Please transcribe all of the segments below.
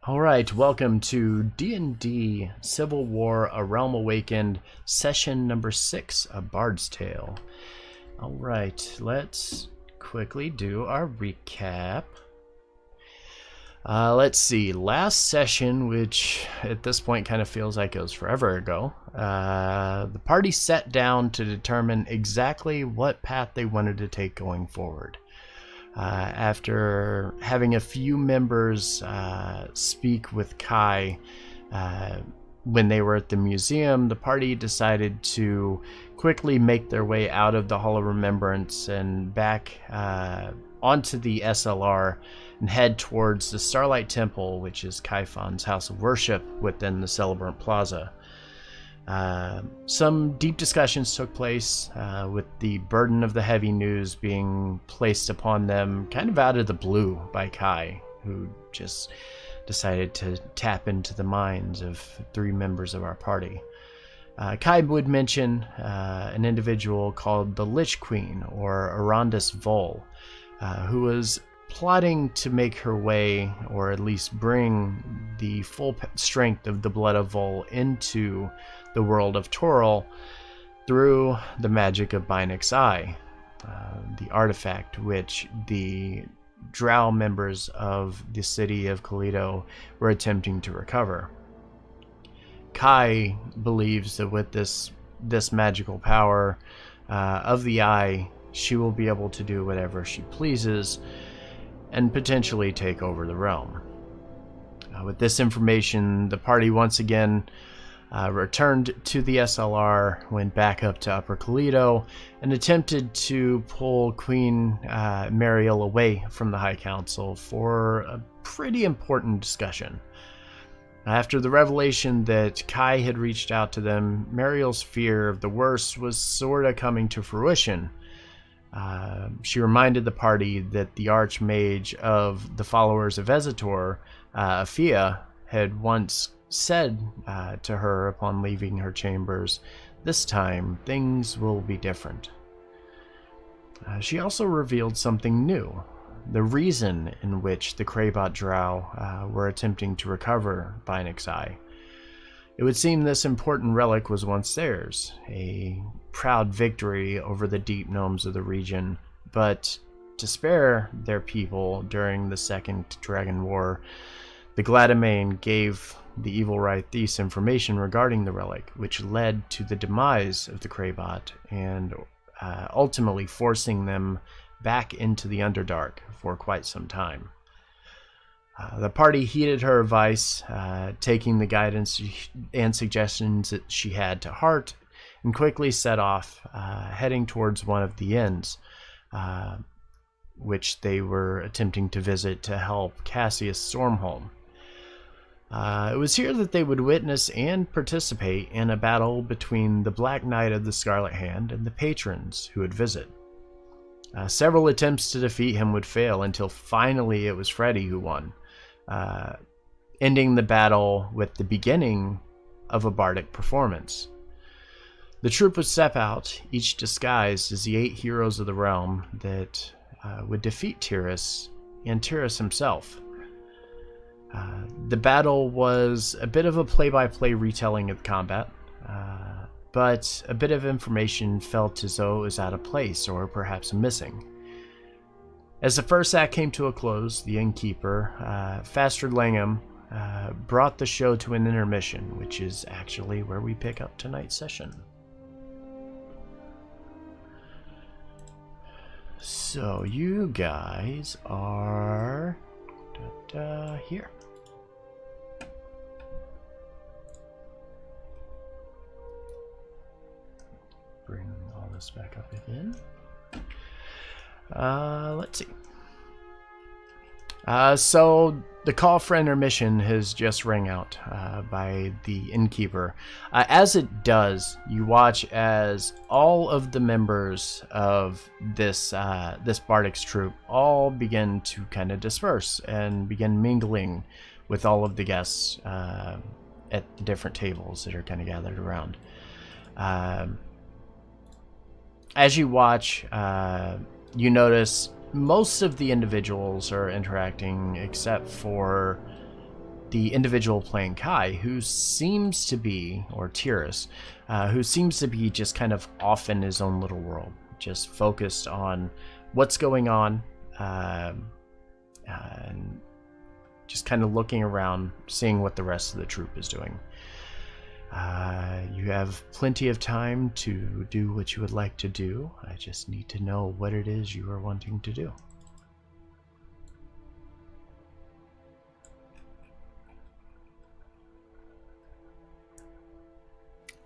Alright, welcome to D&D Civil War, A Realm Awakened, session number 6, A Bard's Tale. Alright, let's quickly do our recap. Let's see, last session, which at this point kind of feels like it was forever ago, the party sat down to determine exactly what path they wanted to take going forward. After having a few members speak with Kai when they were at the museum, the party decided to quickly make their way out of the Hall of Remembrance and back onto the SLR and head towards the Starlight Temple, which is Kaifon's house of worship within the Celebrant Plaza. Some deep discussions took place with the burden of the heavy news being placed upon them kind of out of the blue by Kai, who just decided to tap into the minds of 3 members of our party. Kai would mention an individual called the Lich Queen, or Arandis Vol, who was plotting to make her way, or at least bring the full strength of the blood of Vol into the world of Toril through the magic of Bynix Eye, the artifact which the Drow members of the city of Keleto were attempting to recover. Kai believes that with this magical power of the Eye, she will be able to do whatever she pleases and potentially take over the realm. With this information, the party once again returned to the SLR, went back up to Upper Keleto, and attempted to pull Queen Meriel away from the High Council for a pretty important discussion. After the revelation that Kai had reached out to them, Meriel's fear of the worst was sorta coming to fruition. She reminded the party that the Archmage of the followers of Ezitor, Afia, had once said to her upon leaving her chambers, "This time, things will be different." She also revealed something new, the reason in which the Kraybot Drow were attempting to recover Bynix Eye. It would seem this important relic was once theirs, a proud victory over the deep gnomes of the region, but to spare their people during the Second Dragon War, the Gladamain gave the evil Rhythes information regarding the relic, which led to the demise of the Kraybot and ultimately forcing them back into the Underdark for quite some time. The party heeded her advice, taking the guidance and suggestions that she had to heart, and quickly set off, heading towards one of the inns, which they were attempting to visit to help Cassius Stormholme. It was here that they would witness and participate in a battle between the Black Knight of the Scarlet Hand and the patrons who would visit. Several attempts to defeat him would fail until finally it was Freddy who won, ending the battle with the beginning of a bardic performance. The troop would step out, each disguised as the 8 heroes of the realm that would defeat Tyrus and Tyrus himself. The battle was a bit of a play-by-play retelling of the combat, but a bit of information felt as though it was out of place or perhaps missing. As the first act came to a close, the innkeeper, Fastard Langham, brought the show to an intermission, which is actually where we pick up tonight's session. So you guys are here. Bring all this back up again. Let's see. So the call for intermission has just rang out by the innkeeper. As it does, you watch as all of the members of this Bardic's troop all begin to kind of disperse and begin mingling with all of the guests at the different tables that are kind of gathered around. As you watch, you notice most of the individuals are interacting except for the individual playing Kai, who seems to be, or Tyrus, who seems to be just kind of off in his own little world, just focused on what's going on, and just kind of looking around, seeing what the rest of the troop is doing. You have plenty of time to do what you would like to do. I just need to know what it is you are wanting to do.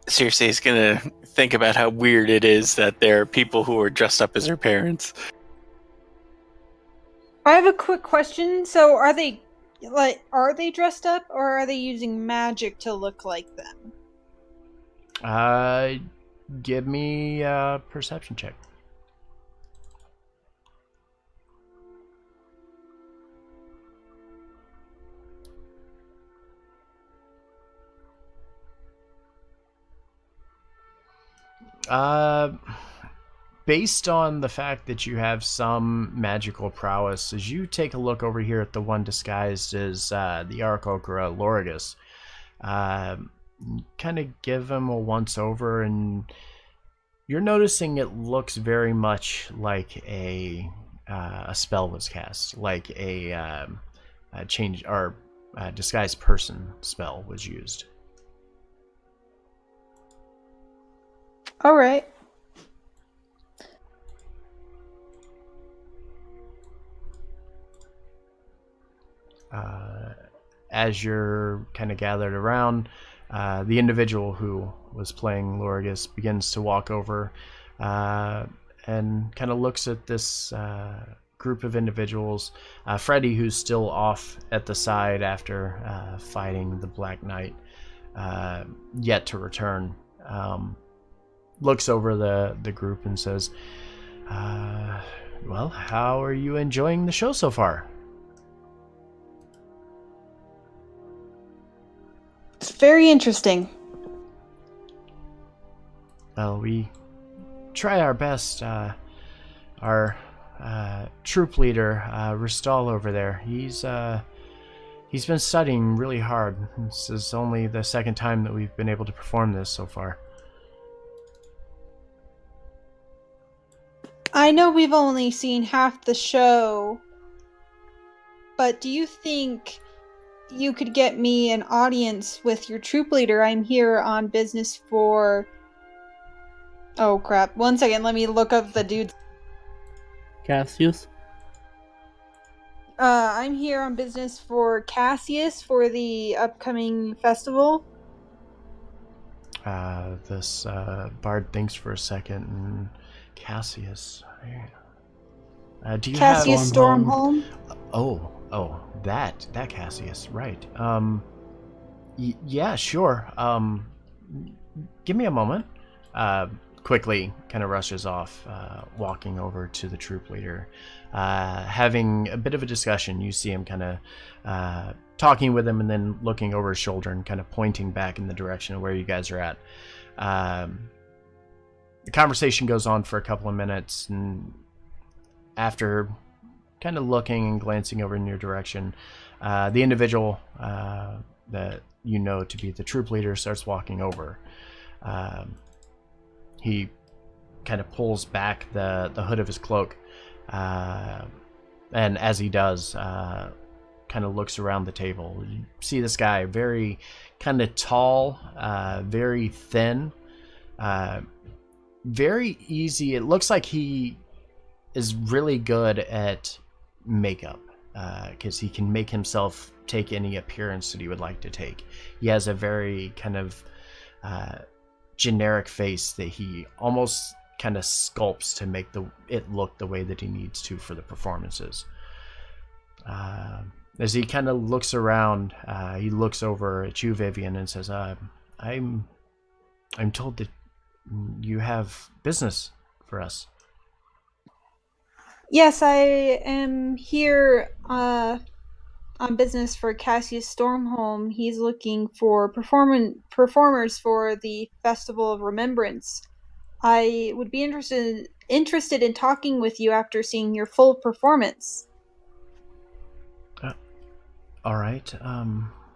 Seriously, he's gonna think about how weird it is that there are people who are dressed up as her parents. I have a quick question. So are they dressed up, or are they using magic to look like them? Give me a perception check. Based on the fact that you have some magical prowess, as you take a look over here at the one disguised as the Aarakocra Lorigus, kind of give him a once over, and you're noticing it looks very much like a spell was cast, like a change or disguised person spell was used. All right. As you're kind of gathered around, the individual who was playing Lorigus begins to walk over and kind of looks at this group of individuals. Freddy, who's still off at the side after fighting the Black Knight, yet to return, looks over the group and says, well, how are you enjoying the show so far? It's very interesting. Well, we try our best. Our troop leader, Ristal over there, he's been studying really hard. This is only the second time that we've been able to perform this so far. I know we've only seen half the show, but do you think you could get me an audience with your troop leader? I'm here on business for... Oh crap, 1 second, let me look up the dude's... Cassius? I'm here on business for Cassius for the upcoming festival. This bard thinks for a second, and Cassius. Do you Cassius have Stormholme? Oh, that Cassius, right? Yeah, sure. Give me a moment. Quickly, kind of rushes off, walking over to the troop leader, having a bit of a discussion. You see him kind of talking with him, and then looking over his shoulder and kind of pointing back in the direction of where you guys are at. The conversation goes on for a couple of minutes, and after kind of looking and glancing over in your direction, the individual that you know to be the troop leader starts walking over. He kind of pulls back the hood of his cloak, and as he does, kind of looks around the table. You see this guy, very kind of tall, very thin, very easy. It looks like he is really good at makeup, because he can make himself take any appearance that he would like to take. He has a very kind of generic face that he almost kind of sculpts to make it look the way that he needs to for the performances. As he kind of looks around, he looks over at you, Vivian, and says, I'm told that you have business for us. Yes, I am here on business for Cassius Stormholme. He's looking for performers for the Festival of Remembrance. I would be interested in talking with you after seeing your full performance. All right.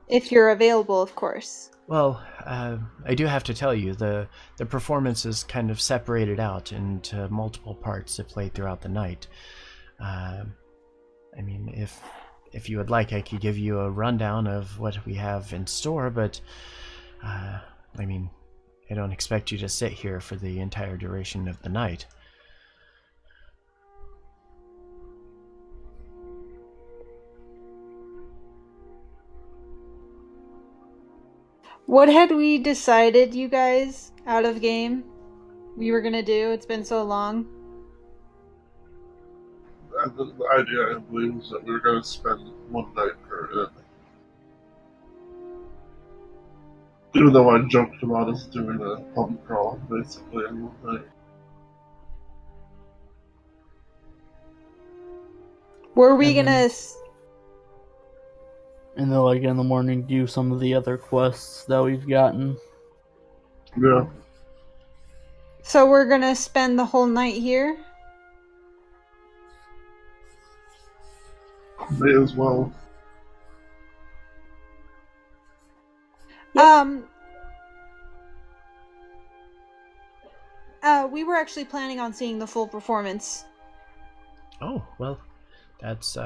If you're available, of course. Well, I do have to tell you, the performance is kind of separated out into multiple parts that play throughout the night. I mean, if you would like, I could give you a rundown of what we have in store, but I mean, I don't expect you to sit here for the entire duration of the night. What had we decided, you guys, out of game, we were gonna do? It's been so long. The idea, I believe, is that we were going to spend one night per inn. Even though I joked about us doing a pub crawl, basically, in one night. Were we And then- gonna... And then, like, in the morning, do some of the other quests that we've gotten. Yeah. So we're gonna spend the whole night here? May as well. We were actually planning on seeing the full performance. Oh, well, that's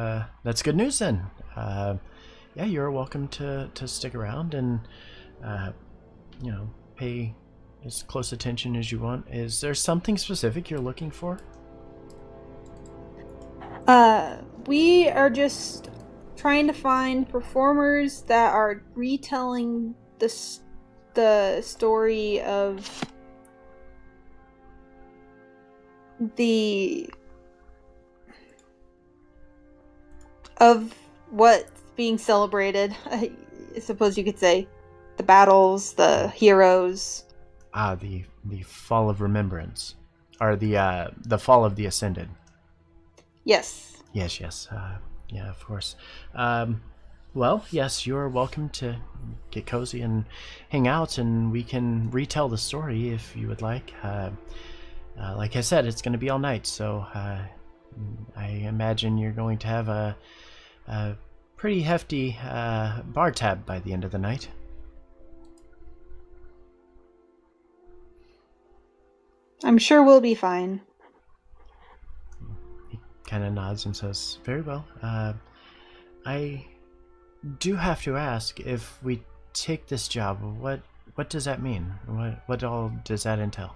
good news then. Yeah, you're welcome to stick around and, pay as close attention as you want. Is there something specific you're looking for? We are just trying to find performers that are retelling the story of what's being celebrated. I suppose you could say the battles, the heroes. The Fall of Remembrance, or the Fall of the Ascended. Yes. Yes. Yeah, of course. Well, yes, you're welcome to get cozy and hang out, and we can retell the story if you would like. Like I said, it's going to be all night, so I imagine you're going to have a pretty hefty bar tab by the end of the night. I'm sure we'll be fine. He kind of nods and says, "Very well. I do have to ask, if we take this job, what does that mean? What all does that entail?"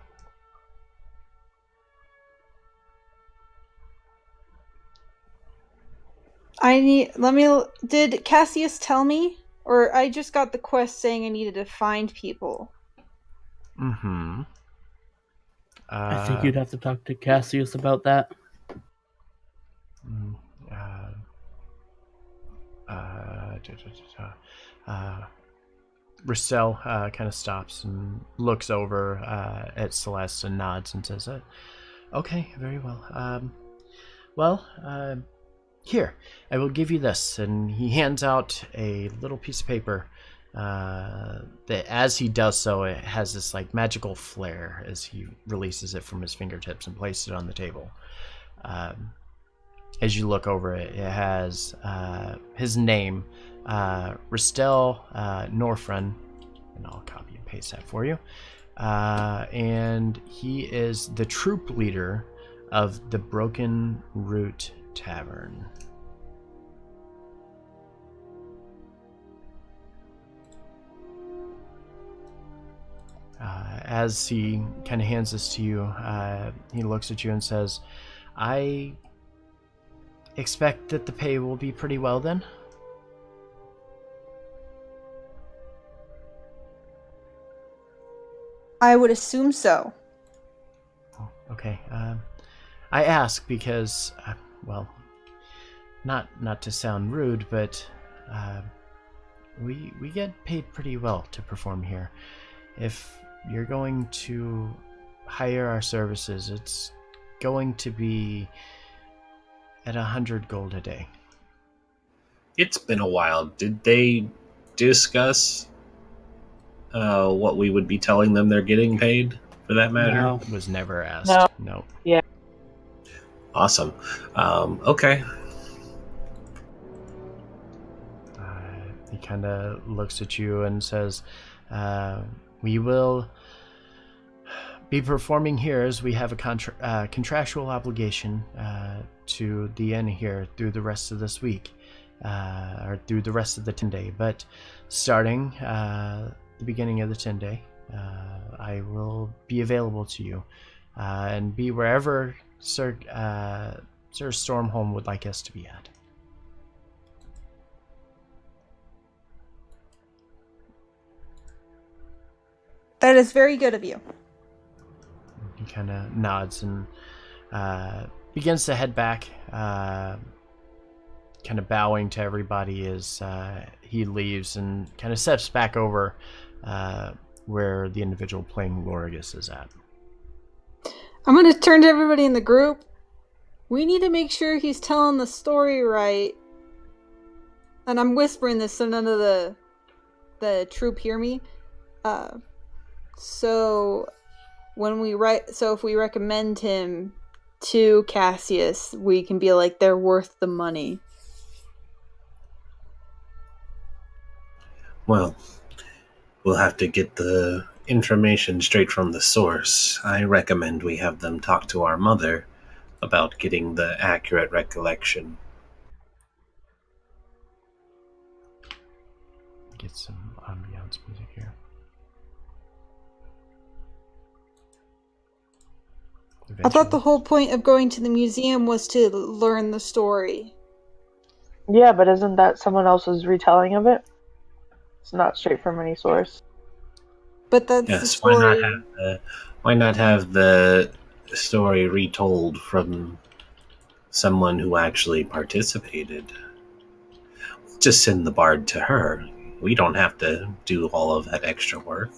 Did Cassius tell me? Or I just got the quest saying I needed to find people. Mm-hmm. I think you'd have to talk to Cassius about that. Rissel kind of stops and looks over at Celeste and nods and says, "Okay, very well. Here, I will give you this." And he hands out a little piece of paper that, as he does so, it has this like magical flare as he releases it from his fingertips and places it on the table. As you look over it, it has his name, Ristel Norfren, and I'll copy and paste that for you. And he is the troop leader of the Broken Root Tavern. As he kind of hands this to you, he looks at you and says, "I expect that the pay will be pretty well then?" I would assume so. Oh, okay. I ask because, well, not to sound rude, but we get paid pretty well to perform here. If you're going to hire our services, it's going to be at 100 gold a day. It's been a while. Did they discuss what we would be telling them they're getting paid, for that matter? No. It was never asked. No. Awesome. Okay. He kind of looks at you and says, we will be performing here as we have a contractual obligation to the inn here through the rest of this week, or through the rest of the 10-day. But starting the beginning of the 10-day, I will be available to you and be wherever Sir Stormholme would like us to be at. That is very good of you. He kind of nods and begins to head back, kind of bowing to everybody as he leaves and kind of steps back over where the individual playing Lorigus is at. I'm going to turn to everybody in the group. We need to make sure he's telling the story right. And I'm whispering this so none of the troop hear me. So if we recommend him to Cassius, we can be like, they're worth the money. Well, we'll have to get the information straight from the source. I recommend we have them talk to our mother about getting the accurate recollection. Get some ambiance music here. I thought the whole point of going to the museum was to learn the story. Yeah, but isn't that someone else's retelling of it? It's not straight from any source. But that's the story. Why not have the story retold from someone who actually participated? Just send the bard to her. We don't have to do all of that extra work.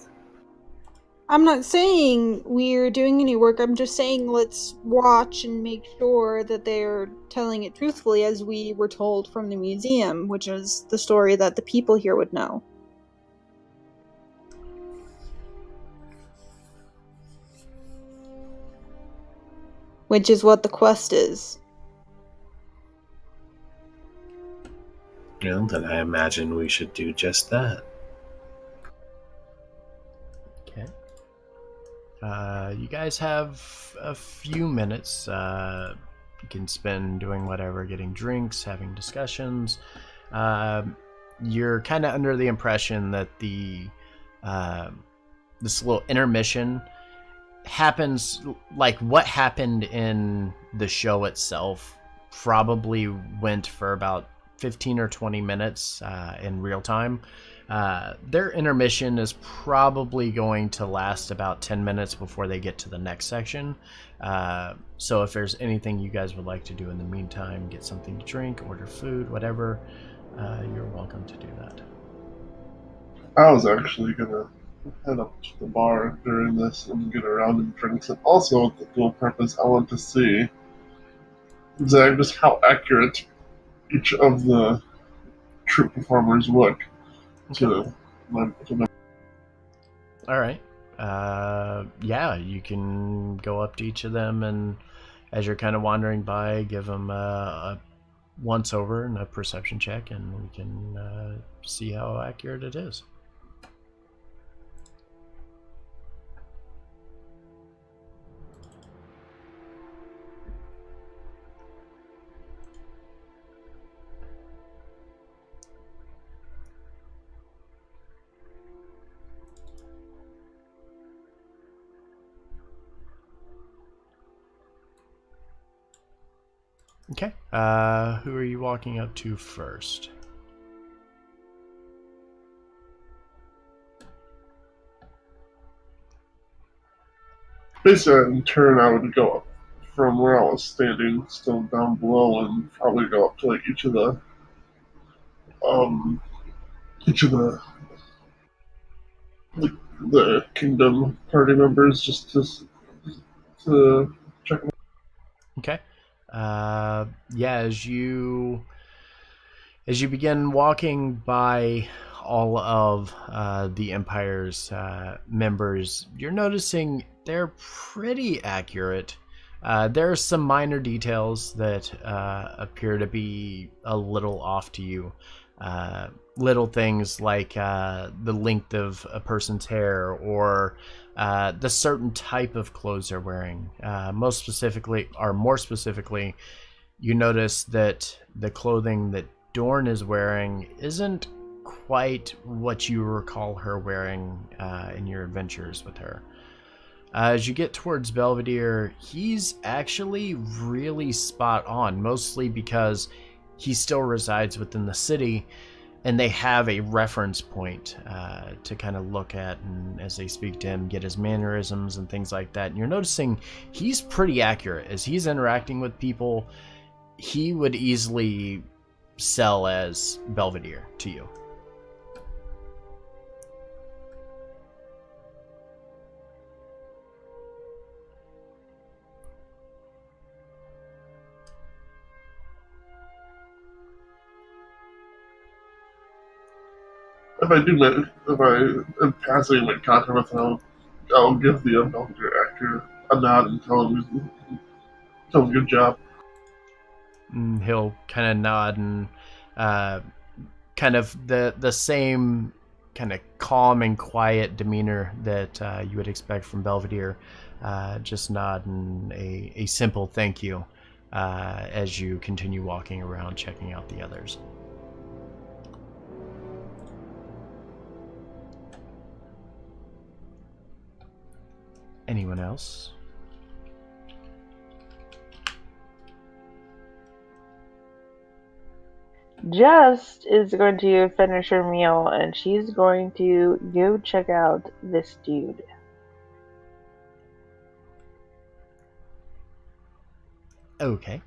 I'm not saying we're doing any work. I'm just saying let's watch and make sure that they're telling it truthfully as we were told from the museum, which is the story that the people here would know. Which is what the quest is. Well, then I imagine we should do just that. Okay. You guys have a few minutes you can spend doing whatever, getting drinks, having discussions. You're kind of under the impression that this little intermission happens, like what happened in the show itself probably went for about 15 or 20 minutes in real time. Their intermission is probably going to last about 10 minutes before they get to the next section. So if there's anything you guys would like to do in the meantime, get something to drink, order food, whatever, you're welcome to do that. I was actually gonna head up to the bar during this and get a round of drinks, and also with the dual purpose, I want to see exactly just how accurate each of the troupe performers look. Okay. All right. Yeah, you can go up to each of them, and as you're kind of wandering by, give them a once over and a perception check, and we can see how accurate it is. Okay. Who are you walking up to first? Basically, in turn, I would go up from where I was standing, still down below, and probably go up to like each of the the kingdom party members, just to check them out. Okay. Yeah, as you begin walking by all of the Empire's members, you're noticing they're pretty accurate. There are some minor details that appear to be a little off to you. little things like the length of a person's hair or the certain type of clothes they're wearing. More specifically, you notice that the clothing that Dorn is wearing isn't quite what you recall her wearing in your adventures with her. As you get towards Belvedere, he's actually really spot on, mostly because he still resides within the city, and they have a reference point to kind of look at, and as they speak to him, get his mannerisms and things like that. And you're noticing he's pretty accurate. As he's interacting with people, he would easily sell as Belvedere to you. If I am passing my contact with him, I'll give the Belvedere actor a nod and tell him good job. And he'll kind of nod and kind of the same kind of calm and quiet demeanor that you would expect from Belvedere. Just nod and a simple thank you as you continue walking around checking out the others. Anyone else? Just is going to finish her meal and she's going to go check out this dude. Okay.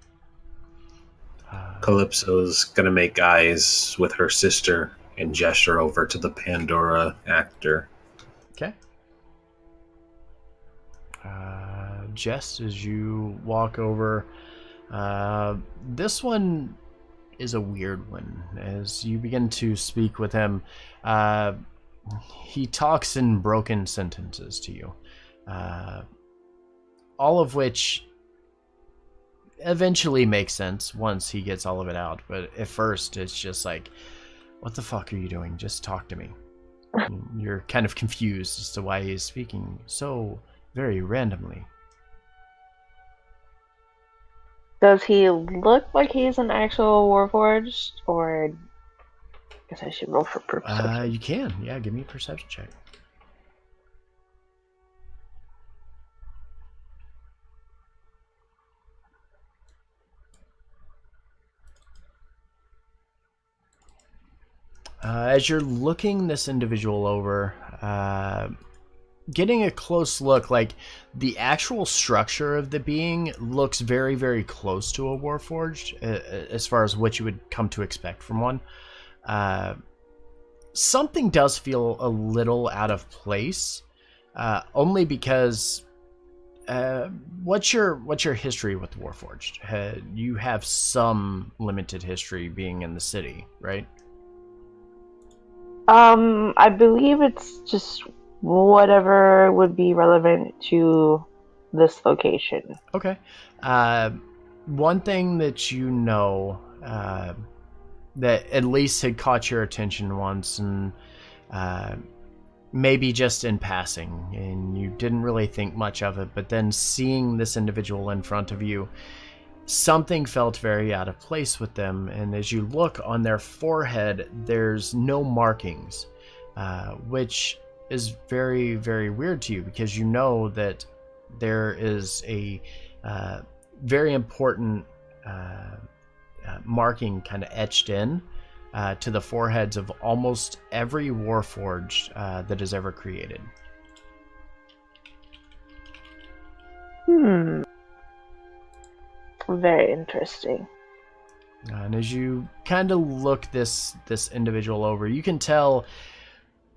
Calypso's gonna make eyes with her sister and gesture over to the Pandora actor. Okay. Just as you walk over, this one is a weird one. As you begin to speak with him, he talks in broken sentences to you, all of which eventually makes sense once he gets all of it out. But at first, it's just like, what the fuck are you doing? Just talk to me. You're kind of confused as to why he's speaking so very randomly. Does he look like he's an actual Warforged, or I guess I should roll for perception? You can. Yeah, give me a perception check. As you're looking this individual over, getting a close look, like the actual structure of the being looks very, very close to a Warforged as far as what you would come to expect from one. Something does feel a little out of place, only because what's your history with Warforged? You have some limited history being in the city, right? I believe it's just whatever would be relevant to this location. Okay. One thing that you know that at least had caught your attention once, and maybe just in passing, and you didn't really think much of it, but then seeing this individual in front of you, something felt very out of place with them. And as you look on their forehead, there's no markings, which is very, very weird to you, because you know that there is a very important marking kind of etched in to the foreheads of almost every Warforged that is ever created. Very interesting. And as you kind of look this individual over, you can tell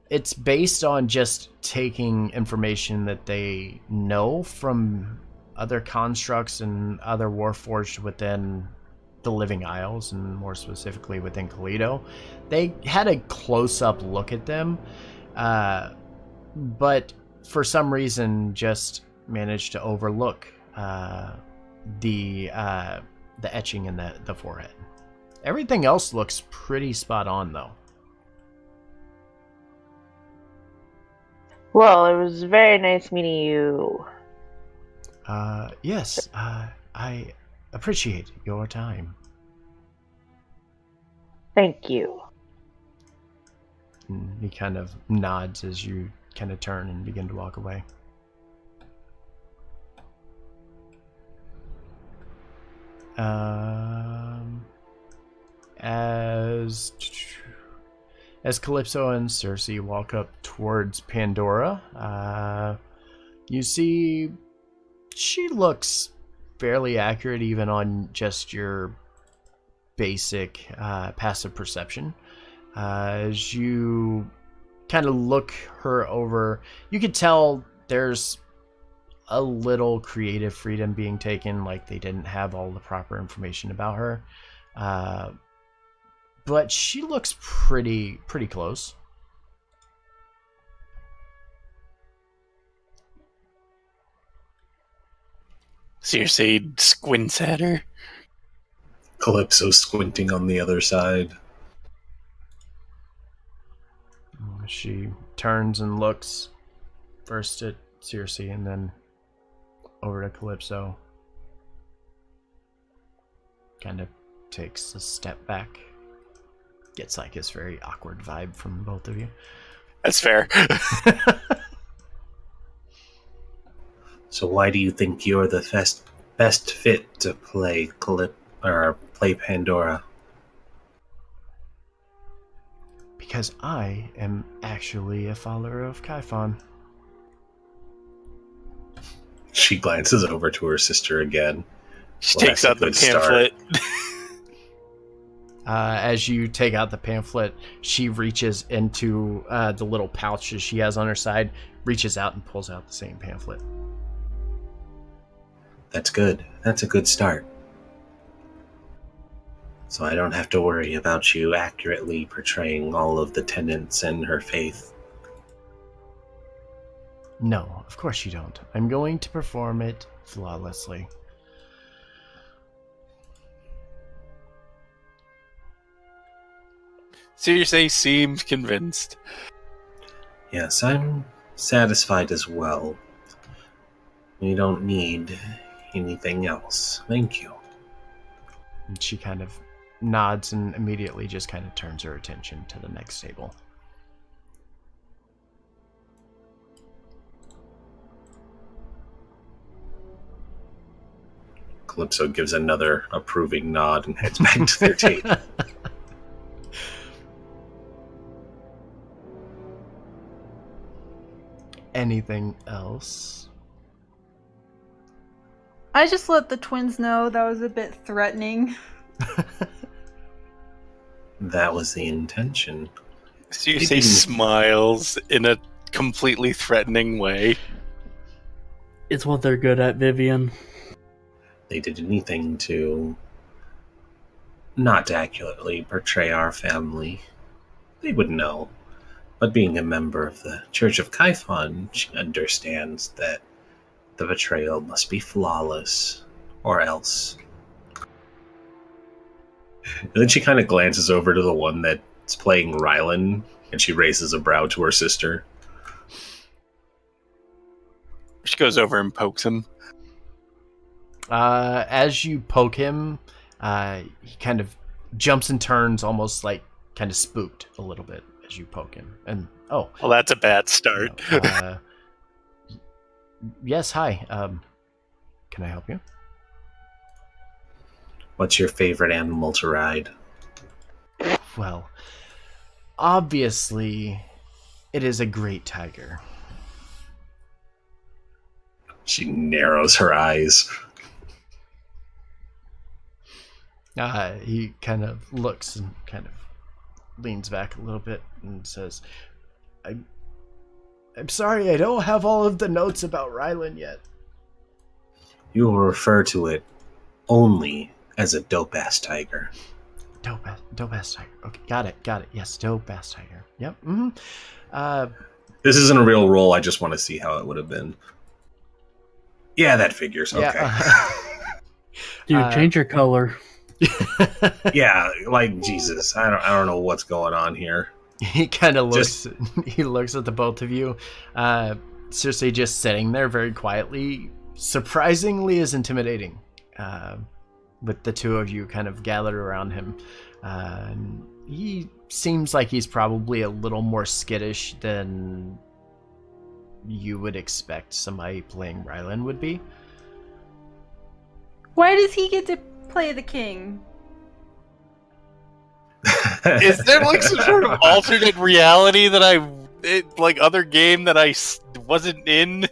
it's based on just taking information that they know from other constructs and other Warforged within the Living Isles, and more specifically within Keleto. They had a close-up look at them, but for some reason just managed to overlook the etching in the forehead. Everything else looks pretty spot on, though. Well, it was very nice meeting you. Yes, I appreciate your time. Thank you. And he kind of nods as you kind of turn and begin to walk away. As Calypso and Cersei walk up towards Pandora, you see she looks fairly accurate even on just your basic passive perception. As you kind of look her over, you could tell there's a little creative freedom being taken, like they didn't have all the proper information about her. But she looks pretty close. Cersei squints at her. Calypso squinting on the other side. She turns and looks first at Cersei and then over to Calypso. Kind of takes a step back. Gets like this very awkward vibe from both of you. That's fair. So why do you think you're the best fit to play play Pandora? Because I am actually a follower of Kaifon. She glances over to her sister again. She Well, takes that's a out the good start. pamphlet. As you take out the pamphlet, she reaches into the little pouch that she has on her side, reaches out and pulls out the same pamphlet. That's good. That's a good start. So I don't have to worry about you accurately portraying all of the tenets in her faith. No, of course you don't. I'm going to perform it flawlessly. Cersei seems convinced. Yes, I'm satisfied as well. We don't need anything else. Thank you. And she kind of nods and immediately just kind of turns her attention to the next table. Calypso gives another approving nod and heads back to their table. Anything else? I just let the twins know that was a bit threatening. That was the intention. Cersei smiles in a completely threatening way. It's what they're good at, Vivian. They did anything to not accurately portray our family, they would know. But being a member of the Church of Kaifon, she understands that the betrayal must be flawless, or else. And then she kind of glances over to the one that's playing Rylan, and she raises a brow to her sister. She goes over and pokes him. As you poke him, he kind of jumps and turns, almost like kind of spooked a little bit as you poke him. And well, that's a bad start. Yes, hi. Can I help you? What's your favorite animal to ride? Well, obviously, it is a great tiger. She narrows her eyes. He kind of looks and kind of leans back a little bit and says, I'm sorry, I don't have all of the notes about Rylan yet. You will refer to it only as a dope-ass tiger. Dope-ass tiger. Okay, got it. Yes, dope-ass tiger. Yep, This isn't a real roll, I just want to see how it would have been. Yeah, that figures. Okay. Yeah, Dude, change your color. Yeah, like Jesus. I don't know what's going on here. He kind of looks. He looks at the both of you. Seriously, just sitting there very quietly, surprisingly is intimidating. With the two of you kind of gathered around him, he seems like he's probably a little more skittish than you would expect somebody playing Rylan would be. Why does he get to play the king? Is there like some sort of alternate reality that like other game that I wasn't in?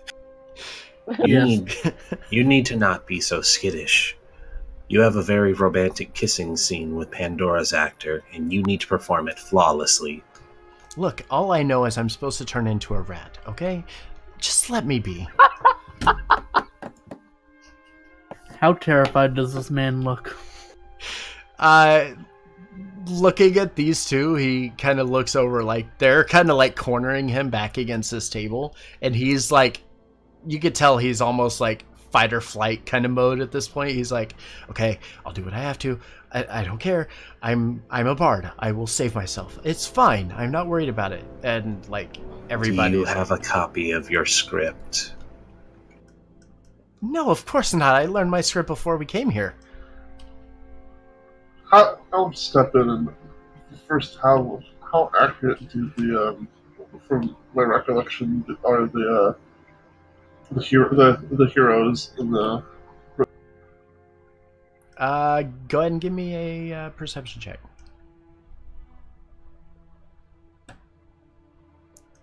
You need to not be so skittish. You have a very romantic kissing scene with Pandora's actor, and you need to perform it flawlessly. Look, all I know is I'm supposed to turn into a rat, okay? Just let me be. How terrified does this man look? Looking at these two, he kind of looks over, like, they're kind of like cornering him back against this table, and he's like, you could tell he's almost like fight or flight kind of mode at this point. He's like, okay, I'll do what I have to. I don't care. I'm a bard. I will save myself. It's fine. I'm not worried about it. And like everybody, Do you have a copy of your script? No, of course not. I learned my script before we came here. I'll step in and first. How accurate do from my recollection, are the heroes in the? Go ahead and give me a perception check.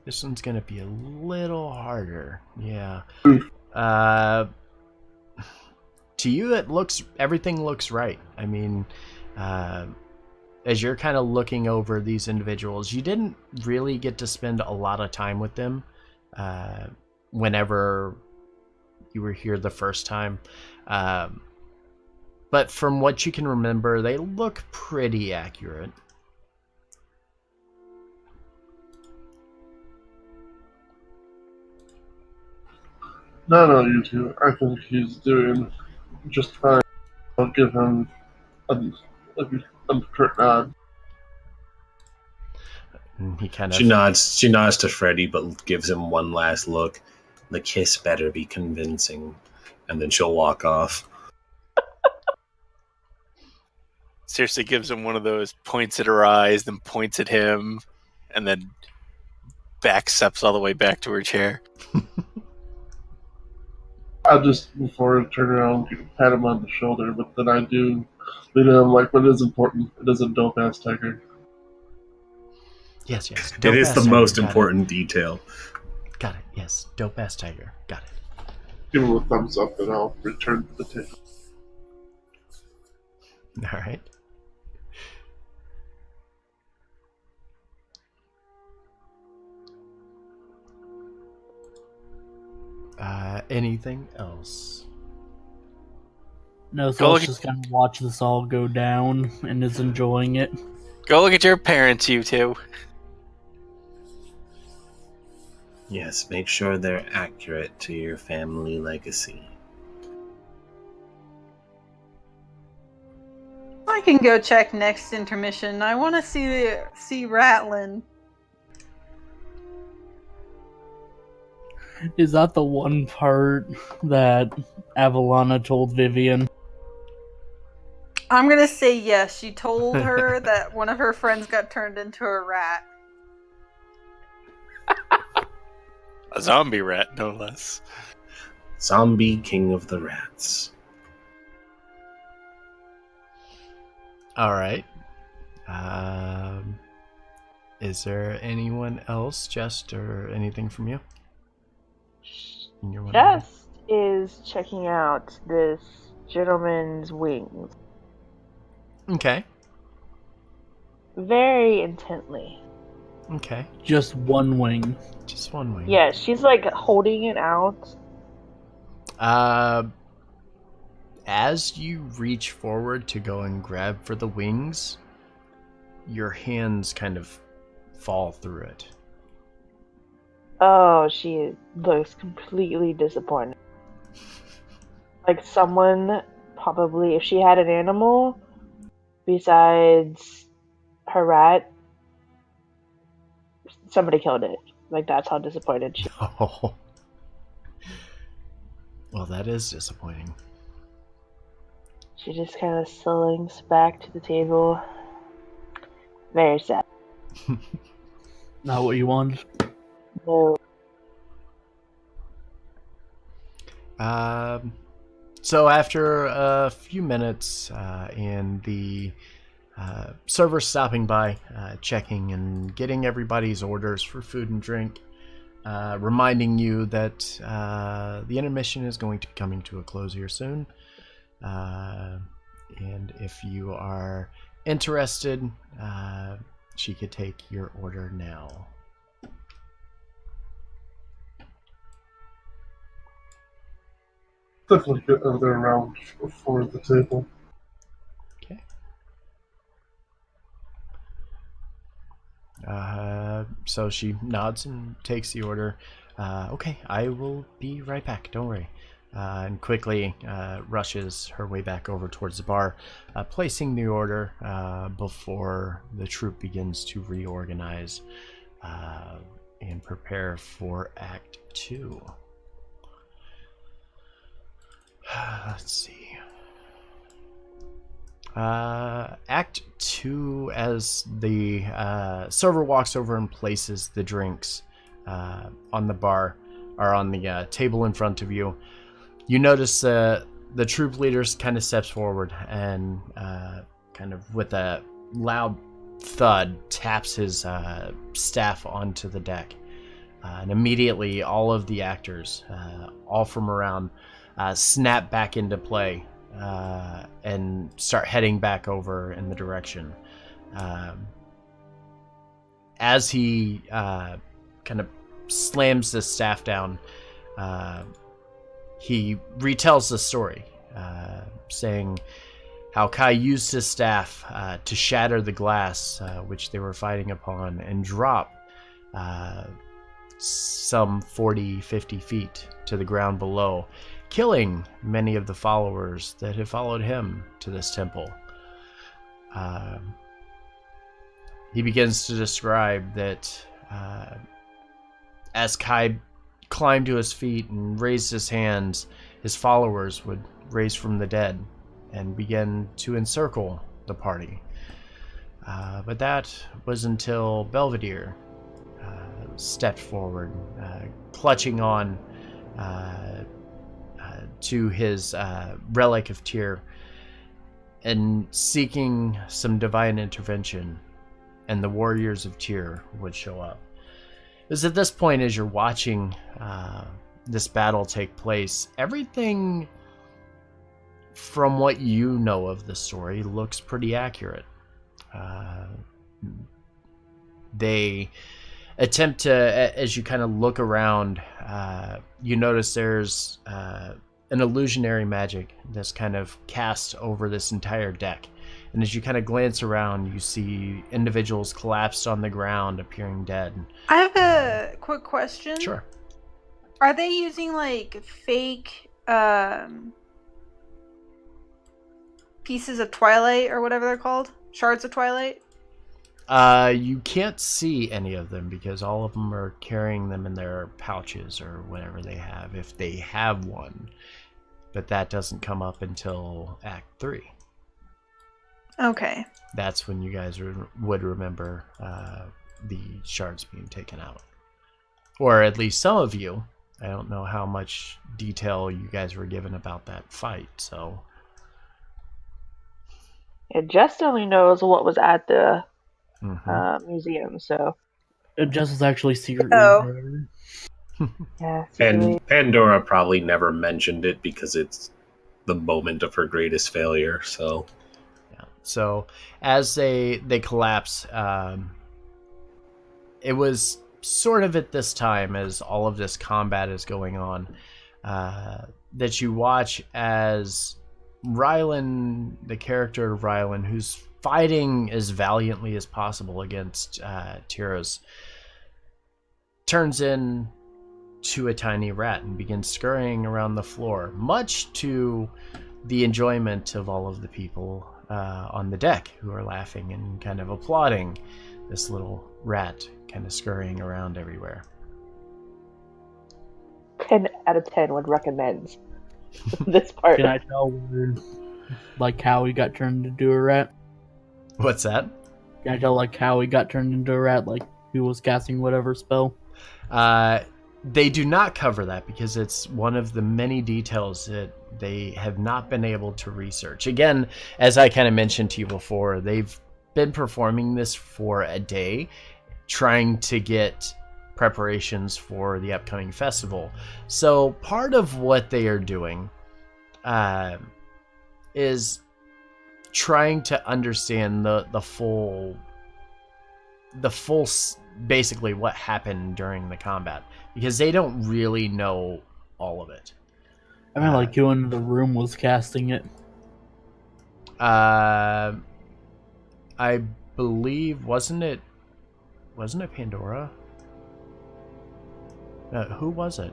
This one's gonna be a little harder. Yeah. To you, everything looks right. I mean, as you're kind of looking over these individuals, you didn't really get to spend a lot of time with them whenever you were here the first time. But from what you can remember, they look pretty accurate. No, you two. I think he's doing just fine. I'll give him a curt nod. He kind of She nods to Freddy, but gives him one last look. The kiss better be convincing, and then she'll walk off. Seriously gives him one of those points at her eyes, then points at him, and then back steps all the way back to her chair. I'll just, before I turn around, pat him on the shoulder, but then I do lead him like, what is important? It is a dope ass tiger. Yes. It is the most important detail. Got it. Yes, dope ass tiger. Got it. Give him a thumbs up, and I'll return to the table. All right. Anything else? No, so let's just kind of watch this all go down and is enjoying it. Go look at your parents, you two. Yes, make sure they're accurate to your family legacy. I can go check next intermission. I want to see Ratlin. Is that the one part that Avalana told Vivian? I'm gonna say yes. She told her that one of her friends got turned into a rat. A zombie rat, no less. Zombie king of the rats. All right. Is there anyone else, Just, or anything from you? Just is checking out this gentleman's wings. Okay. Very intently. Okay. Just one wing. Just one wing. Yeah, she's like holding it out. As you reach forward to go and grab for the wings, your hands kind of fall through it. Oh, she looks completely disappointed. Like someone, probably, if she had an animal besides her rat, somebody killed it. Like, that's how disappointed she. Oh. Well, that is disappointing. She just kind of slinks back to the table. Very sad. Not what you wanted. No. So after a few minutes, and the server stopping by, checking and getting everybody's orders for food and drink, reminding you that the intermission is going to be coming to a close here soon. And if you are interested, she could take your order now. Definitely get another round for the table. Okay. So she nods and takes the order. Okay, I will be right back. Don't worry. And quickly rushes her way back over towards the bar, placing the order before the troop begins to reorganize and prepare for Act 2. Let's see. Act 2, as the server walks over and places the drinks on the bar, or on the table in front of you, you notice the troop leader kind of steps forward and kind of with a loud thud taps his staff onto the deck. And immediately all of the actors, all from around, snap back into play and start heading back over in the direction. As he kind of slams the staff down, he retells the story, saying how Kai used his staff to shatter the glass which they were fighting upon and drop some 40-50 feet to the ground below, killing many of the followers that had followed him to this temple. He begins to describe that as Kai climbed to his feet and raised his hands, his followers would raise from the dead and begin to encircle the party. But that was until Belvedere stepped forward, clutching on to his relic of Tyr and seeking some divine intervention, and the warriors of Tyr would show up. It was at this point, as you're watching this battle take place, everything from what you know of the story looks pretty accurate. They attempt to, as you kind of look around, you notice there's an illusionary magic that's kind of cast over this entire deck. And as you kind of glance around, you see individuals collapsed on the ground, appearing dead. I have a quick question. Sure. Are they using like fake pieces of Twilight or whatever they're called? Shards of Twilight? You can't see any of them because all of them are carrying them in their pouches or whatever they have, if they have one. But that doesn't come up until Act 3. Okay. That's when you guys would remember the shards being taken out. Or at least some of you. I don't know how much detail you guys were given about that fight, so... Yeah, Jess only knows what was at the museum, so... Jess is actually secretly there. Yeah, And Pandora probably never mentioned it because it's the moment of her greatest failure, so... Yeah. So, as they collapse, it was sort of at this time, as all of this combat is going on, that you watch as Rylan, the character of Rylan, who's fighting as valiantly as possible against Tyros, turns in to a tiny rat and begins scurrying around the floor, much to the enjoyment of all of the people on the deck, who are laughing and kind of applauding this little rat kind of scurrying around everywhere. 10 out of 10 would recommend this part. Can I tell where, like, how he got turned into a rat? What's that? Can I tell, like, how he got turned into a rat? Like, who was casting whatever spell? They do not cover that because it's one of the many details that they have not been able to research. Again, as I kind of mentioned to you before, they've been performing this for a day, trying to get preparations for the upcoming festival. So part of what they are doing is trying to understand the full basically what happened during the combat, because they don't really know all of it. I mean, like, who in the room was casting it? I believe wasn't it Pandora? Who was it?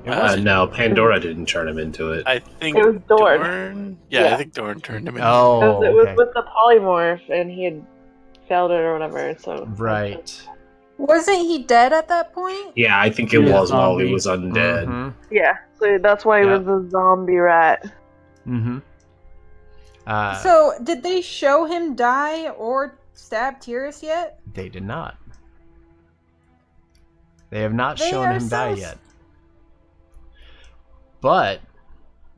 No, Pandora didn't turn him into it. I think It was Dorn. Yeah, Yeah. I think Dorn turned him into Oh, It was okay. with the polymorph, and he had failed it or whatever. So Right. Wasn't he dead at that point? Yeah, I think it He was was while he zombie. was undead. Mm-hmm. yeah, so that's why he Yep. was a zombie rat. Mm-hmm. So, did they show him die or stab Tyrus yet? They did not. They have not They shown are him die so yet. But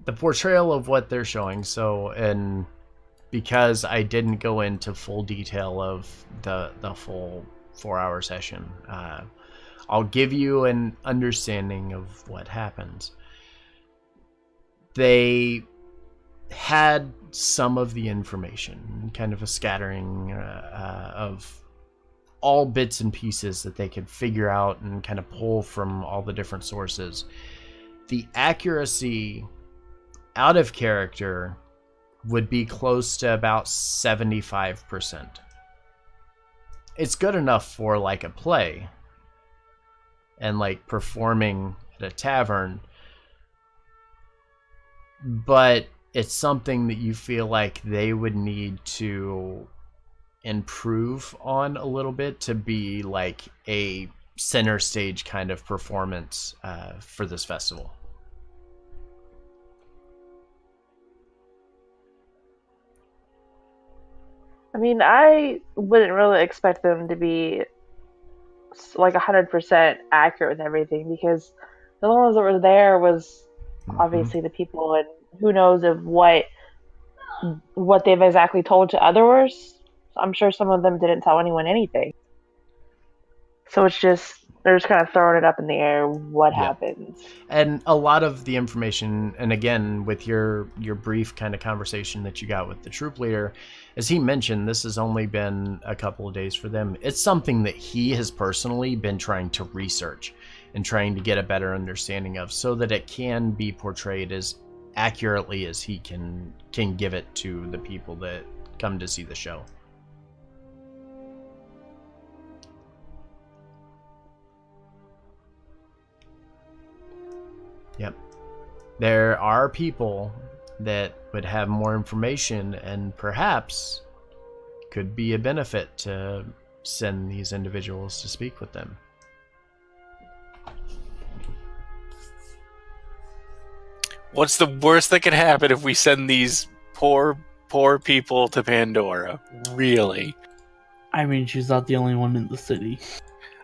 the portrayal of what they're showing, and because I didn't go into full detail of the full 4-hour session, I'll give you an understanding of what happens. They had some of the information, kind of a scattering of all bits and pieces that they could figure out and kind of pull from all the different sources. The accuracy out of character would be close to about 75%. It's good enough for like a play and like performing at a tavern, but it's something that you feel like they would need to improve on a little bit to be like a center stage kind of performance for this festival. I mean, I wouldn't really expect them to be like 100% accurate with everything, because the ones that were there was obviously the people, and who knows of what they've exactly told to others. I'm sure some of them didn't tell anyone anything. So it's just, they're just kind of throwing it up in the air what happens. And a lot of the information, and again, with your brief kind of conversation that you got with the troop leader, as he mentioned, this has only been a couple of days for them. It's something that he has personally been trying to research and trying to get a better understanding of, so that it can be portrayed as accurately as he can give it to the people that come to see the show. Yep. There are people that would have more information and perhaps could be a benefit to send these individuals to speak with them. What's the worst that could happen if we send these poor people to Pandora? Really? I mean, she's not the only one in the city.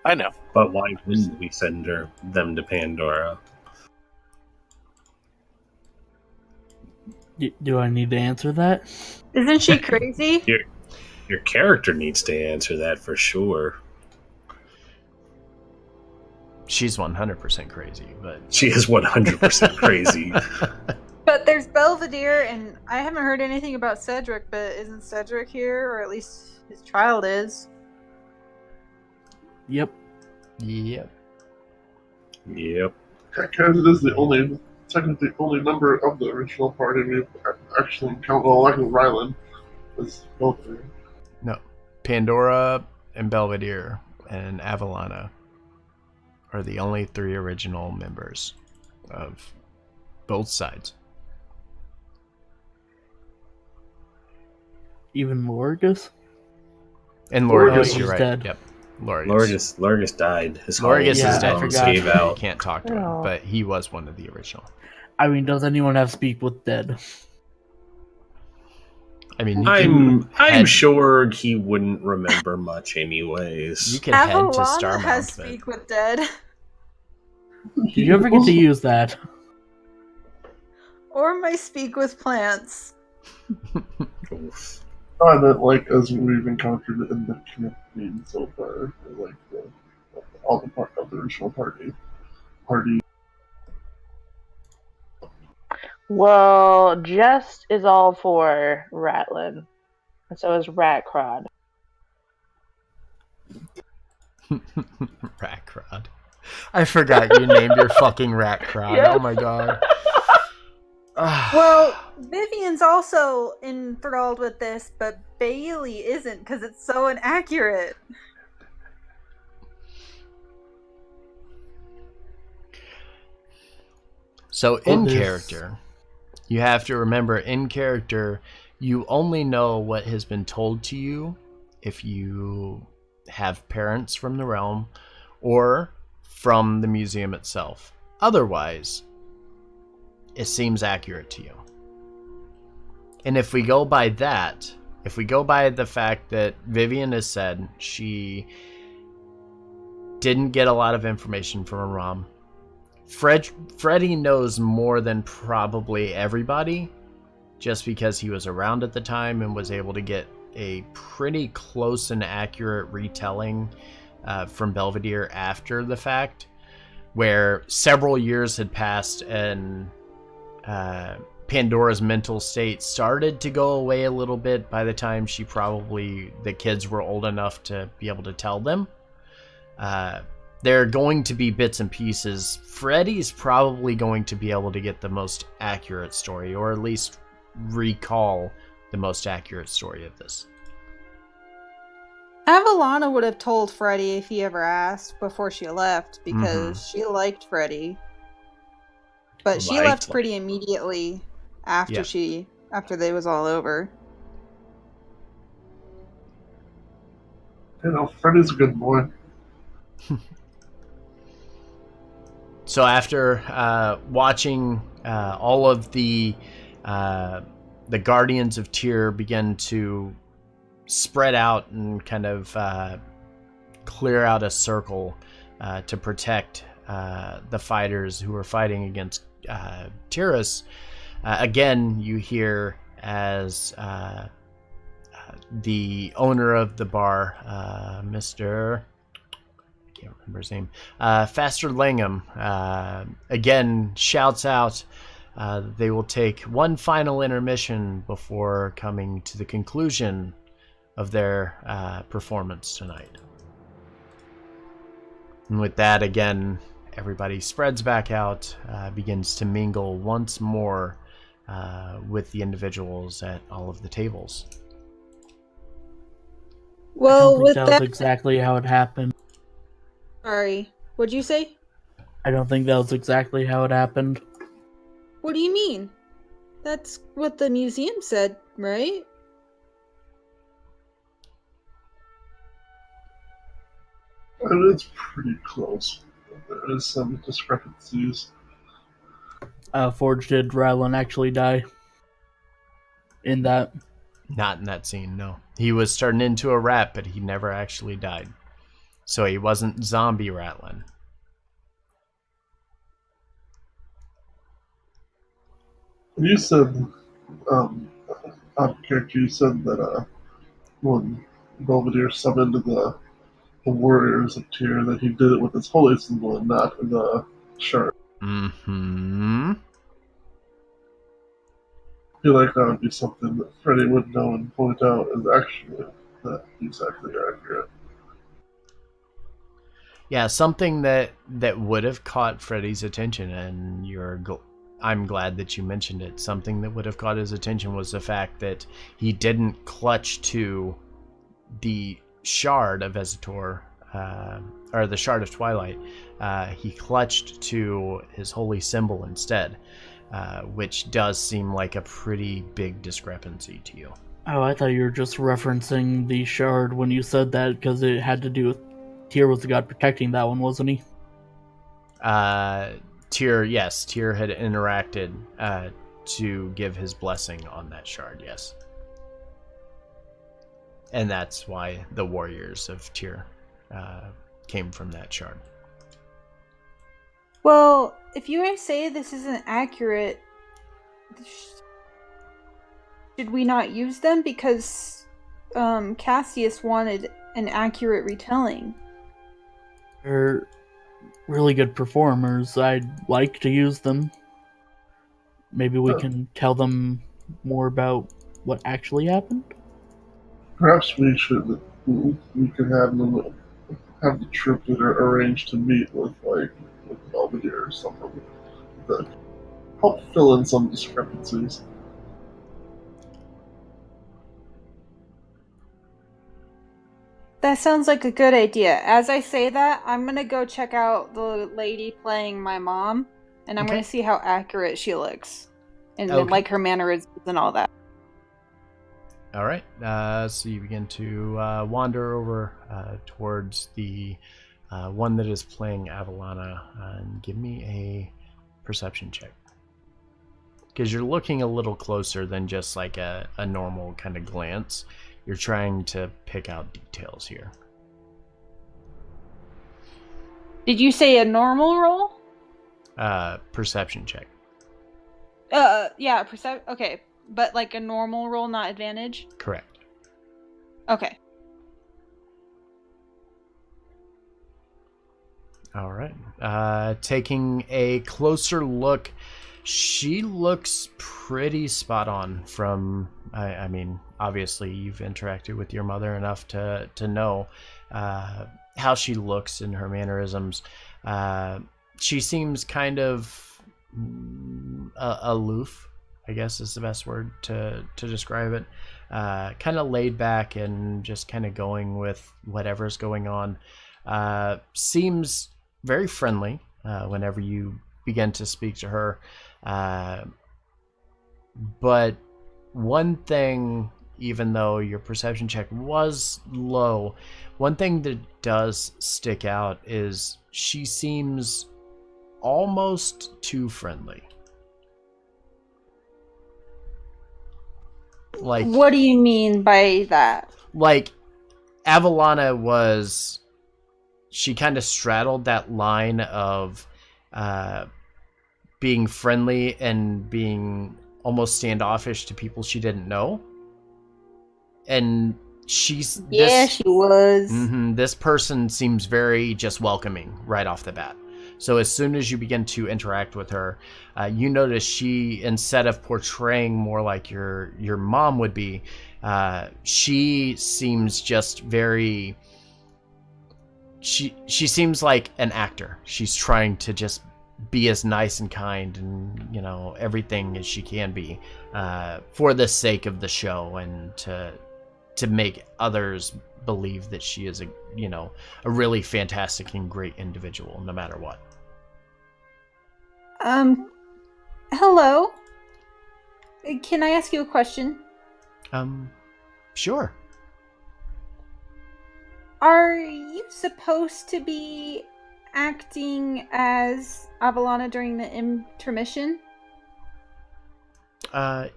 I know. But why wouldn't we send them to Pandora? Do I need to answer that? Isn't she crazy? Your character needs to answer that for sure. She's 100% crazy, but She is 100% crazy. But there's Belvedere, and I haven't heard anything about Cedric, but isn't Cedric here? Or at least his child is. Yep. yep. Yep. Because it is technically the only member of the original party we've actually encountered. Well, like with Ryland, is both of them. No. Pandora and Belvedere and Avalana are the only 3 original members of both sides. Even Lorgus? And Lorgus Lorgus, you're is right. dead. Yep. Lorgus. Lorgus died. His Lorgus Yeah, is I dead, forgot. so Yeah, you can't talk to him, Oh. but he was one of the original. I mean, does anyone have speak with dead? I mean, I'm sure he wouldn't remember much anyways. you can head to Avalana Starmount, has but speak with dead. Did you ever get to use that? Or my speak with plants. Oof. I meant like as we've encountered in the campaign so far, like all the part of the original party. Well, Jest is all for Ratlin, and so is Ratcrod. Ratcrod. I forgot you named your fucking Ratcrod. Yes. Oh my god. Well, Vivian's also enthralled with this, but Bailey isn't because it's so inaccurate. So in this- character, you have to remember in character, you only know what has been told to you if you have parents from the realm or from the museum itself. Otherwise, it seems accurate to you. And if we go by that, if we go by the fact that Vivian has said she didn't get a lot of information from her mom, Freddy knows more than probably everybody just because he was around at the time and was able to get a pretty close and accurate retelling from Belvedere after the fact, where several years had passed and Pandora's mental state started to go away a little bit by the time the kids were old enough to be able to tell them. There are going to be bits and pieces. Freddy's probably going to be able to get the most accurate story, or at least recall the most accurate story of this. Avalana would have told Freddy if he ever asked before she left because she liked Freddy. But she left pretty immediately after after they was all over. You know, Freddy's a good boy. So after watching all of the Guardians of Tyr begin to spread out and kind of clear out a circle to protect the fighters who are fighting against Tyrus, again you hear as the owner of the bar, Mr. I can't remember his name, Faster Langham, again shouts out they will take one final intermission before coming to the conclusion of their performance tonight. And with that, again, everybody spreads back out, begins to mingle once more with the individuals at all of the tables. Well, I don't with think that was exactly how it happened. Sorry, what'd you say? I don't think that was exactly how it happened. What do you mean? That's what the museum said, right? And it's pretty close. There is some discrepancies. Forge, did Rylan actually die in that? Not in that scene, no. He was turning into a rat, but he never actually died. So he wasn't zombie Ratlin. You said, character, you said that when Belvedere summoned the warriors of Tyr, that he did it with his holy symbol and not the shard. Mm-hmm. I feel like that would be something that Freddy would know and point out as actually not exactly accurate. Yeah, something that would have caught Freddy's attention, and I'm glad that you mentioned it. Something that would have caught his attention was the fact that he didn't clutch to the shard of Ezitor, or the shard of Twilight. He clutched to his holy symbol instead, which does seem like a pretty big discrepancy to you. Oh, I thought you were just referencing the shard when you said that, because it had to do with Tyr was the god protecting that one, wasn't he? Tyr had interacted to give his blessing on that shard, yes. And that's why the warriors of Tyr came from that shard. Well, if you guys say this isn't accurate, should we not use them? Because Cassius wanted an accurate retelling. They're really good performers. I'd like to use them. Maybe we can tell them more about what actually happened. Perhaps we should. We could have them have the troop leader arrange to meet with Belvedere or something to help fill in some discrepancies. That sounds like a good idea. As I say that, I'm gonna go check out the lady playing my mom, and I'm gonna see how accurate she looks, and like her mannerisms and all that. All right. So you begin to wander over towards the one that is playing Avalana, and give me a perception check. Because you're looking a little closer than just like a normal kind of glance. You're trying to pick out details here. Did you say a normal roll? Perception check. Yeah, okay. But like a normal roll, not advantage? Correct. Okay. All right. Taking a closer look, she looks pretty spot on from, I mean, obviously you've interacted with your mother enough to know how she looks and her mannerisms. She seems kind of aloof, I guess is the best word to describe it. Kind of laid back and just kind of going with whatever's going on. Seems very friendly whenever you begin to speak to her. But one thing, even though your perception check was low, one thing that does stick out is she seems almost too friendly. Like, what do you mean by that? Like, Avalana was, she kind of straddled that line of being friendly and being almost standoffish to people she didn't know. And she was. This person seems very just welcoming right off the bat. So as soon as you begin to interact with her, you notice she, instead of portraying more like your mom would be, she seems just very. She seems like an actor. She's trying to just be as nice and kind and everything as she can be for the sake of the show and to make others believe that she is a really fantastic and great individual no matter what. Hello. Can I ask you a question? Sure. Are you supposed to be acting as Avalana during the intermission? I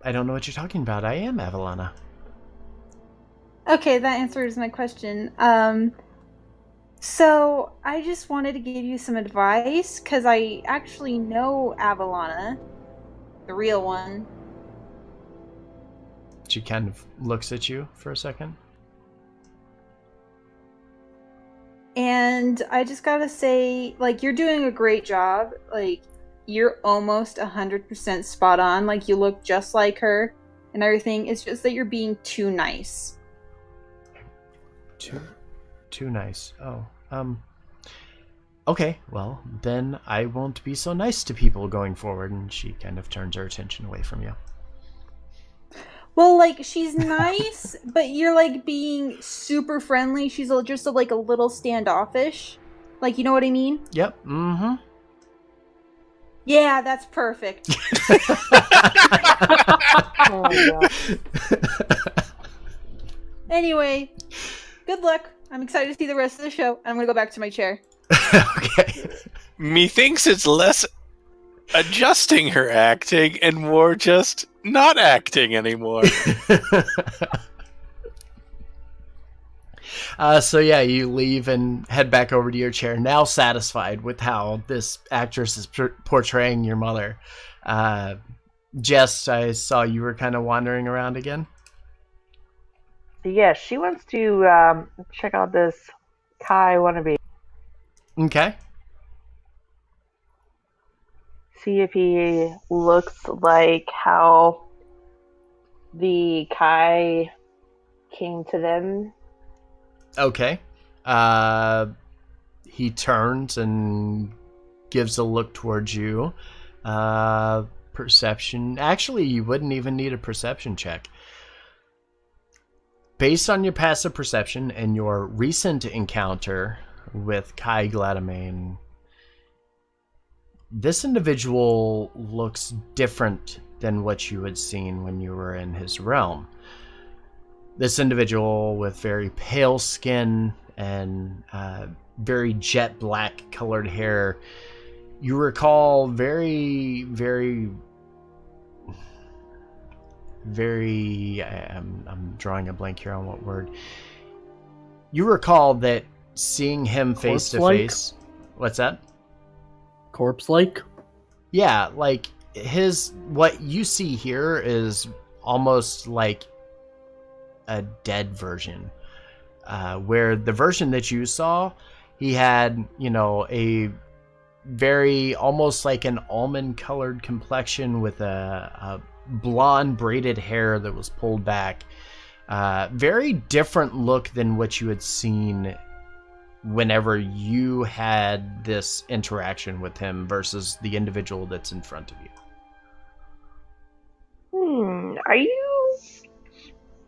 don't know what you're talking about. I am Avalana. Okay, that answers my question. So I just wanted to give you some advice, because I actually know Avalana, the real one. She kind of looks at you for a second. And I just gotta say, like, you're doing a great job. Like, you're almost 100% spot on. Like, you look just like her and everything. It's just that you're being too nice. Too nice. Oh, okay, well, then I won't be so nice to people going forward. And she kind of turns her attention away from you. Well, like, she's nice, but you're, like, being super friendly. She's just, like, a little standoffish. Like, you know what I mean? Yep, mm-hmm. Yeah, that's perfect. Oh my god. Anyway, good luck. I'm excited to see the rest of the show. I'm going to go back to my chair. Okay. Methinks it's less adjusting her acting and more just not acting anymore. So yeah, you leave and head back over to your chair, now satisfied with how this actress is portraying your mother. Jess, I saw you were kind of wandering around again. Yeah, she wants to check out this Kai wannabe. Okay. See if he looks like how the Kai came to them. Okay. He turns and gives a look towards you. Perception. Actually, you wouldn't even need a perception check. Based on your passive perception and your recent encounter with Kai Gladamain, this individual looks different than what you had seen when you were in his realm. This individual with very pale skin and very jet black colored hair, you recall very, very, very, I'm drawing a blank here on what word. You recall that seeing him face to Corpse-like? face. What's that? Corpse-like? Yeah, like what you see here is almost like a dead version. Where the version that you saw, he had, a very almost like an almond colored complexion with a blonde braided hair that was pulled back. Very different look than what you had seen whenever you had this interaction with him versus the individual that's in front of you.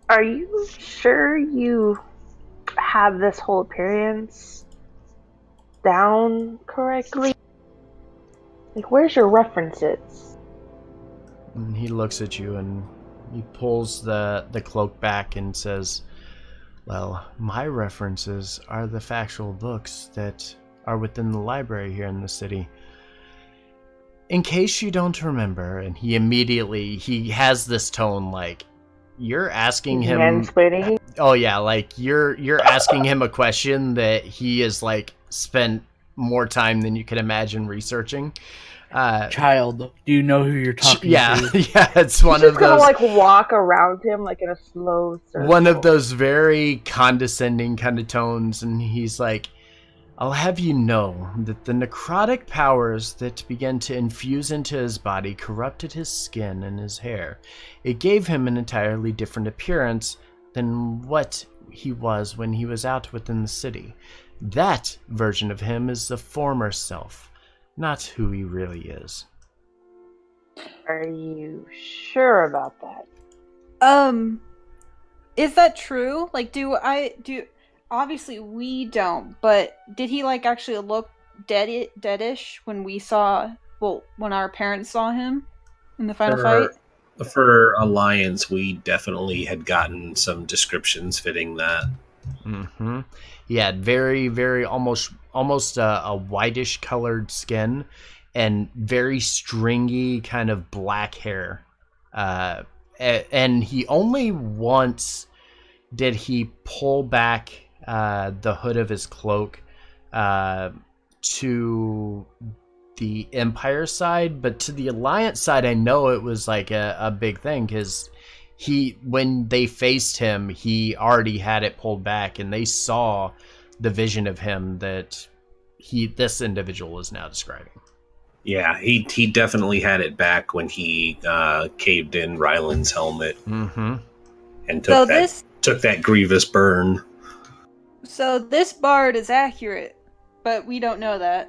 Are you sure you have this whole appearance down correctly? Like, where's your references? And he looks at you and he pulls the cloak back and says, well, my references are the factual books that are within the library here in the city. In case you don't remember, and he has this tone like, you're asking him... Mansplaining? Oh yeah, like you're asking him a question that he has like spent more time than you can imagine researching. Child, do you know who you're talking yeah, to? yeah, it's one She's of gonna those. like walk around him like in a slow circle. One of those very condescending kind of tones, and he's like, I'll have you know that the necrotic powers that began to infuse into his body corrupted his skin and his hair. It gave him an entirely different appearance than what he was when he was out within the city. That version of him is the former self, not who he really is. Are you sure about that? Is that true? Like, obviously we don't, but did he like actually look deadish when when our parents saw him in the final fight? For Alliance, we definitely had gotten some descriptions fitting that. Mm-hmm. He had very, very almost a whitish colored skin and very stringy kind of black hair. And he only once did he pull back the hood of his cloak to the Empire side, but to the Alliance side, I know it was like a big thing because when they faced him, he already had it pulled back, and they saw the vision of him that this individual is now describing. Yeah, he definitely had it back when he caved in Ryland's helmet and took that grievous burn. So this bard is accurate, but we don't know that.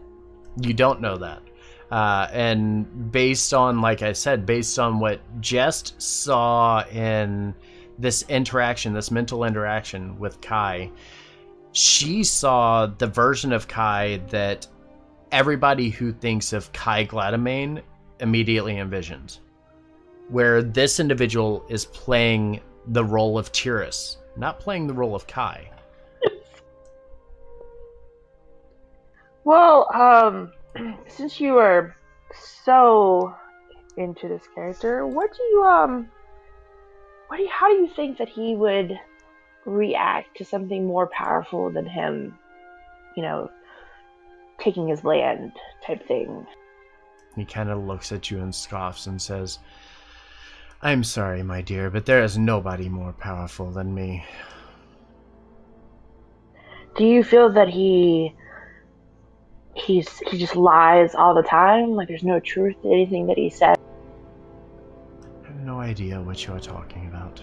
You don't know that. And based on, like I said, based on what Jest saw in this mental interaction with Kai, she saw the version of Kai that everybody who thinks of Kai Gladamain immediately envisions. Where this individual is playing the role of Tyrus, not playing the role of Kai. Well, since you are so into this character, how do you think that he would react to something more powerful than him, taking his land type thing? He kind of looks at you and scoffs and says, I'm sorry, my dear, but there is nobody more powerful than me. Do you feel that he just lies all the time? Like there's no truth to anything that he said? I have no idea what you are talking about.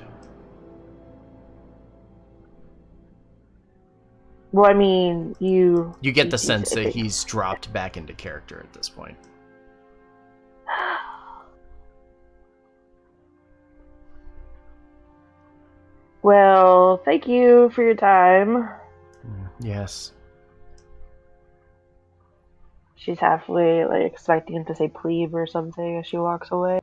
Well, I mean, you get the sense that he's dropped back into character at this point. Well, thank you for your time. Yes. She's halfway expecting him to say plebe or something as she walks away.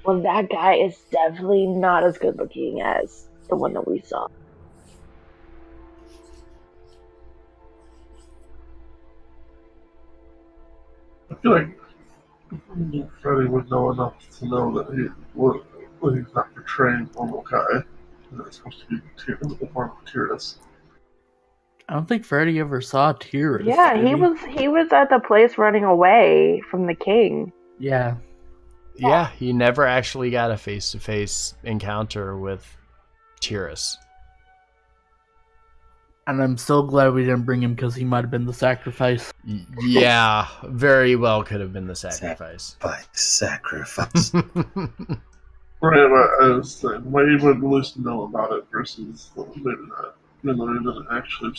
Well, that guy is definitely not as good looking as the one that we saw. I feel like Freddy would know enough to know that he's not portraying normal Kai. It's supposed to be the form of Tyrus. I don't think Freddy ever saw Tyrus. Yeah, he was at the place running away from the king. Yeah. Yeah, he never actually got a face-to-face encounter with Tyrus. And I'm so glad we didn't bring him because he might have been the sacrifice. Yeah, very well could have been the sacrifice. Sacrifice. Right, but I was saying, why you would at least know about it versus maybe not. Even though he didn't actually.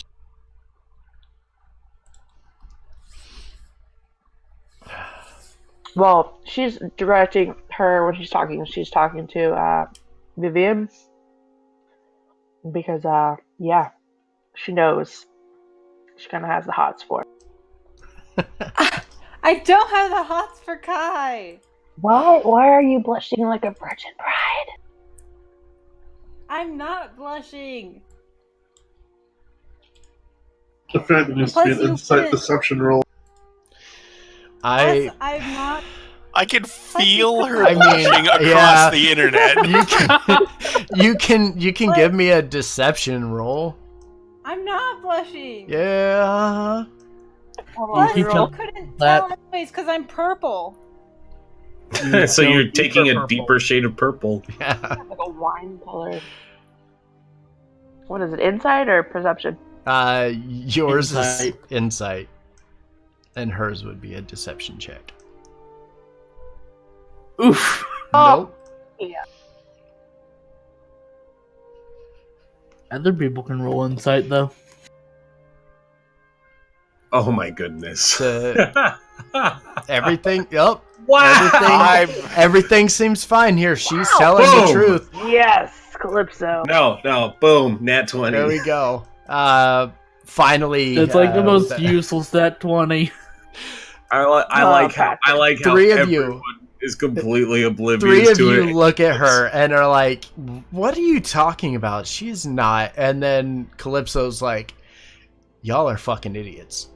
Well, she's directing her when she's talking. She's talking to Vivian because, she knows she kind of has the hots for it. I don't have the hots for Kai. Why are you blushing like a virgin bride? I'm not blushing. I feel like there needs to be an insight deception roll. I'm not. I can feel her I mean, blushing across the internet. You can give me a deception roll. I'm not blushing. Yeah. You couldn't tell anyways because I'm purple. So you're taking a deeper shade of purple. Yeah. Like a wine color. What is it, insight or perception? Yours is insight. And hers would be a deception check. Oof. Nope. Yeah. Other people can roll insight, though. Oh my goodness. Everything. Yep. Wow. Everything seems fine here. She's telling the truth. Yes, Calypso. No. Boom. Nat 20. There we go. Finally. It's like the most useless Nat 20. I like how three of everyone you is completely oblivious Three of to you it. look at her and are like, what are you talking about? She's not. And then Calypso's like, y'all are fucking idiots.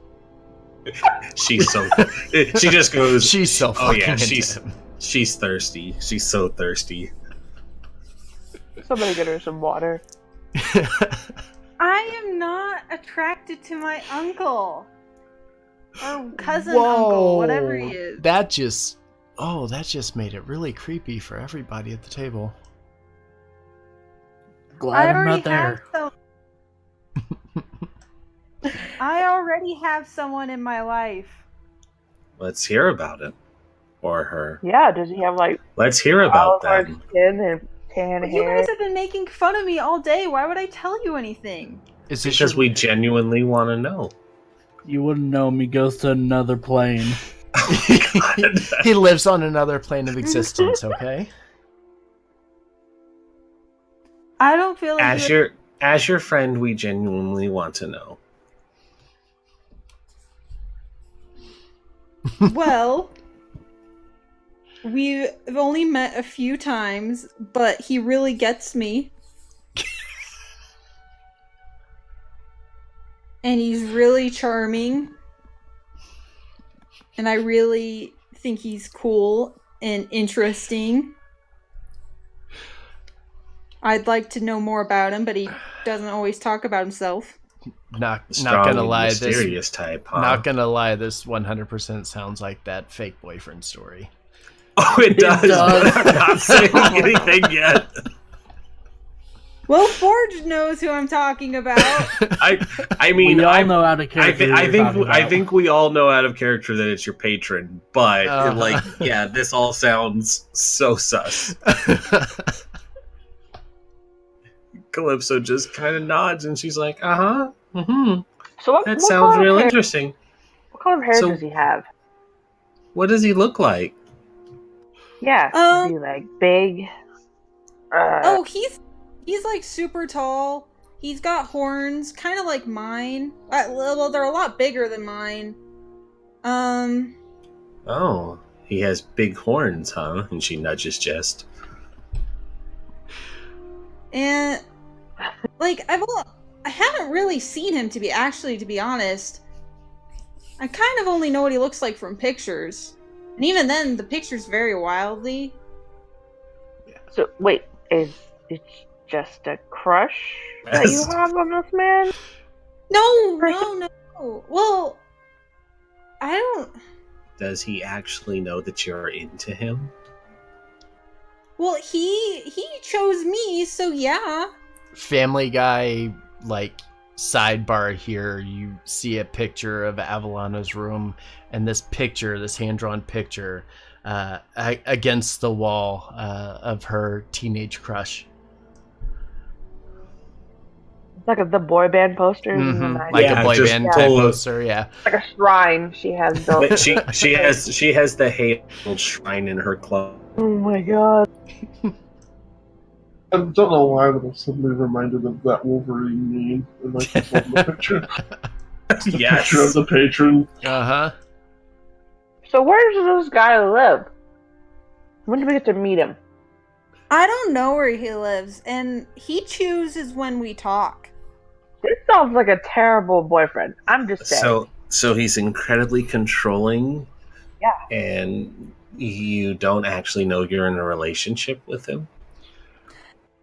She's so. She just goes. She's so fucking she's thirsty. She's so thirsty. Somebody get her some water. I am not attracted to my uncle. Or cousin, uncle, whatever he is. That just made it really creepy for everybody at the table. Glad I'm not there. I already have someone in my life. Let's hear about it. Or her. Yeah, does he have Let's hear about that. Skin and tan You hair? guys have been making fun of me all day. Why would I tell you anything? Is this Because we genuinely want to know. You wouldn't know him. He goes to another plane. He lives on another plane of existence, okay? I don't feel like As your friend, we genuinely want to know. Well, we've only met a few times, but he really gets me. And he's really charming. And I really think he's cool and interesting. I'd like to know more about him, but he doesn't always talk about himself. Not Strong gonna and lie, mysterious type, huh? Not gonna lie, this 100% sounds like that fake boyfriend story. Oh, it does. does. But I'm not saying anything yet. Well, Forge knows who I'm talking about. I mean, we all I know out of character. I think we all know out of character that it's your patron, but yeah, this all sounds so sus. Calypso just kind of nods, and she's like, mm-hmm. So what? That what sounds kind of real hair- interesting. What color hair So- does he have? What does he look like? Yeah, is he like big? Oh, he's like super tall. He's got horns, kind of like mine. Well, they're a lot bigger than mine. Oh, he has big horns, huh? And she nudges Jest. And like I haven't really seen him to be honest. I kind of only know what he looks like from pictures. And even then the pictures vary wildly. So wait, is it just a crush that you have on this man? No. Well, I don't. Does he actually know that you're into him? Well, he chose me, so yeah. Family Guy, like, sidebar here, you see a picture of Avalana's room, and this hand-drawn picture, against the wall of her teenage crush. It's like the boy band posters. in the Mm-hmm. 90s. Like Yeah, a boy just band full type of- poster, yeah. Like a shrine she has built. But she has the Hail shrine in her club. Oh my god. I don't know why, but I'm suddenly reminded of that Wolverine meme in like this one picture. The Yes. picture of the patron. Uh-huh. So where does this guy live? When do we get to meet him? I don't know where he lives, and he chooses when we talk. This sounds like a terrible boyfriend. I'm just saying. So he's incredibly controlling. Yeah. And you don't actually know you're in a relationship with him?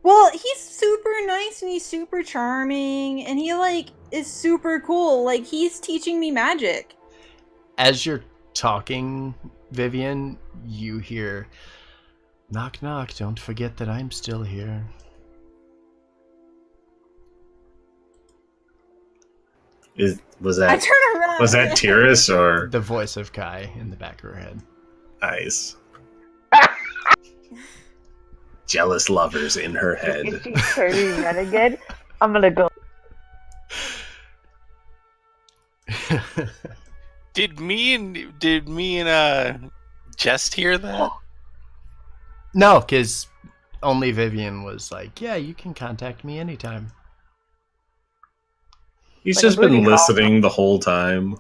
Well, he's super nice and he's super charming, and he like is super cool. Like he's teaching me magic. As you're talking, Vivian, you hear, knock, knock, don't forget that I'm still here. Was I that turn around. was that Tyrus or The voice of Kai in the back of her head. Ice? Jealous lovers in her head. Is she turning red again? I'm gonna go. Did me and Jest hear that? No, because only Vivian was like, yeah, you can contact me anytime. He's Like just a been booty call. listening the whole time.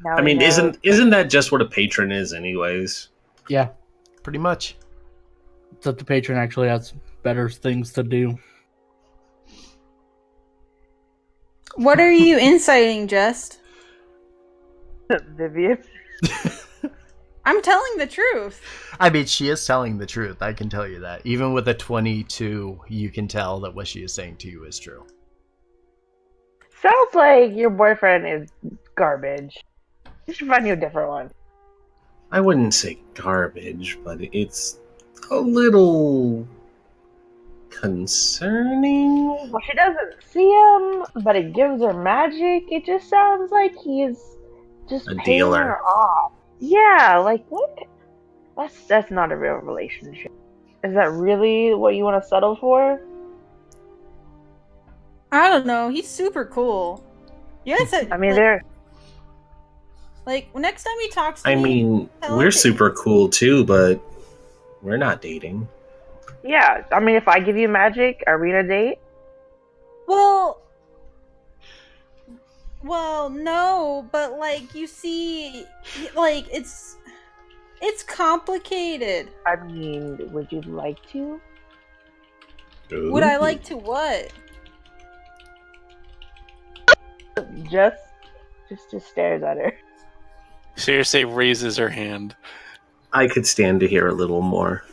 Now I we mean, know. isn't that just what a patron is, anyways? Yeah, Pretty much. except the patron actually has better things to do. What are you inciting, Just? Vivian? I'm telling the truth. I mean, she is telling the truth. I can tell you that. Even with a 22, you can tell that what she is saying to you is true. Sounds like your boyfriend is garbage. You should find you a different one. I wouldn't say garbage, but it's a little concerning. Well, she doesn't see him, but it gives her magic. It just sounds like he's just A paying dealer. her off. Yeah, like what? That's not a real relationship. Is that really what you want to settle for? I don't know. He's super cool. You guys have, I mean, like, they're next time he talks to I me, mean, tell we're him- super cool too, but we're not dating. yeah. I mean, if I give you magic, are we on a date? Well, no, but like you see, like it's complicated. I mean, would you like to? Would I like to what? Just stares at her. Seriously raises her hand. I could stand to hear a little more.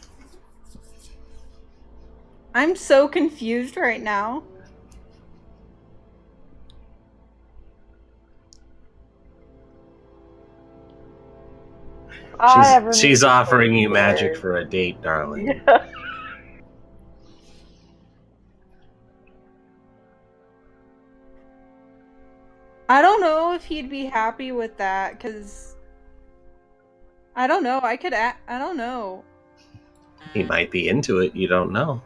I'm so confused right now. She's offering you magic for a date, darling. Yeah. I don't know if he'd be happy with that, because I don't know. I don't know. He might be into it. You don't know.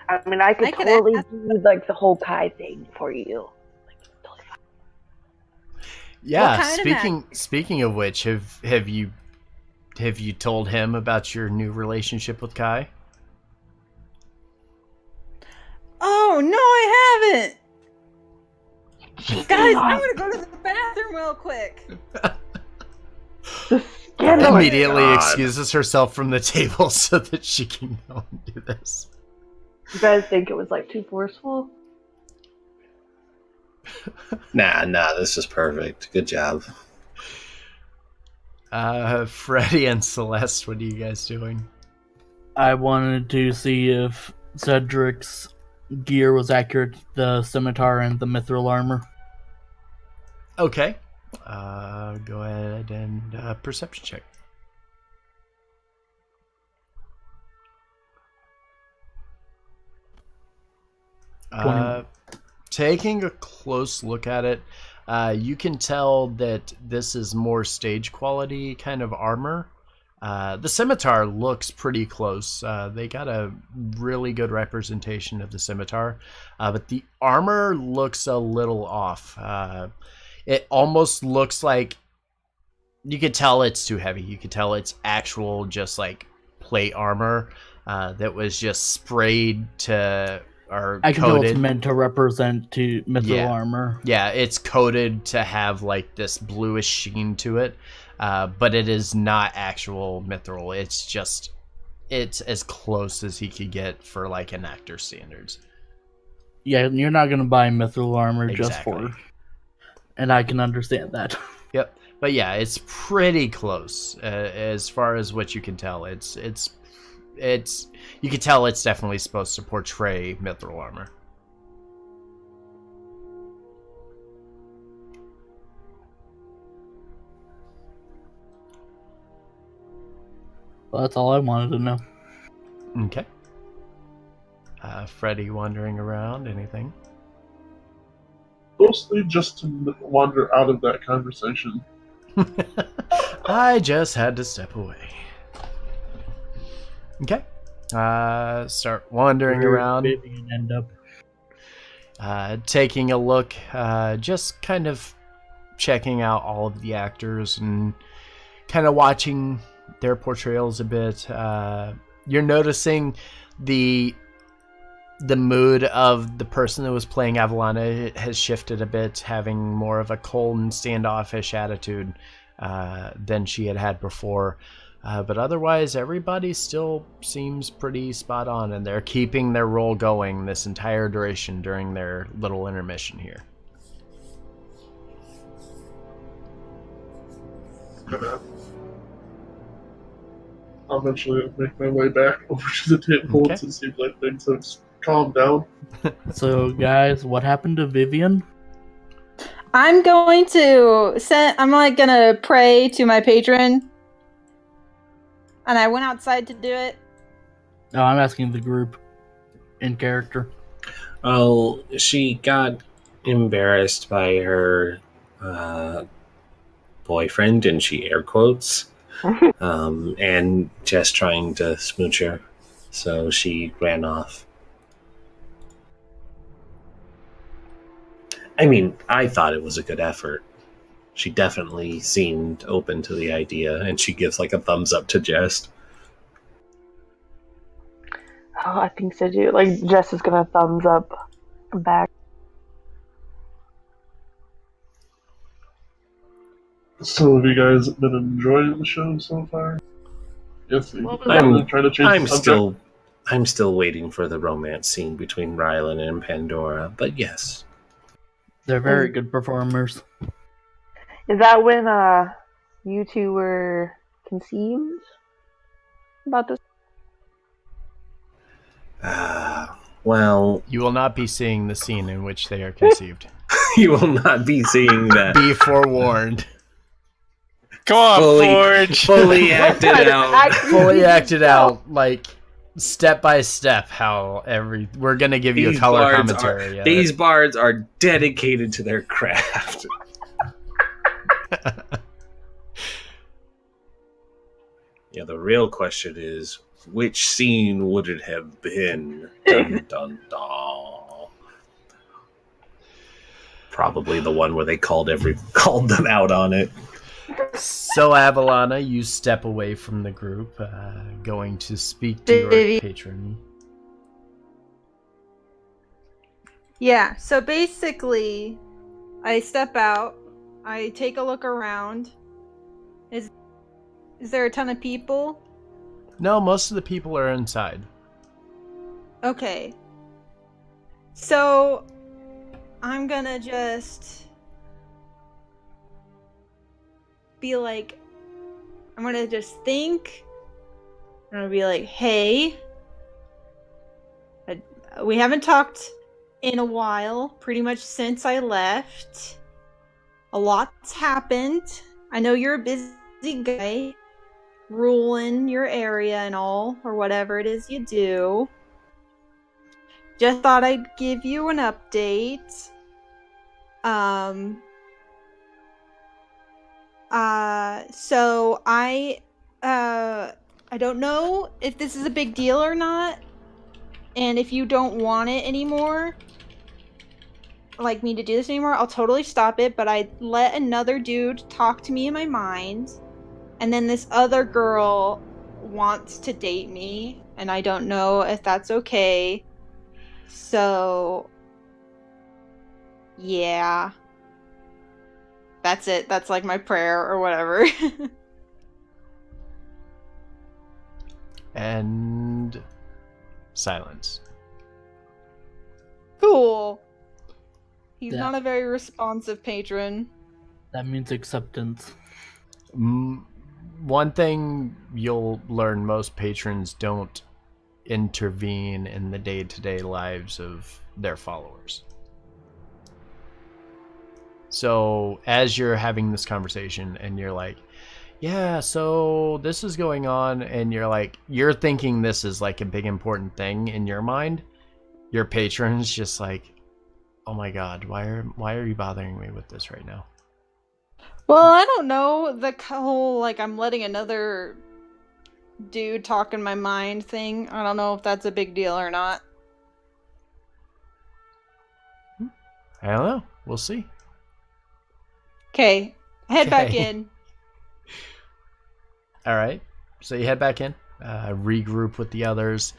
I mean, I could totally do like the whole Kai thing for you. Like, totally fine. Yeah. Speaking of which, have you told him about your new relationship with Kai? Oh no, I haven't. Guys, I'm gonna go to the bathroom real quick. Immediately excuses herself from the table so that she can go and do this. You guys think it was like too forceful? Nah, this is perfect. Good job. Freddie and Celeste, what are you guys doing? I wanted to see if Cedric's gear was accurate, the scimitar and the mithril armor. Okay. Go ahead and perception check. Taking a close look at it, you can tell that this is more stage quality kind of armor. The scimitar looks pretty close. They got a really good representation of the scimitar, but the armor looks a little off. It almost looks like you could tell it's too heavy. You could tell it's actual just like plate armor that was just sprayed to or I can tell coated. it's meant to represent to mithril armor. Yeah, it's coated to have like this bluish sheen to it. But it is not actual mithril. It's as close as he could get for like an actor's standards. Yeah, you're not gonna buy mithril armor just Exactly. for, and I can understand that. Yep, but yeah, it's pretty close as far as what you can tell. It's you can tell it's definitely supposed to portray mithril armor. Well, that's all I wanted to know. Okay. Freddie wandering around, anything? Mostly just to wander out of that conversation. I just had to step away. Okay. Start wandering around. Vivian end up. Taking a look, just kind of checking out all of the actors and kind of watching their portrayals a bit. You're noticing the mood of the person that was playing Avalana has shifted a bit, having more of a cold and standoffish attitude than she had before. But otherwise, everybody still seems pretty spot on, and they're keeping their role going this entire duration during their little intermission here. I'll eventually make my way back over to the table Okay. to see if things have calmed down. So, guys, what happened to Vivian? I'm going to I'm like gonna pray to my patron, and I went outside to do it. No, I'm asking the group in character. Oh, she got embarrassed by her boyfriend, and she air quotes, and just trying to smooch her, so she ran off. I mean, I thought it was a good effort. She definitely seemed open to the idea, and she gives like a thumbs up to Jest. Oh, I think so too. Like, Jess is gonna thumbs up back. So have you guys been enjoying the show so far? If you Well, want to try to change the subject. I'm still waiting for the romance scene between Rylan and Pandora, but yes. they're very good performers. Is that when you two were conceived about this? Well, You will not be seeing the scene in which they are conceived. you will not be seeing that. Be forewarned. Come on, Forge. Fully acted out. Fully acted out, like step by step. How we're gonna give you a color commentary. These bards are dedicated to their craft. Yeah, the real question is, which scene would it have been? Dun, dun, dun. Probably the one where they called them out on it. So, Avalana, you step away from the group, going to speak to your patron. Yeah, so basically, I step out, I take a look around. Is there a ton of people? No, most of the people are inside. Okay. So, I'm gonna just be like, I'm gonna just think. I'm gonna be like, hey, we haven't talked in a while, pretty much since I left. A lot's happened. I know you're a busy guy, ruling your area and all, or whatever it is you do. Just thought I'd give you an update. So I don't know if this is a big deal or not, and if you don't want it anymore, like me to do this anymore, I'll totally stop it, but I let another dude talk to me in my mind, and then this other girl wants to date me, and I don't know if that's okay. So, yeah. That's it. That's like my prayer or whatever. And silence. Cool. He's Yeah. not a very responsive patron. That means acceptance. One thing you'll learn, most patrons don't intervene in the day-to-day lives of their followers. So as you're having this conversation and you're like, yeah, so this is going on, and you're thinking this is like a big important thing in your mind, your patron's just like, oh my god, why are you bothering me with this right now? Well, I don't know, the whole like I'm letting another dude talk in my mind thing. I don't know if that's a big deal or not. I don't know. We'll see. Okay, head back Okay. in. All right. So you head back in, regroup with the others.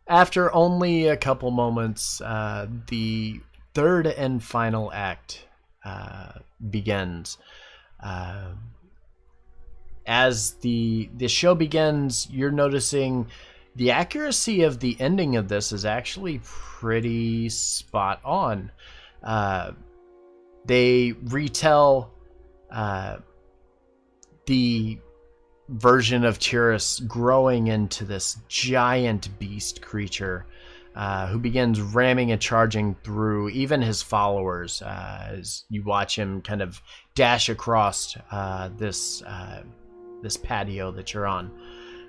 After only a couple moments, the third and final act begins. As the show begins, you're noticing the accuracy of the ending of this is actually pretty spot on. They retell the version of Tyrus growing into this giant beast creature who begins ramming and charging through even his followers as you watch him kind of dash across this patio that you're on.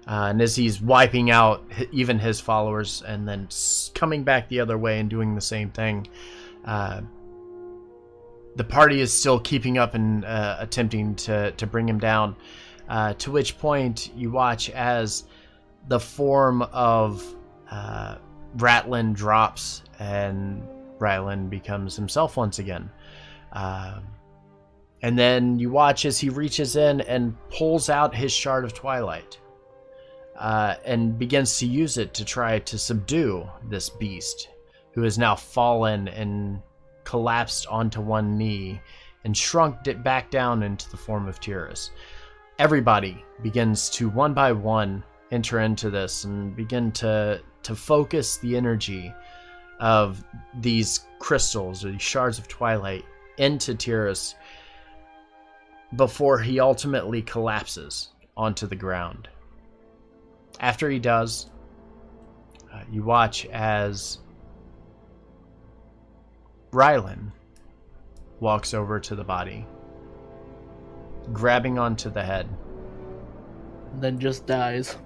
And as he's wiping out even his followers and then coming back the other way and doing the same thing, the party is still keeping up and attempting to bring him down. To which point you watch as the form of Ratlin drops and Rylan becomes himself once again. And then you watch as he reaches in and pulls out his shard of twilight and begins to use it to try to subdue this beast, who has now fallen and collapsed onto one knee and shrunk it back down into the form of Tyrus. Everybody begins to, one by one, enter into this and begin to focus the energy of these crystals or these shards of twilight into Tyrus before he ultimately collapses onto the ground. After he does, you watch as Rylan walks over to the body, grabbing onto the head, Then just dies.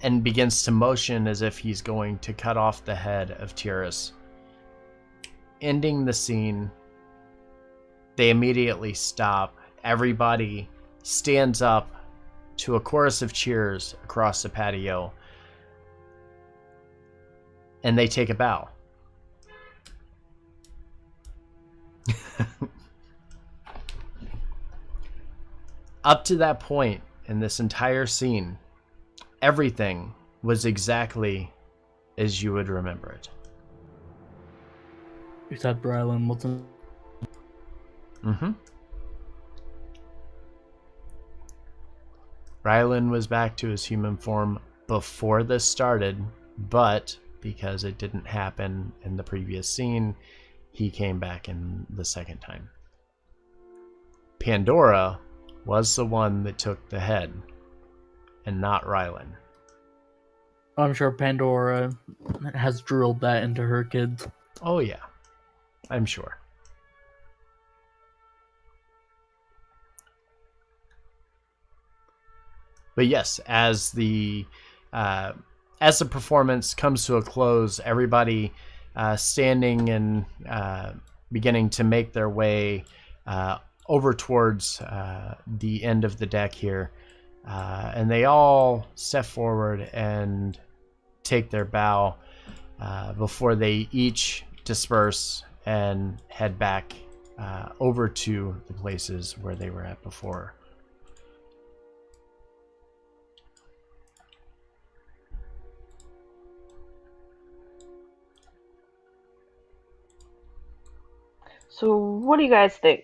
and begins to motion as if he's going to cut off the head of Tyrus. Ending the scene, they immediately stop. Everybody stands up to a chorus of cheers across the patio, and they take a bow. Up to that point in this entire scene, everything was exactly as you would remember it. Except Rylan wasn't. Rylan was back to his human form before this started, but because it didn't happen in the previous scene, he came back in the second time. Pandora was the one that took the head, and not Rylan. I'm sure Pandora has drilled that into her kids. Oh yeah, I'm sure. But yes, as the performance comes to a close, everybody standing and beginning to make their way over towards the end of the deck here, and they all step forward and take their bow before they each disperse and head back over to the places where they were at before. So, what do you guys think?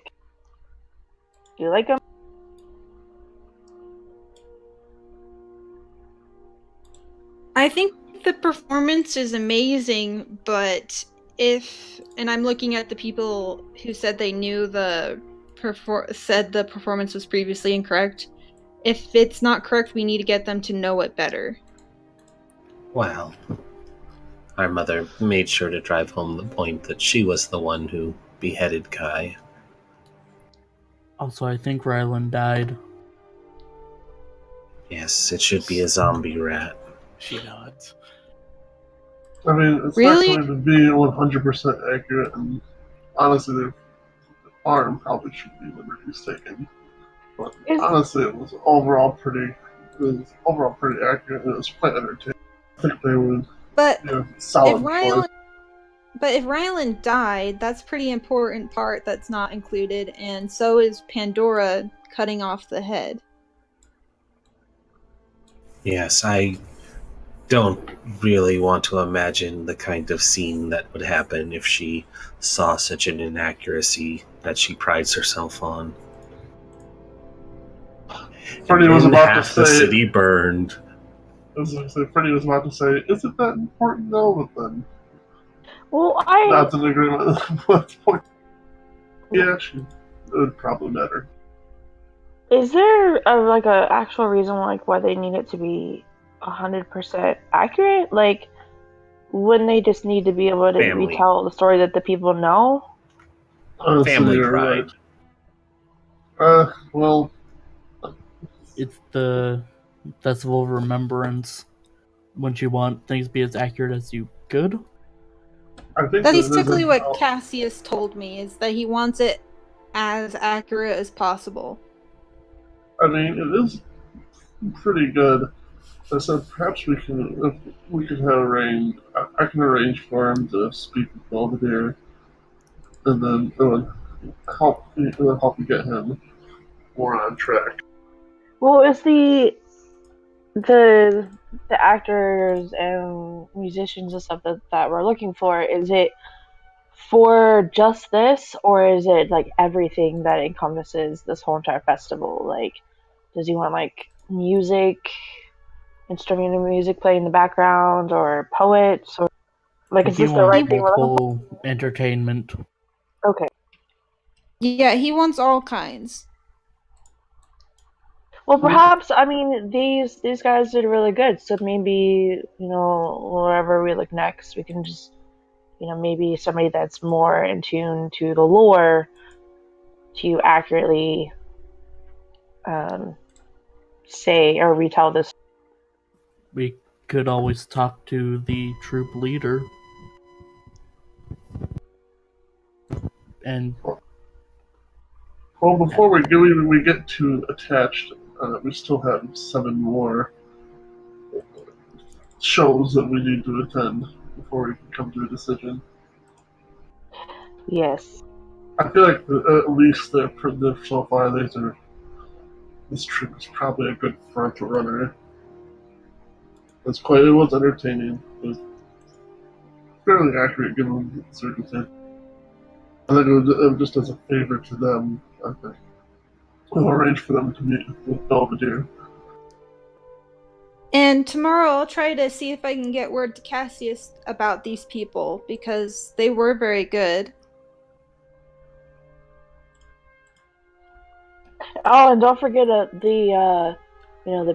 Do you like him? I think the performance is amazing, but and I'm looking at the people who said they knew said the performance was previously incorrect. If it's not correct, we need to get them to know it better. Well, our mother made sure to drive home the point that she was the one who beheaded Kai. Also, I think Rylan died. Yes, it should be a zombie rat. She nods. I mean, it's Really? not going to be 100% accurate, and honestly, the arm probably should be liberties taken. But honestly, it was overall pretty accurate, and it was quite entertaining. I think they would, But solid if Rylan died, that's a pretty important part that's not included, and so is Pandora cutting off the head. Yes, I don't really want to imagine the kind of scene that would happen if she saw such an inaccuracy that she prides herself on. Freddie was about to the say, city burned. Freddie was about to say, is it that important though? But then, Well, that's an agreement with the point. Yeah, it would probably matter. Is there a actual reason why they need it to be 100% accurate? Like, wouldn't they just need to be able to Family. retell the story that the people know? Honestly, Family you're pride. right. Well, It's the Festival of Remembrance. Wouldn't you want things to be as accurate as you could? I think That is this typically isn't- what Cassius told me, is that he wants it as accurate as possible. I mean, it is pretty good. I said perhaps we can have arranged. I can arrange for him to speak with Belvedere, and then it would help you get him more on track. Well, is the actors and musicians and stuff that we're looking for, is it for just this, or is it like everything that encompasses this whole entire festival? Like, does he want like music, instrumental music playing in the background, or poets, or like is He this the wants right thing we're looking multiple entertainment. for? Okay. Yeah, he wants all kinds. Well, perhaps I mean these guys did really good, so maybe wherever we look next, we can just maybe somebody that's more in tune to the lore to accurately say or retell this. We could always talk to the troop leader. And Well, before we get too attached, we still have 7 more shows that we need to attend before we can come to a decision. Yes. I feel like at least so far this trip is probably a good front runner. It was entertaining. It was fairly accurate given the circumstances. I think it was just as a favor to them. I think we'll arrange for them to meet with Belvedere. And tomorrow I'll try to see if I can get word to Cassius about these people, because they were very good. Oh, and don't forget the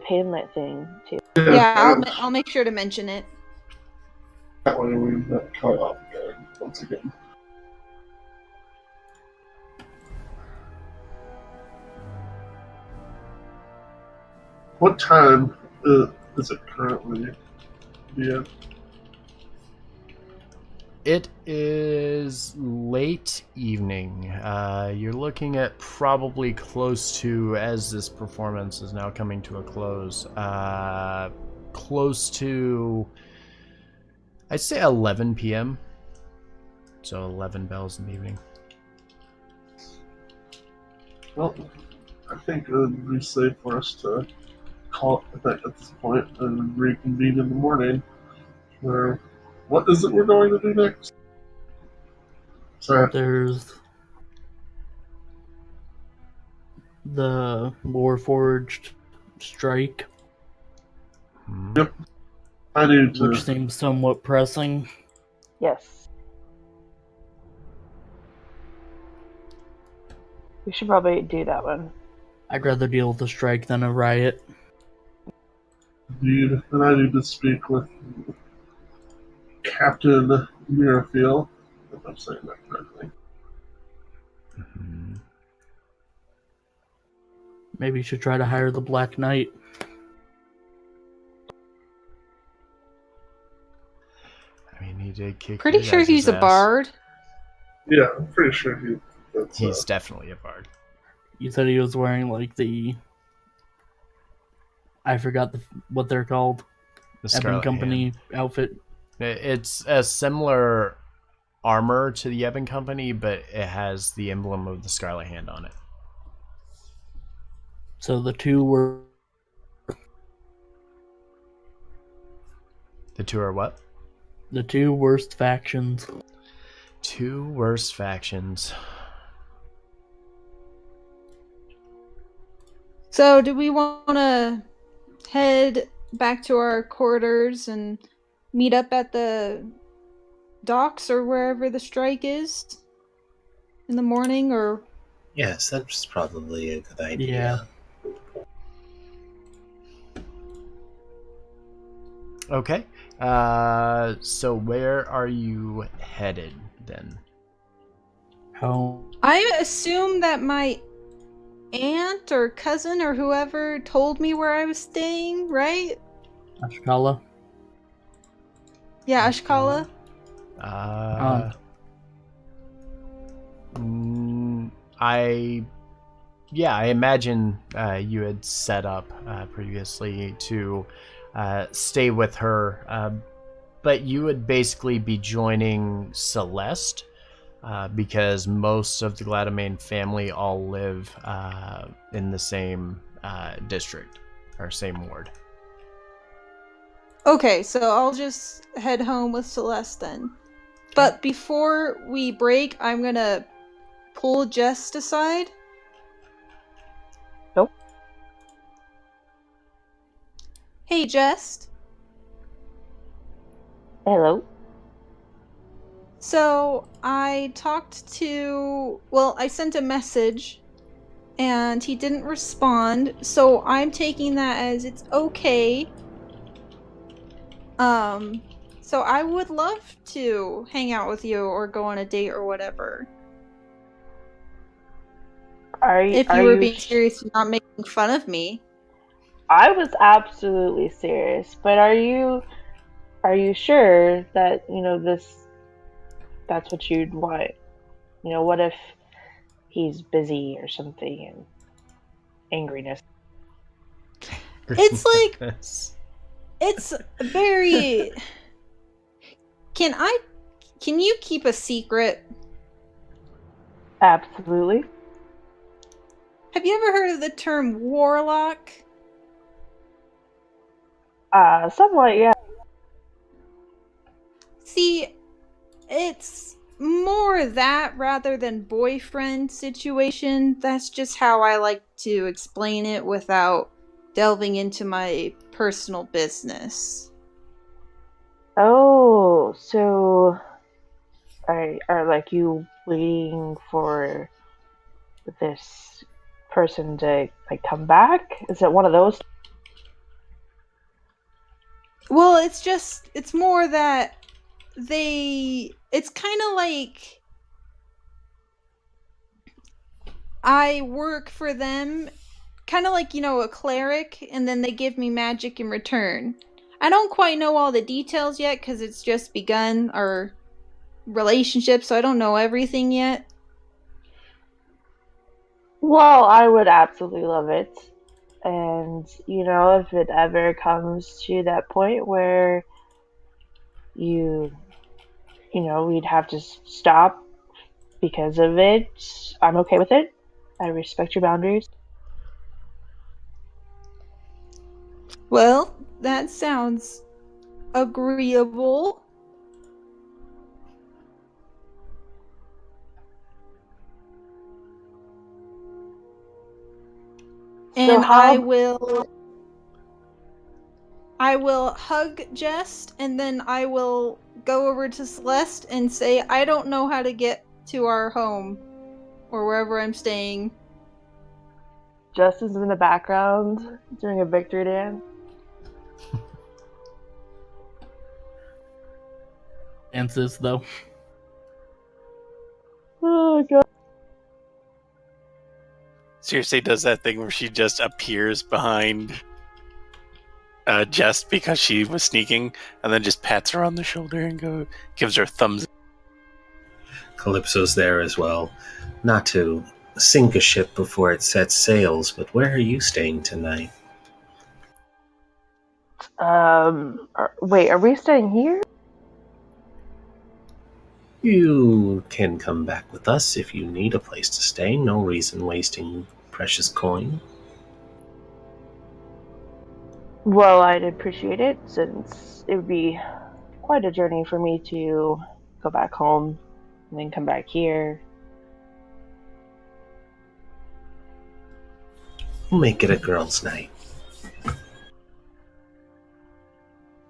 painlet thing too. Yeah, I'll make sure to mention it. That way we not caught off guard once again. What time is it currently? Yeah. It is late evening. You're looking at probably close to, as this performance is now coming to a close, close to, I'd say 11 p.m. So 11 bells in the evening. Well, I think it would be safe for us to call it at this point and reconvene in the morning. What is it we're going to do next? Sorry. there's the Warforged strike, Yep. I need to. which seems somewhat pressing. Yes. We should probably do that one. I'd rather deal with a strike than a riot. Indeed, and I need to speak with Captain Meriel, if I'm saying that correctly. Mm-hmm. Maybe you should try to hire the Black Knight. I mean, he did kick. Pretty your sure guys' he's a ass. bard. Yeah, I'm pretty sure that's He's definitely a bard. You said he was wearing like the... I forgot what they're called. The Ebon Scarlet Company Hand. outfit. It's a similar armor to the Ebon Company, but it has the emblem of the Scarlet Hand on it. So the two were... The two are what? The two worst factions. Two worst factions. So, do we want to head back to our quarters and meet up at the docks or wherever the strike is in the morning, or... Yes, that's probably a good idea. Okay. So where are you headed then? Home. I assume that my aunt or cousin or whoever told me where I was staying, right? Ashkala. Yeah, Ashkala. I imagine you had set up previously to stay with her, but you would basically be joining Celeste because most of the Gladamain family all live in the same district or same ward. Okay, so I'll just head home with Celeste then. But before we break, I'm gonna pull Jess aside. Nope. Hey, Jess. Hello. So I sent a message and he didn't respond. So I'm taking that as it's okay. So I would love to hang out with you or go on a date or whatever. If you were being serious and not making fun of me. I was absolutely serious, but are you sure that, that's what you'd want? What if he's busy or something and angriness? It's like, it's very... Can you keep a secret? Absolutely. Have you ever heard of the term warlock? Somewhat, yeah. See, it's more that rather than boyfriend situation. That's just how I like to explain it without delving into my personal business. Oh, so are like you waiting for this person to come back? Is it one of those? Well, it's more that it's kind of like I work for them, kind of like, a cleric, and then they give me magic in return. I don't quite know all the details yet because it's just begun our relationship, so I don't know everything yet. Well, I would absolutely love it. And, if it ever comes to that point where we'd have to stop because of it, I'm okay with it. I respect your boundaries. Well, that sounds agreeable. And I will hug Jess, and then I will go over to Celeste and say, I don't know how to get to our home or wherever I'm staying. Jess is in the background doing a victory dance. Dances, though. Oh, God. Seriously does that thing where she just appears behind Jess because she was sneaking, and then just pats her on the shoulder and gives her thumbs. Calypso's there as well. Not to sink a ship before it sets sails, but where are you staying tonight? Wait, are we staying here? You can come back with us if you need a place to stay. No reason wasting precious coin. Well, I'd appreciate it, since it would be quite a journey for me to go back home and then come back here. We'll make it a girls' night.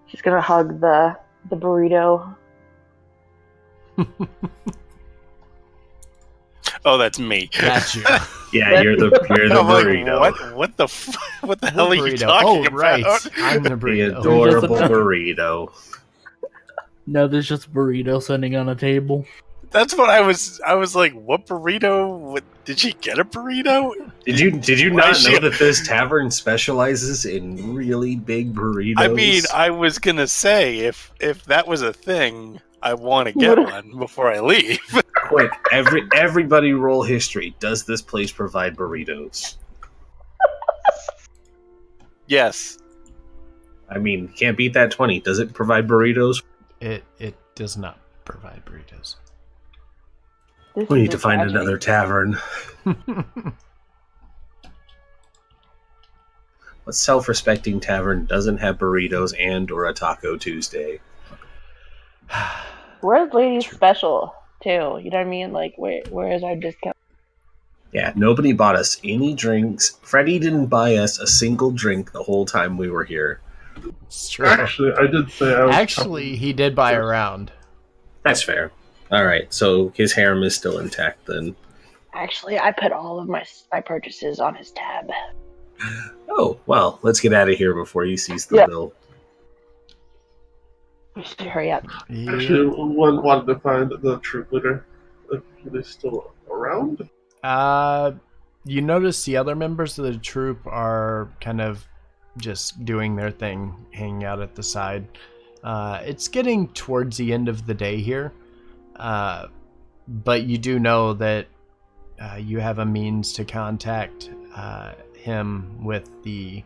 She's gonna hug the burrito. Oh, that's me. That's you. Yeah, you're the burrito. Like, what the hell are you talking about? Right. I'm the burrito. The adorable burrito. No, there's just a burrito sitting on a table. That's what I was like, what burrito? Did she get a burrito? Did you not know that this tavern specializes in really big burritos? I mean, I was gonna say if that was a thing, I want to get one before I leave. Quick, everybody roll history. Does this place provide burritos? Yes. I mean, can't beat that 20. Does it provide burritos? It does not provide burritos. We need to find another tavern. What self-respecting tavern doesn't have burritos and or a Taco Tuesday? Where's Lady Special too? You know what I mean? Like, where is our discount? Yeah, nobody bought us any drinks. Freddie didn't buy us a single drink the whole time we were here. It's true. Actually, I did say I was. Actually, he did buy a round. That's fair. All right, so his harem is still intact then. Actually, I put all of my purchases on his tab. Oh, well, let's get out of here before he sees the Yep. bill. We should hurry up. Actually, one wanted to find the troop leader. Are they still around? You notice the other members of the troop are kind of just doing their thing, hanging out at the side. It's getting towards the end of the day here, but you do know that you have a means to contact him with the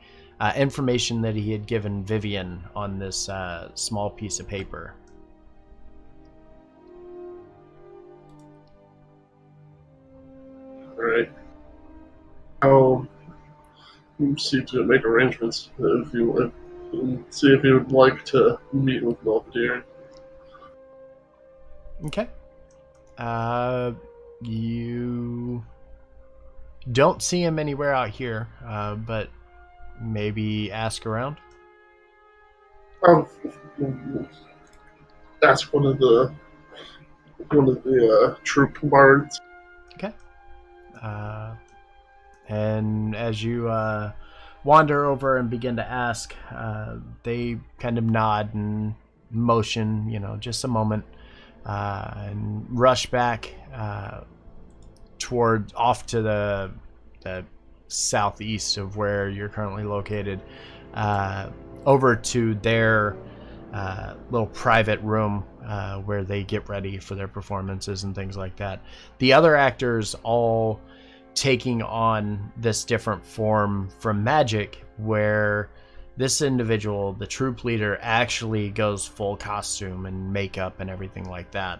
information that he had given Vivian on this small piece of paper. Alright. I'll see to make arrangements if you would. And see if you would like to meet with Belvedere. Okay. You don't see him anywhere out here, but maybe ask around. I'll ask one of the troop bards. Okay. And as you wander over and begin to ask, they kind of nod and motion, just a moment, and rush back off to the southeast of where you're currently located, over to their little private room where they get ready for their performances and things like that. The other actors all taking on this different form from magic, where this individual, the troop leader, actually goes full costume and makeup and everything like that.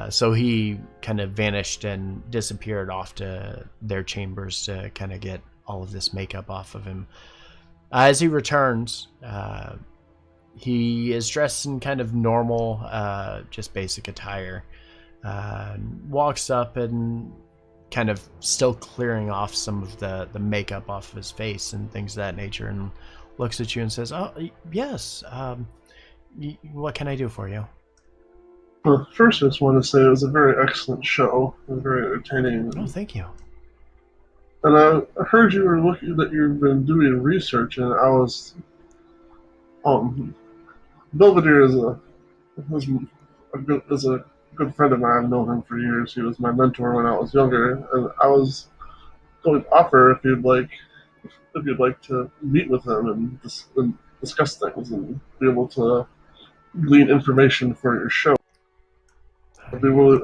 So he kind of vanished and disappeared off to their chambers to kind of get all of this makeup off of him. As he returns, he is dressed in kind of normal, just basic attire. Walks up and kind of still clearing off some of the makeup off of his face and things of that nature, and looks at you and says, "Oh, yes. What can I do for you?" Well, first, I just want to say it was a very excellent show. It was very entertaining. Oh, thank you. And I heard you were that you've been doing research, and I was. Belvedere is a good friend of mine. I've known him for years. He was my mentor when I was younger, and I was going to offer if you'd like to meet with him and discuss things and be able to glean information for your show. I'd be more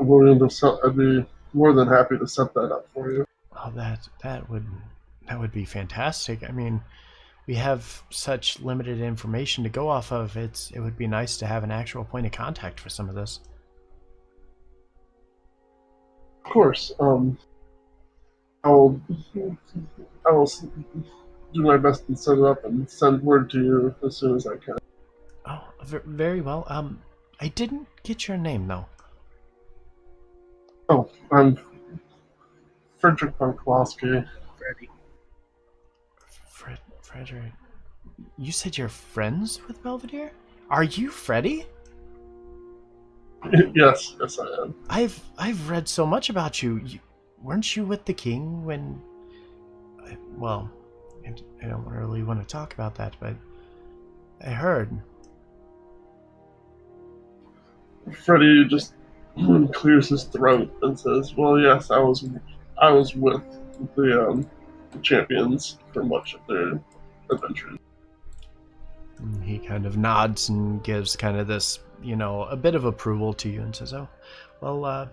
than happy to set that up for you. Oh, that would be fantastic. I mean, we have such limited information to go off of. It would be nice to have an actual point of contact for some of this. Of course. I will do my best and set it up and send word to you as soon as I can. Oh, very well. I didn't get your name though. Oh, I'm Frederick von Kowalski. Frederick. You said you're friends with Belvedere? Are you Freddy? Yes, I am. I've read so much about you. Weren't you with the king when? Well, I don't really want to talk about that, but I heard. Freddy just clears his throat and says, "Well, yes, I was with the champions for much of their adventures." He kind of nods and gives kind of this, a bit of approval to you and says, "Oh, well,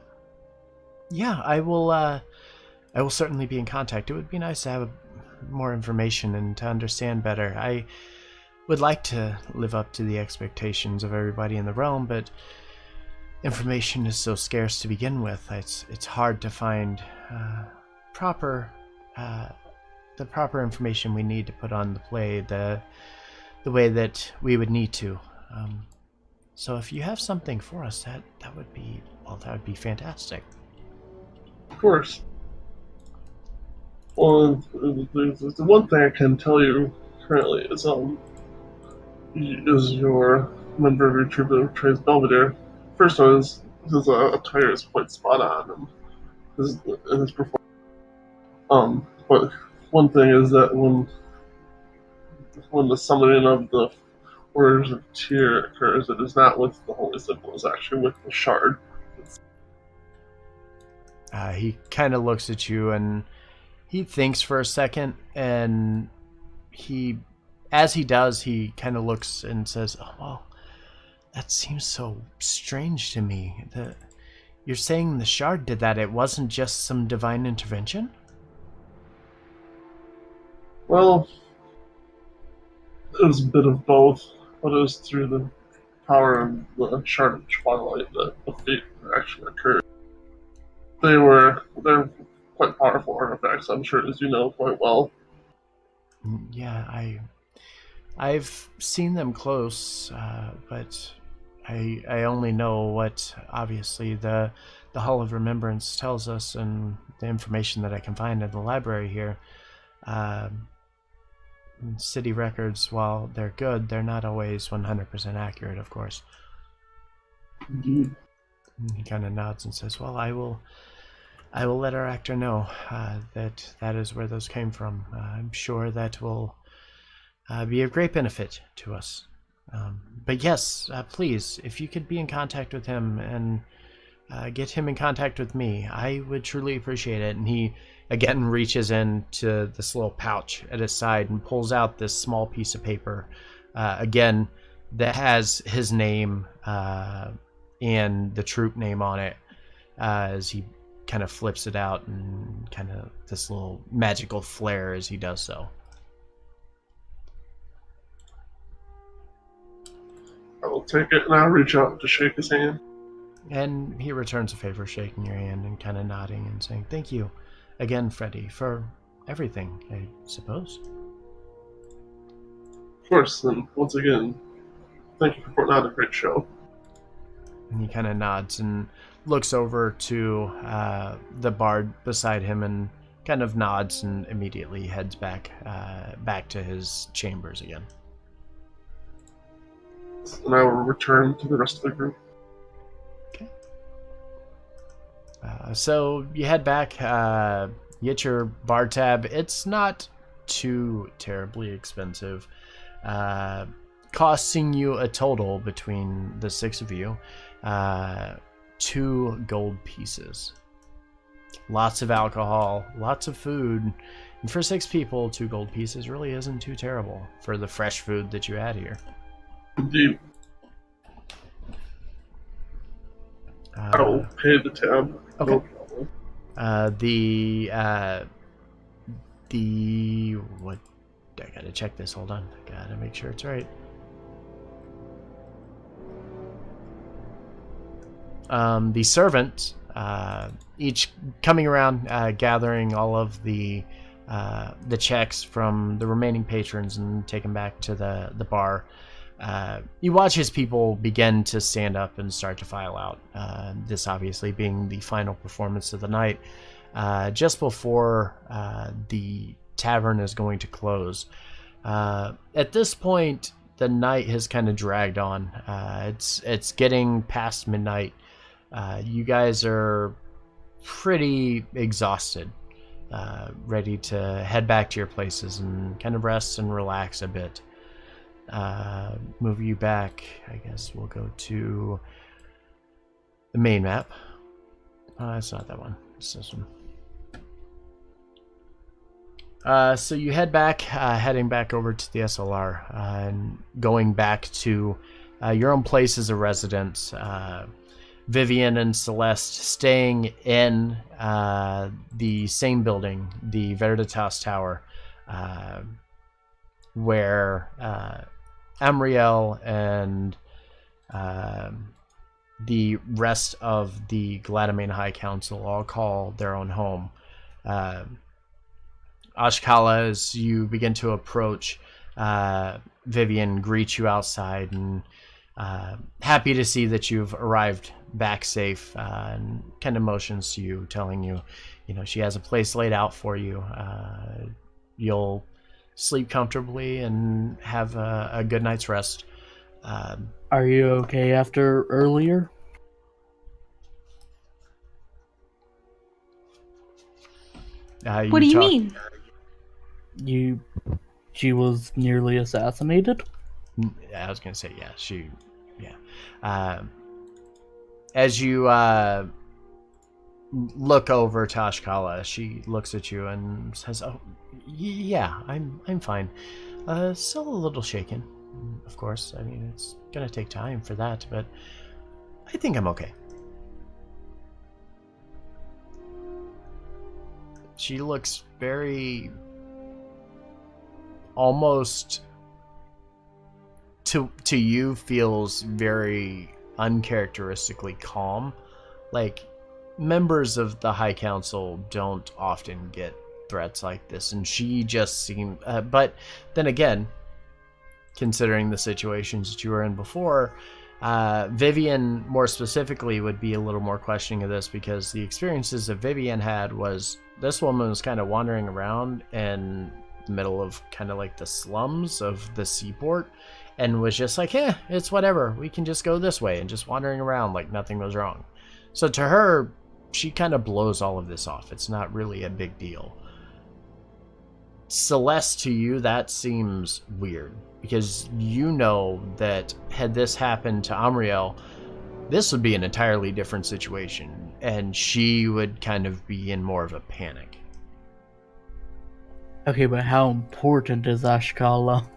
yeah, I will certainly be in contact. It would be nice to have more information and to understand better. I would like to live up to the expectations of everybody in the realm, but information is so scarce to begin with. It's hard to find the proper information we need to put on the play the way that we would need to. So if you have something for us, that would be fantastic. Of course. Well, the one thing I can tell you currently is your member of your troop that betrays Belvedere. First one is his attire is quite spot on, and his performance. But one thing is that when the summoning of the Orders of Tyr occurs, it is not with the holy symbol; it's actually with the shard. He kind of looks at you and he thinks for a second, and as he does, he kind of looks and says, "Oh, well, that seems so strange to me. You're saying the shard did that? It wasn't just some divine intervention?" Well, it was a bit of both, but it was through the power of the Shard of Twilight that the fate actually occurred. They're quite powerful artifacts, I'm sure, as you know quite well. Yeah, I've seen them close, but I only know what obviously the Hall of Remembrance tells us and the information that I can find in the library here. City records, while they're good, they're not always 100% accurate, of course. Indeed. He kind of nods and says, "Well, I will let our actor know that is where those came from. I'm sure that will be of great benefit to us. But yes, please, if you could be in contact with him and get him in contact with me, I would truly appreciate it." And he again reaches into this little pouch at his side and pulls out this small piece of paper, again, that has his name and the troop name on it, as he kind of flips it out and kind of this little magical flare as he does so. I will take it and I'll reach out to shake his hand. And he returns a favor, shaking your hand and kind of nodding and saying, "Thank you again, Freddie, for everything, I suppose." Of course, and once again, thank you for putting on a great show. And he kind of nods and looks over to the bard beside him and kind of nods and immediately heads back to his chambers again. And I will return to the rest of the group. Okay. So you head back, you get your bar tab. It's not too terribly expensive, costing you a total between the six of you, 2 gold pieces. Lots of alcohol, lots of food, and for 6 people, 2 gold pieces really isn't too terrible for the fresh food that you had here. Indeed. I will pay the tab. Okay. No problem. What? I gotta check this. Hold on. I gotta make sure it's right. The servants, each coming around, gathering all of the checks from the remaining patrons and taking back to the bar. You watch as people begin to stand up and start to file out. This obviously being the final performance of the night, just before the tavern is going to close. At this point, the night has kind of dragged on. It's getting past midnight. You guys are pretty exhausted, ready to head back to your places and kind of rest and relax a bit. Move you back, I guess we'll go to the main map. It's not that one, it's this one. So you head back, heading back over to the SLR, and going back to your own place as a residence. Vivian and Celeste staying in the same building, the Veritas Tower, where Meriel and the rest of the Gladamain High Council all call their own home. Ashkala, as you begin to approach, Vivian greets you outside and happy to see that you've arrived back safe, and kind of motions to you, telling you, she has a place laid out for you. You'll sleep comfortably and have a good night's rest. Are you okay after earlier? What do you mean? She was nearly assassinated? I was going to say, yeah. As you look over to Ashkala, she looks at you and says, "Oh, yeah, I'm fine. Still a little shaken, of course. I mean, it's going to take time for that, but I think I'm okay." She looks very, almost to you, feels very uncharacteristically calm. Like, members of the High Council don't often get threats like this, and she just seemed... but then again, considering the situations that you were in before, Vivian, more specifically, would be a little more questioning of this, because the experiences that Vivian had was, this woman was kind of wandering around in the middle of kind of like the slums of the seaport, and was just like, it's whatever, we can just go this way, and just wandering around like nothing was wrong. So to her, she kind of blows all of this off. It's not really a big deal. Celeste, to you, that seems weird, because you know that had this happened to Amriel, this would be an entirely different situation, and she would kind of be in more of a panic. Okay, but how important is Ashkala?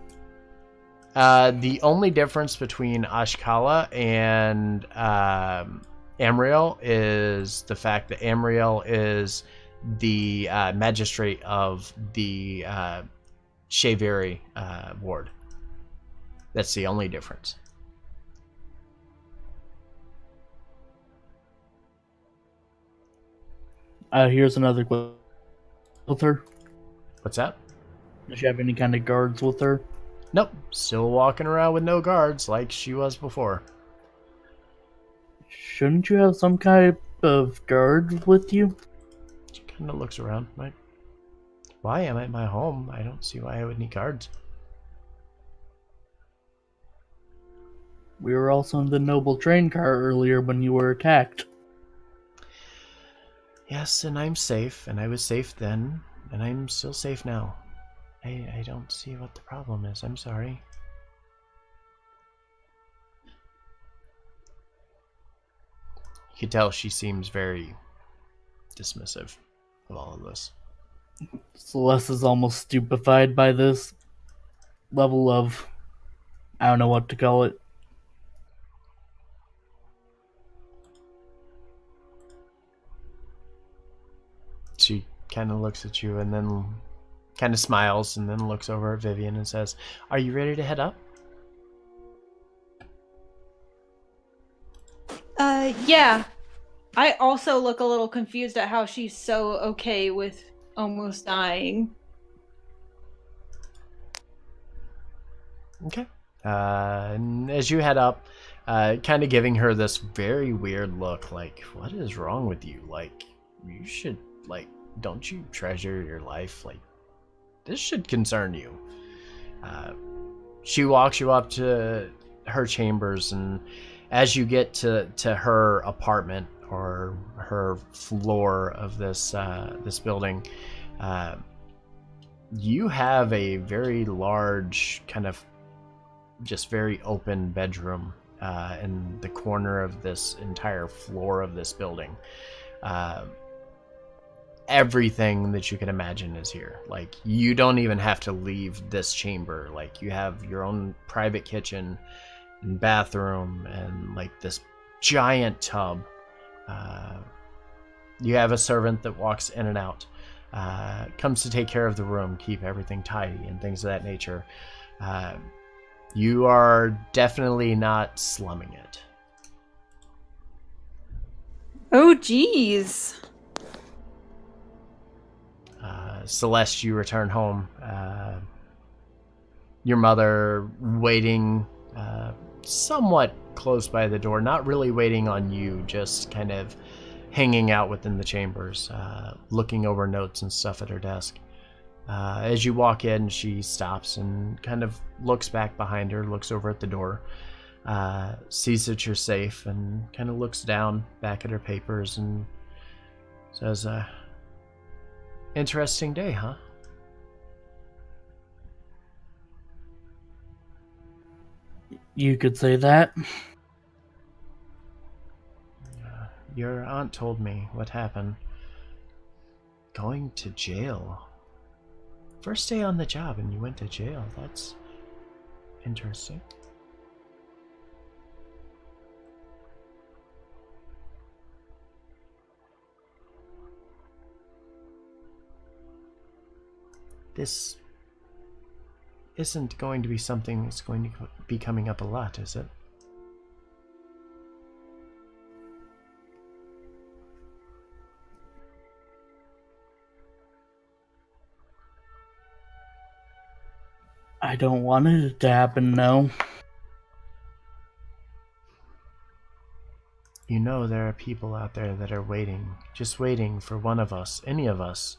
The only difference between Ashkala and Amriel is the fact that Amriel is the magistrate of the Shaveri ward. That's the only difference. Here's another question. With her? What's that? Does she have any kind of guards with her? Nope. Still walking around with no guards like she was before. Shouldn't you have some kind of guard with you? She kind of looks around, like, why? I'm at my home. I don't see why I would need guards. We were also in the noble train car earlier when you were attacked. Yes, and I'm safe, and I was safe then, and I'm still safe now. I don't see what the problem is. I'm sorry. You can tell she seems very dismissive of all of this. Celeste is almost stupefied by this level of, I don't know what to call it. She kind of looks at you and then kind of smiles and then looks over at Vivian and says, "Are you ready to head up?" Yeah. I also look a little confused at how she's so okay with almost dying. Okay. And as you head up, kind of giving her this very weird look, like, what is wrong with you? Like, you should, like, don't you treasure your life? Like, this should concern you. She walks you up to her chambers, and as you get to her apartment, or her floor of this this building, you have a very large, kind of just very open bedroom in the corner of this entire floor of this building. Everything that you can imagine is here. Like, you don't even have to leave this chamber. Like, you have your own private kitchen and bathroom and like this giant tub. You have a servant that walks in and out, comes to take care of the room, keep everything tidy and things of that nature. You are definitely not slumming it. Oh, geez. Celeste, you return home. Your mother waiting somewhat close by the door, not really waiting on you, just kind of hanging out within the chambers, looking over notes and stuff at her desk. As you walk in, she stops and kind of looks back behind her, looks over at the door, sees that you're safe, and kind of looks down back at her papers and says, interesting day, huh? You could say that. Your aunt told me what happened. Going to jail. First day on the job and you went to jail. That's interesting. This isn't going to be something that's going to be coming up a lot, is it? I don't want it to happen, no. You know there are people out there that are waiting, just waiting for one of us, any of us,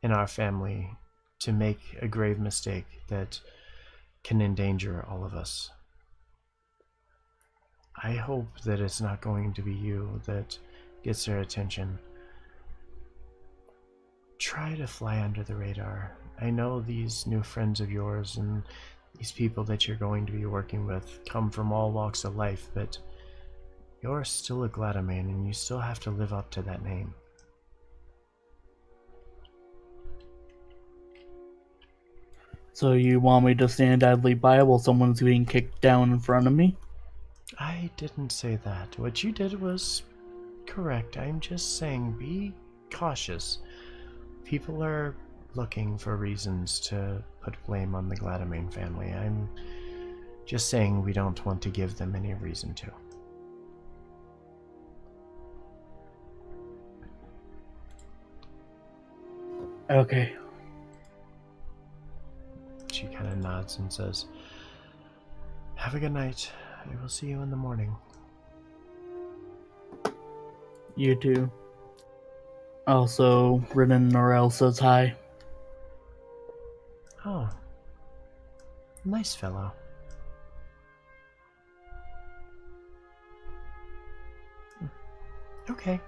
in our family to make a grave mistake that can endanger all of us. I hope that it's not going to be you that gets their attention. Try to fly under the radar. I know these new friends of yours and these people that you're going to be working with come from all walks of life, but you're still a Gladaman and you still have to live up to that name. So you want me to stand idly by while someone's being kicked down in front of me? I didn't say that. What you did was correct. I'm just saying be cautious. People are looking for reasons to put blame on the Gladaman family. I'm just saying we don't want to give them any reason to. Okay. She kind of nods and says, have a good night. I will see you in the morning. You too. Also, Renan Norel says hi. Oh, nice fellow. Okay.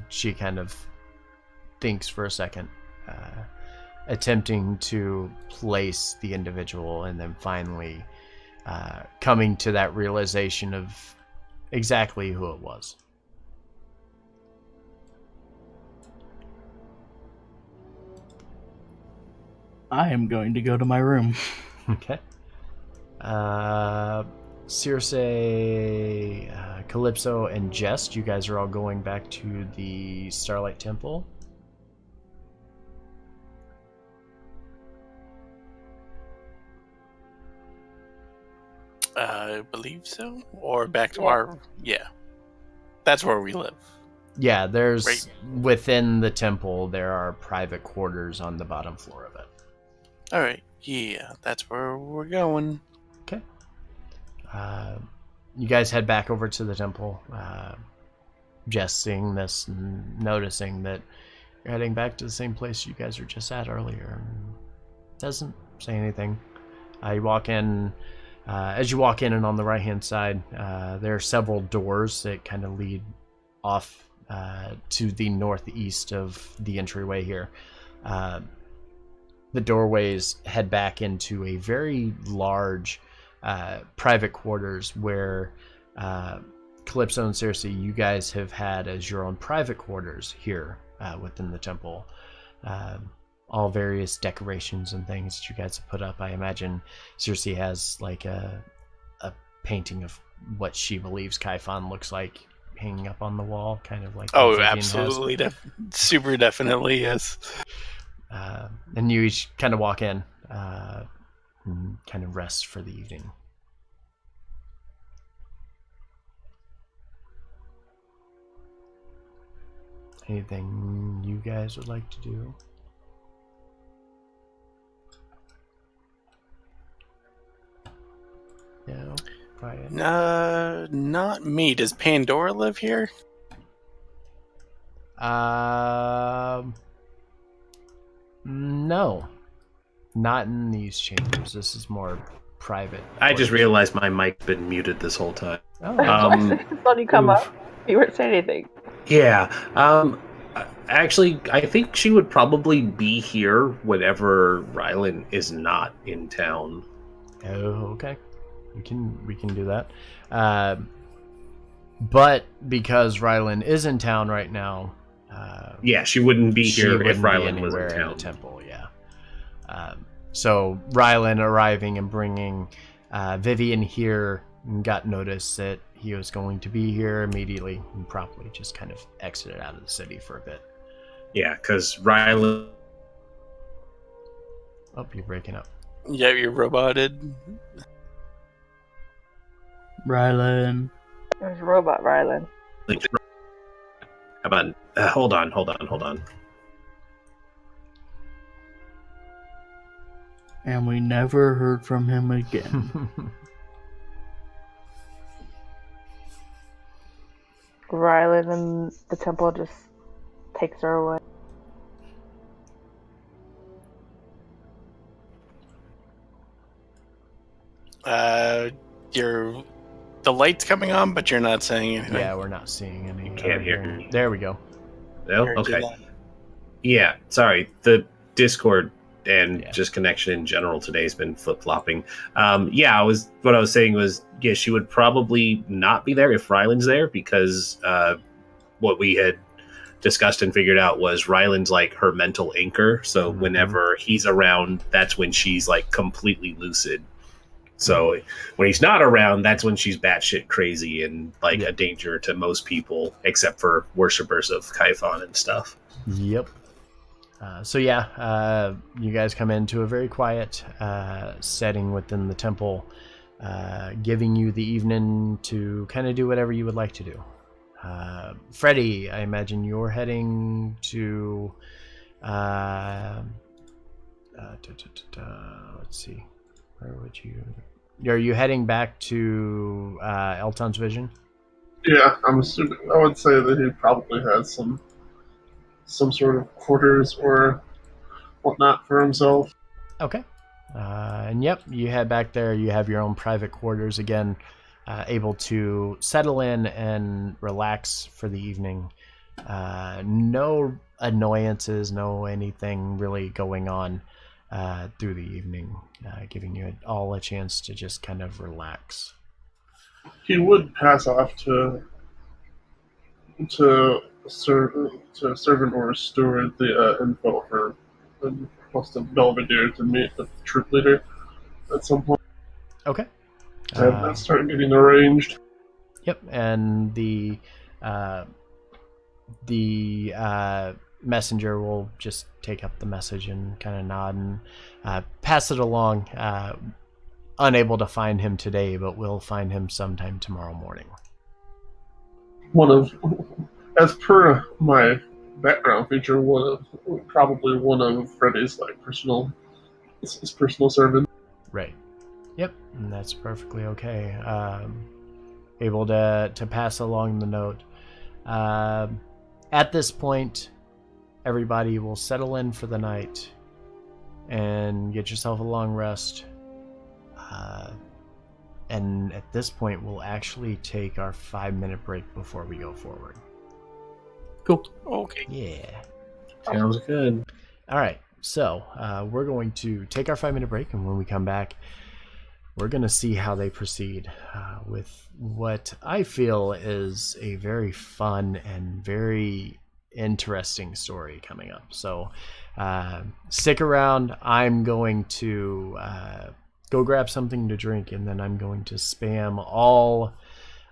She kind of thinks for a second, attempting to place the individual, and then finally coming to that realization of exactly who it was. I am going to go to my room. Okay. Circe, Calypso, and Jest, you guys are all going back to the Starlight Temple. I believe so. Or back to our... Yeah. That's where we live. Yeah, there's... Right. Within the temple, there are private quarters on the bottom floor of it. Alright. Yeah, that's where we're going. Okay. You guys head back over to the temple. Just seeing this and noticing that you're heading back to the same place you guys were just at earlier. Doesn't say anything. You walk in. As you walk in and on the right-hand side, there are several doors that kind of lead off to the northeast of the entryway here. The doorways head back into a very large private quarters where Calypso and Circe, you guys have had as your own private quarters here within the temple. All various decorations and things that you guys have put up. I imagine Circe has like a painting of what she believes Kaifan looks like hanging up on the wall, kind of like Oh, Vivian absolutely. Super definitely, yes. And you each kind of walk in and kind of rest for the evening. Anything you guys would like to do? Yeah, quiet? Not me. Does Pandora live here? No. Not in these chambers. This is more private. I just quarters. realized my mic's been muted this whole time. Oh, Um, I saw you come oof. up. You weren't saying anything. Yeah. Actually, I think she would probably be here whenever Rylan is not in town. oh, okay. We can do that. But because Rylan is in town right now, Yeah, she wouldn't be she here wouldn't if be Rylan was in anywhere in town. the temple. Yeah. So Rylan arriving and bringing Vivian here got notice that he was going to be here immediately and promptly just kind of exited out of the city for a bit. Yeah, because Rylan. Oh, you're breaking up. Yeah, you're roboted. Rylan. There's a robot, Rylan. How about? Hold on. And we never heard from him again. Rylan and the temple just takes her away. The light's coming on, but you're not saying anything. Yeah, we're not seeing any. Can't hear me. There we go. No. Heard you Okay. then. Yeah. Sorry. The Discord and Yeah. just connection in general today has been flip flopping. Yeah. What I was saying was, yeah, she would probably not be there if Rylan's there because what we had discussed and figured out was Rylan's like her mental anchor. So whenever he's around, that's when she's like completely lucid. So when he's not around, that's when she's batshit crazy and like a danger to most people, except for worshippers of Kaifon and stuff. Yep. You guys come into a very quiet setting within the temple, giving you the evening to kind of do whatever you would like to do. Freddie, I imagine you're heading to. Let's see. Where would you? Are you heading back to Elton's vision? Yeah, I'm assuming. I would say that he probably has some sort of quarters or whatnot for himself. Okay. And yep, you head back there. You have your own private quarters again, able to settle in and relax for the evening. No annoyances, no anything really going on through the evening, giving you all a chance to just kind of relax. He would pass off to servant or steward the info for the post of Belvedere to meet the troop leader at some point. Okay. Have that start getting arranged. Yep, and the messenger will just take up the message and kind of nod and pass it along. Unable to find him today, but we'll find him sometime tomorrow morning. As per my background feature, probably one of Freddy's his personal servant. Right. Yep, and that's perfectly okay. Able to pass along the note. At this point, everybody will settle in for the night and get yourself a long rest. And at this point, we'll actually take our 5-minute break before we go forward. Cool. Okay. Yeah. Sounds good. All right. So we're going to take our 5-minute break, and when we come back, we're going to see how they proceed with what I feel is a very fun and very interesting story coming up. So stick around. I'm going to go grab something to drink, and then I'm going to spam all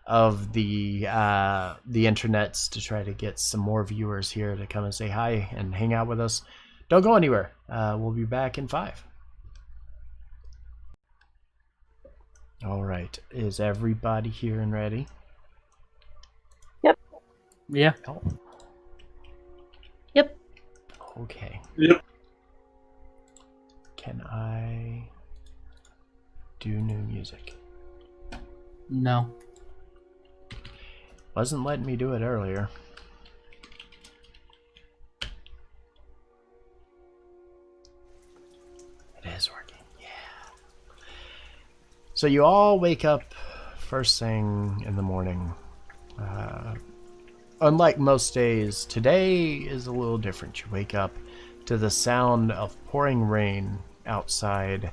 of the internets to try to get some more viewers here to come and say hi and hang out with us. Don't go anywhere. We'll be back in 5. All right. Is everybody here and ready? Yeah. Oh. Yep. Okay. Yep. Can I do new music? No. Wasn't letting me do it earlier. It is working, yeah. So you all wake up first thing in the morning. Unlike most days, today is a little different. You wake up to the sound of pouring rain outside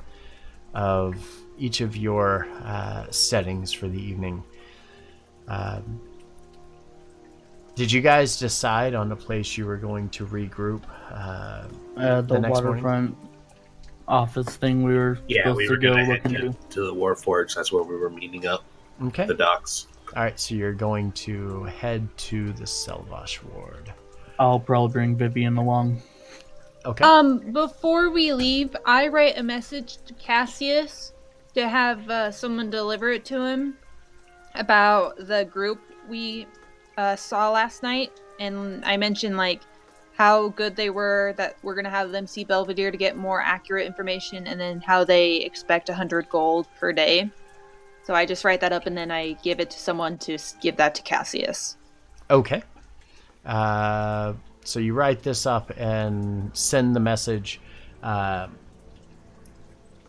of each of your settings for the evening. Did you guys decide on a place you were going to regroup The next morning? waterfront office thing we were Yeah, supposed we to were go going to look head into. to the Warforge. That's where we were meeting up. Okay. The docks. All right, so you're going to head to the Selvash Ward. I'll probably bring Vivian along. Okay. Before we leave, I write a message to Cassius to have someone deliver it to him about the group we saw last night, and I mentioned like how good they were, that we're gonna have them see Belvedere to get more accurate information, and then how they expect 100 gold per day. So I just write that up and then I give it to someone to give that to Cassius. Okay. So you write this up and send the message,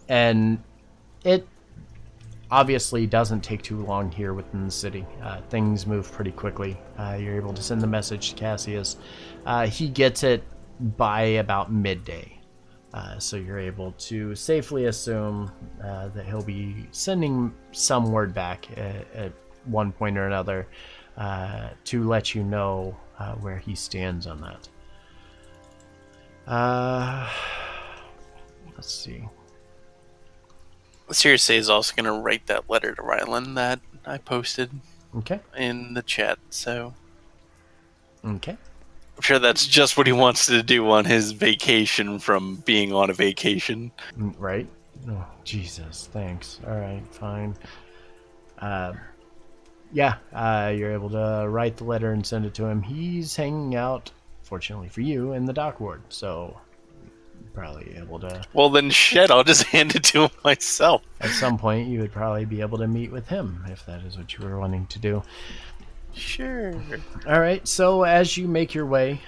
and it obviously doesn't take too long here within the city. Things move pretty quickly. You're able to send the message to Cassius. He gets it by about midday. So you're able to safely assume that he'll be sending some word back at one point or another to let you know where he stands on that. Let's see. Seriously is also going to write that letter to Rylan that I posted Okay. in the chat, so Okay. I'm sure that's just what he wants to do on his vacation from being on a vacation. Right? Oh, Jesus. Thanks. All right. Fine. You're able to write the letter and send it to him. He's hanging out, fortunately for you, in the dock ward, so you're probably able to... Well, then shit, I'll just hand it to him myself. At some point, you would probably be able to meet with him, if that is what you were wanting to do. Sure. All right, so as you make your way,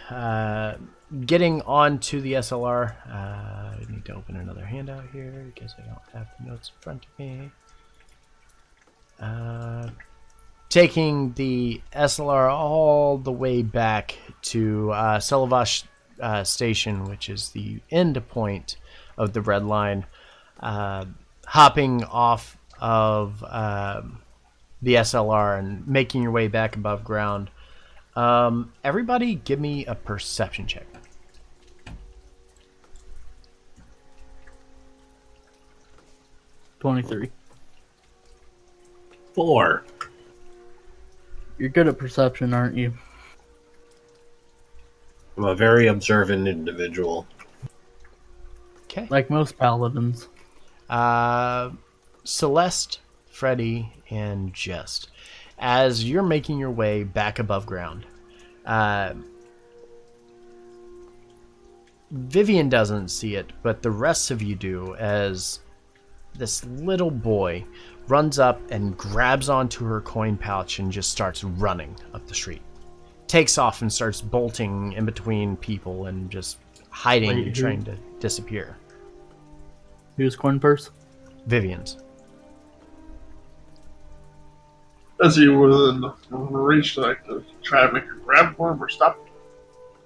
getting onto the SLR, I need to open another handout here because I don't have the notes in front of me. Taking the SLR all the way back to Selvash Station, which is the end point of the Red Line, hopping off of the SLR and making your way back above ground. Everybody give me a perception check. $23. 4. You're good at perception, aren't you? I'm a very observant individual. Okay. Like most paladins. Celeste, Freddy, and Jest. As you're making your way back above ground, Vivian doesn't see it, but the rest of you do, as this little boy runs up and grabs onto her coin pouch and just starts running up the street. Takes off and starts bolting in between people and just hiding and trying to disappear. Who's coin purse? Vivian's. As he would reach like to try and make a grab for him or stop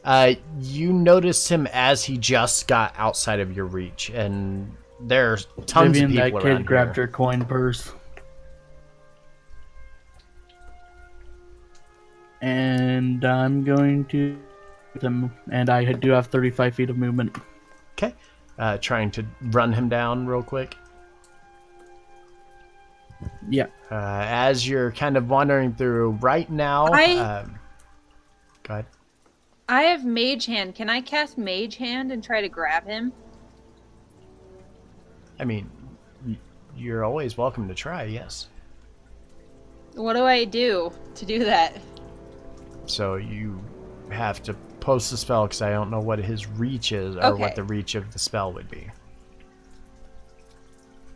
him. You noticed him as he just got outside of your reach, and there's tons Vivian, of people that around kid grabbed here. her coin purse. And I'm going to them, and I do have 35 feet of movement. Okay. Trying to run him down real quick. Yeah. As you're kind of wandering through right now... go ahead. I have Mage Hand. Can I cast Mage Hand and try to grab him? I mean, you're always welcome to try, yes. What do I do to do that? So you have to post the spell because I don't know what his reach is or what Okay. the reach of the spell would be.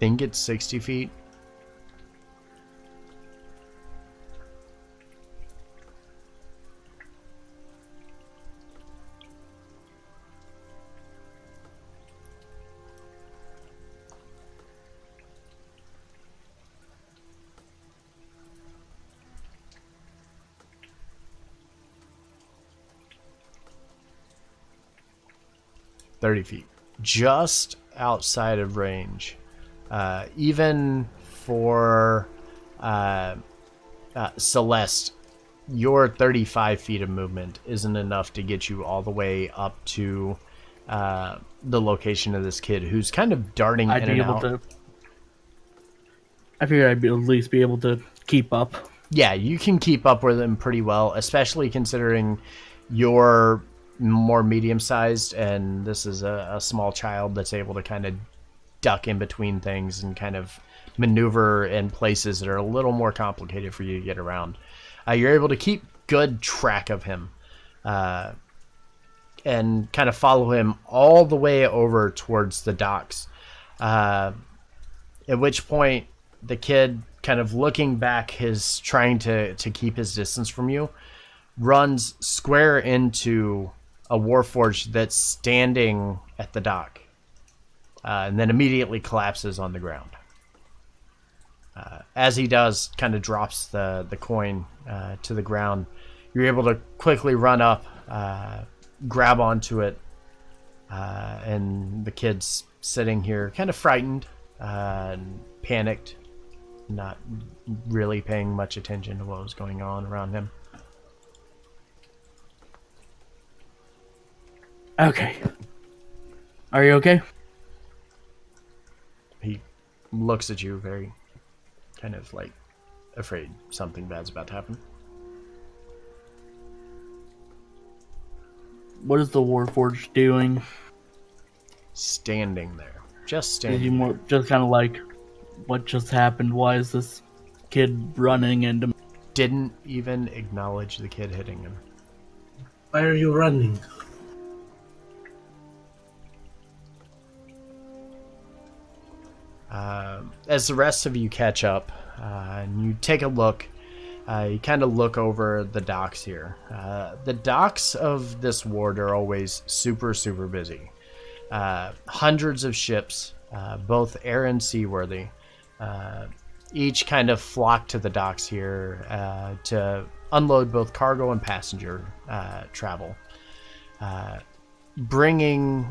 Think it's 60 feet. 30 feet. Just outside of range. Even for Celeste, your 35 feet of movement isn't enough to get you all the way up to the location of this kid who's kind of darting in and out. I figured I'd at least be able to keep up. Yeah, you can keep up with him pretty well, especially considering you're more medium-sized and this is a small child that's able to kind of duck in between things and kind of maneuver in places that are a little more complicated for you to get around. You're able to keep good track of him and kind of follow him all the way over towards the docks. At which point, the kid, kind of looking back, trying to keep his distance from you, runs square into a warforged that's standing at the dock, and then immediately collapses on the ground. As he does, kind of drops the coin to the ground. You're able to quickly run up, grab onto it, and the kid's sitting here kind of frightened and panicked, not really paying much attention to what was going on around him. Okay. Are you okay? He looks at you very kind of like afraid something bad's about to happen. What is the Warforged doing? Standing there. Just Is standing he there. more just kind of like, what just happened? Why is this kid running into... Didn't even acknowledge the kid hitting him. Why are you running? As the rest of you catch up and you take a look, you kind of look over the docks here. The docks of this ward are always super, super busy. Hundreds of ships, both air and seaworthy, each kind of flock to the docks here to unload both cargo and passenger travel, bringing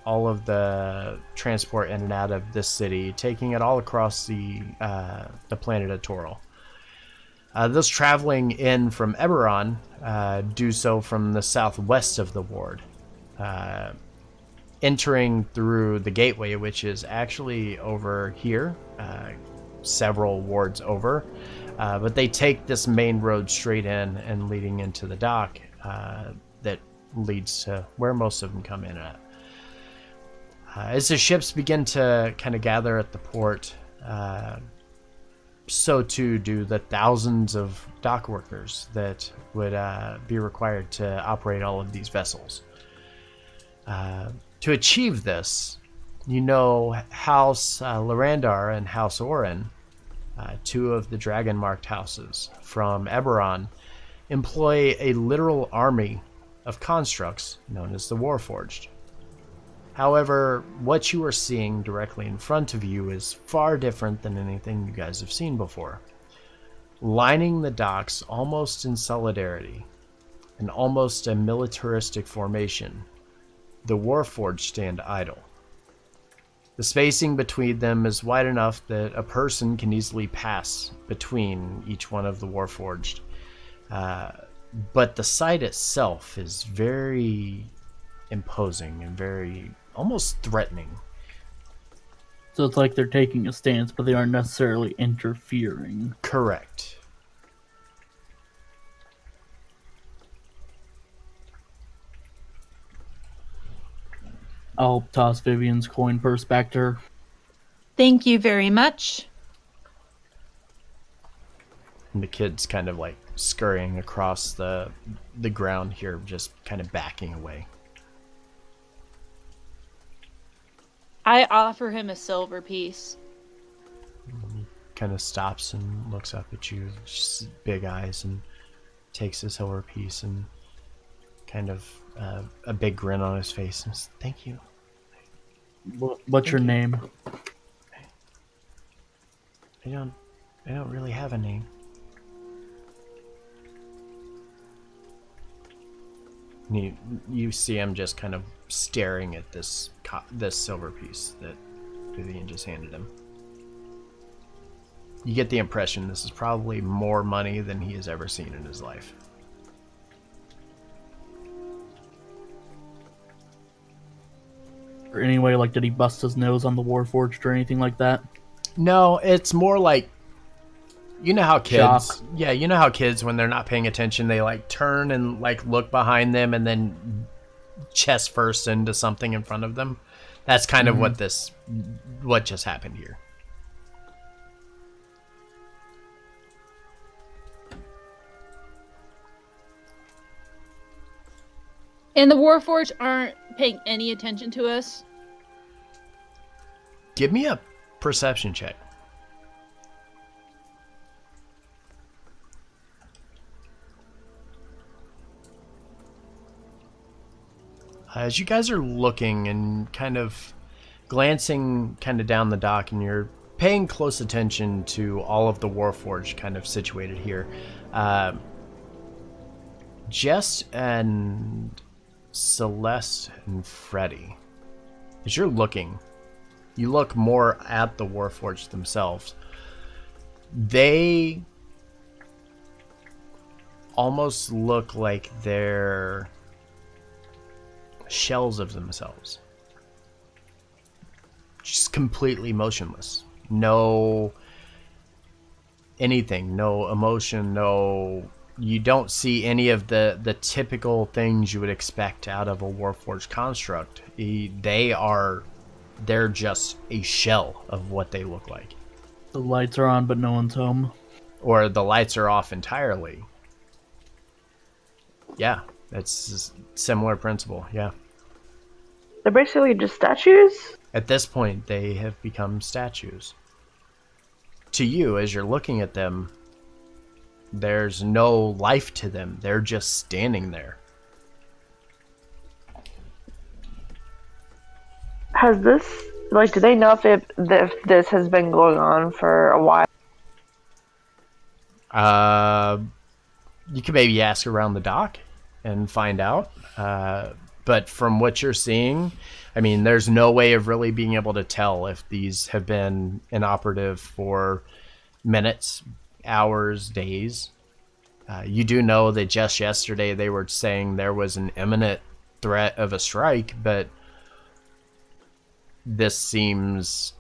all of the transport in and out of this city, taking it all across the planet of Toril. Those traveling in from Eberron do so from the southwest of the ward, entering through the gateway, which is actually over here, several wards over. But they take this main road straight in and leading into the dock that leads to where most of them come in at. As the ships begin to kind of gather at the port, so too do the thousands of dock workers that would be required to operate all of these vessels. To achieve this, you know, House Lorandar and House Orin, two of the dragon-marked houses from Eberron, employ a literal army of constructs known as the Warforged. However, what you are seeing directly in front of you is far different than anything you guys have seen before. Lining the docks almost in solidarity, and almost a militaristic formation, the Warforged stand idle. The spacing between them is wide enough that a person can easily pass between each one of the Warforged. But the sight itself is very imposing and very almost threatening. So it's like they're taking a stance, but they aren't necessarily interfering. Correct. I'll toss Vivian's coin purse back to her. Thank you very much. And the kid's kind of like scurrying across the ground here, just kind of backing away. I offer him a silver piece. He kind of stops and looks up at you, just big eyes, and takes the silver piece and kind of a big grin on his face and says, "Thank you." What's your name? I don't really have a name. You see him just kind of staring at this silver piece that Vivian just handed him. You get the impression this is probably more money than he has ever seen in his life. Or anyway, like, did he bust his nose on the Warforged or anything like that? No, it's more like, you know how kids, Shock. yeah, you know how kids, when they're not paying attention, they like turn and like look behind them and then chest first into something in front of them. That's kind of what just happened here. And the Warforged aren't paying any attention to us. Give me a perception check. As you guys are looking and kind of glancing kind of down the dock, and you're paying close attention to all of the Warforged kind of situated here, Jess and Celeste and Freddy, as you're looking, you look more at the Warforged themselves. They almost look like they're shells of themselves. Just completely motionless. No anything, no emotion, no... You don't see any of the typical things you would expect out of a Warforged construct. They're just a shell of what they look like. The lights are on, but no one's home. Or the lights are off entirely. Yeah, it's a similar principle, yeah. They're basically just statues? At this point, they have become statues. To you, as you're looking at them, there's no life to them. They're just standing there. Has this, like, do they know if this has been going on for a while? You could maybe ask around the dock and find out. But from what you're seeing, I mean, there's no way of really being able to tell if these have been inoperative for minutes, hours, days. You do know that just yesterday they were saying there was an imminent threat of a strike, but this seems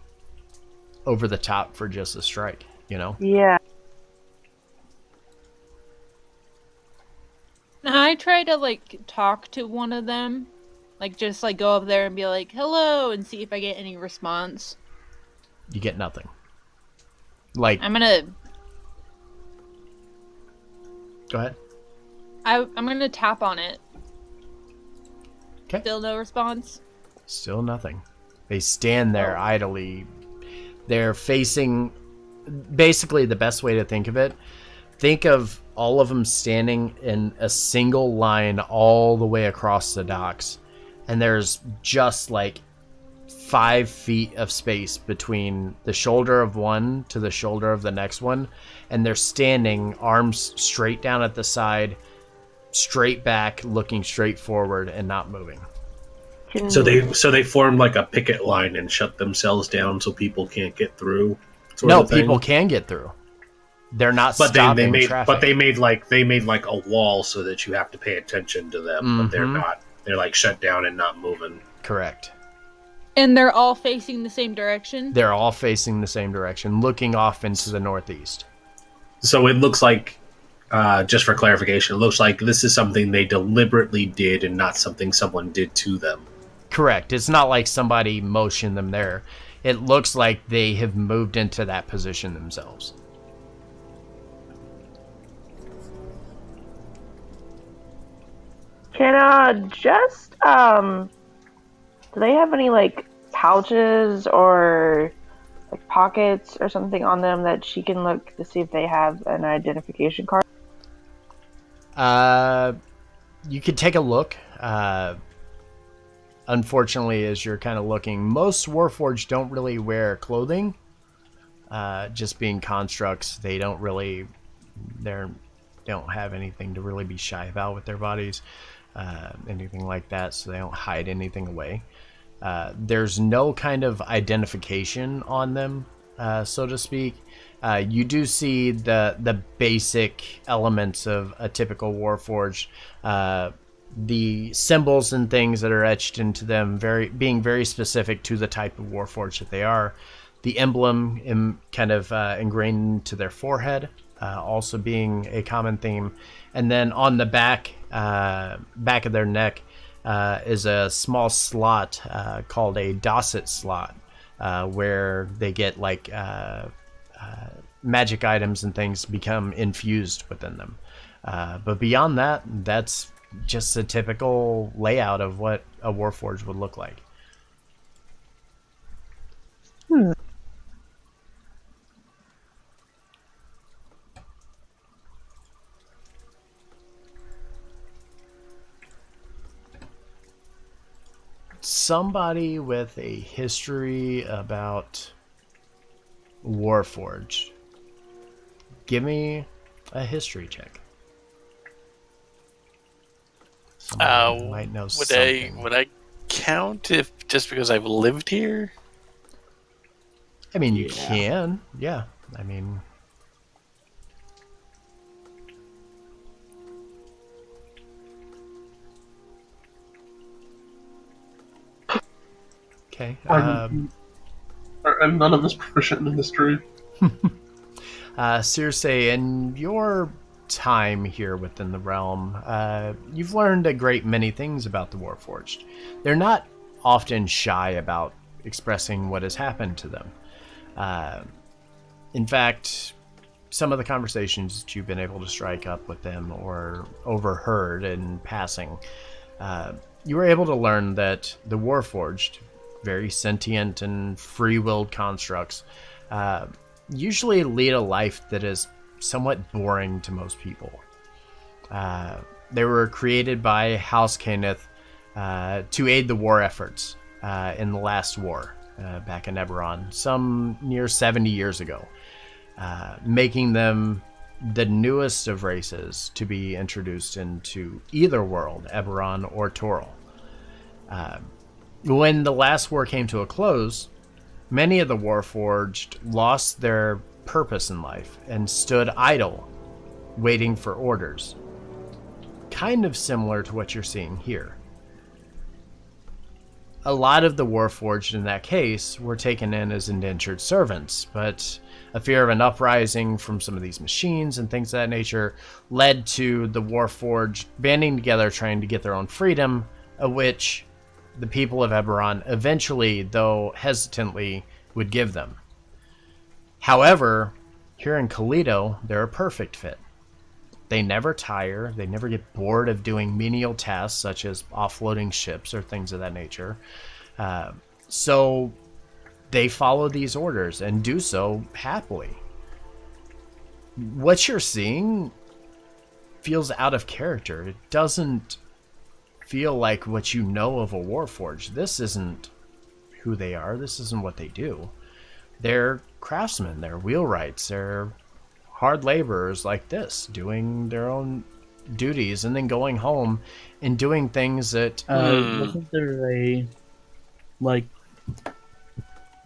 over the top for just a strike, you know? Yeah. I try to, like, talk to one of them. Like, just, like, go up there and be like, hello, and see if I get any response. You get nothing. Like, I'm gonna... Go ahead. I'm gonna tap on it. Okay. Still no response? Still nothing. They stand there idly. They're facing... Basically, the best way to think of it, think of all of them standing in a single line all the way across the docks. And there's just like 5 feet of space between the shoulder of one to the shoulder of the next one. And they're standing, arms straight down at the side, straight back, looking straight forward and not moving. So they formed like a picket line and shut themselves down so people can't get through. No, people can get through. They're not stopping traffic. But they made like a wall so that you have to pay attention to them. But they're not. They're like shut down and not moving. Correct. And they're all facing the same direction? They're all facing the same direction, looking off into the northeast. So it looks like, just for clarification, it looks like this is something they deliberately did and not something someone did to them. Correct. It's not like somebody motioned them there. It looks like they have moved into that position themselves. Can do they have any like pouches or like pockets or something on them that she can look to see if they have an identification card? You could take a look. Unfortunately, as you're kind of looking, most Warforged don't really wear clothing. Just being constructs, they don't have anything to really be shy about with their bodies. anything like that, so they don't hide anything away. There's no kind of identification on them, so to speak. You do see the basic elements of a typical Warforged. The symbols and things that are etched into them being very specific to the type of Warforged that they are. The emblem kind of ingrained into their forehead, also being a common theme. And then on the back of their neck is a small slot called a Dosset slot, where they get like magic items and things become infused within them. But beyond that, that's just a typical layout of what a Warforged would look like. Somebody with a history about Warforged, give me a history check. Somebody might know something. Would I count if just because I've lived here? I mean, you can. Yeah. I mean, okay. And none of us proficient in history. Circe, in your time here within the realm, you've learned a great many things about the Warforged. They're not often shy about expressing what has happened to them. In fact, some of the conversations that you've been able to strike up with them or overheard in passing, you were able to learn that the Warforged, very sentient and free-willed constructs, usually lead a life that is somewhat boring to most people. They were created by House Kenneth to aid the war efforts in the last war back in Eberron, some near 70 years ago, making them the newest of races to be introduced into either world, Eberron or Toril. When the last war came to a close, many of the Warforged lost their purpose in life and stood idle, waiting for orders. Kind of similar to what you're seeing here. A lot of the Warforged in that case were taken in as indentured servants, but a fear of an uprising from some of these machines and things of that nature led to the Warforged banding together trying to get their own freedom, of which the people of Eberron eventually, though hesitantly, would give them. However, here in Keleto, they're a perfect fit. They never tire, they never get bored of doing menial tasks such as offloading ships or things of that nature. So they follow these orders and do so happily. What you're seeing feels out of character. It doesn't feel like what you know of a Warforged. This isn't who they are. This isn't what they do. They're craftsmen. They're wheelwrights. They're hard laborers like this, doing their own duties and then going home and doing things that... Wasn't there a, like,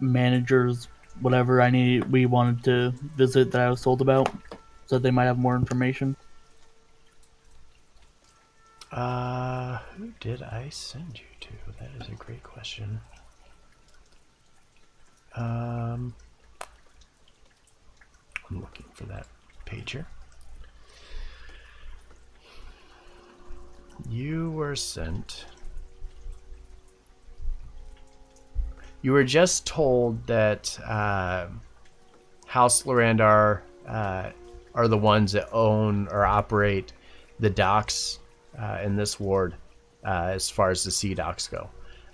managers, whatever we wanted to visit that I was told about, so they might have more information? Who did I send you to? That is a great question. I'm looking for that page here. You were sent... You were just told that House Lorandar are the ones that own or operate the docks in this ward, as far as the sea docks go,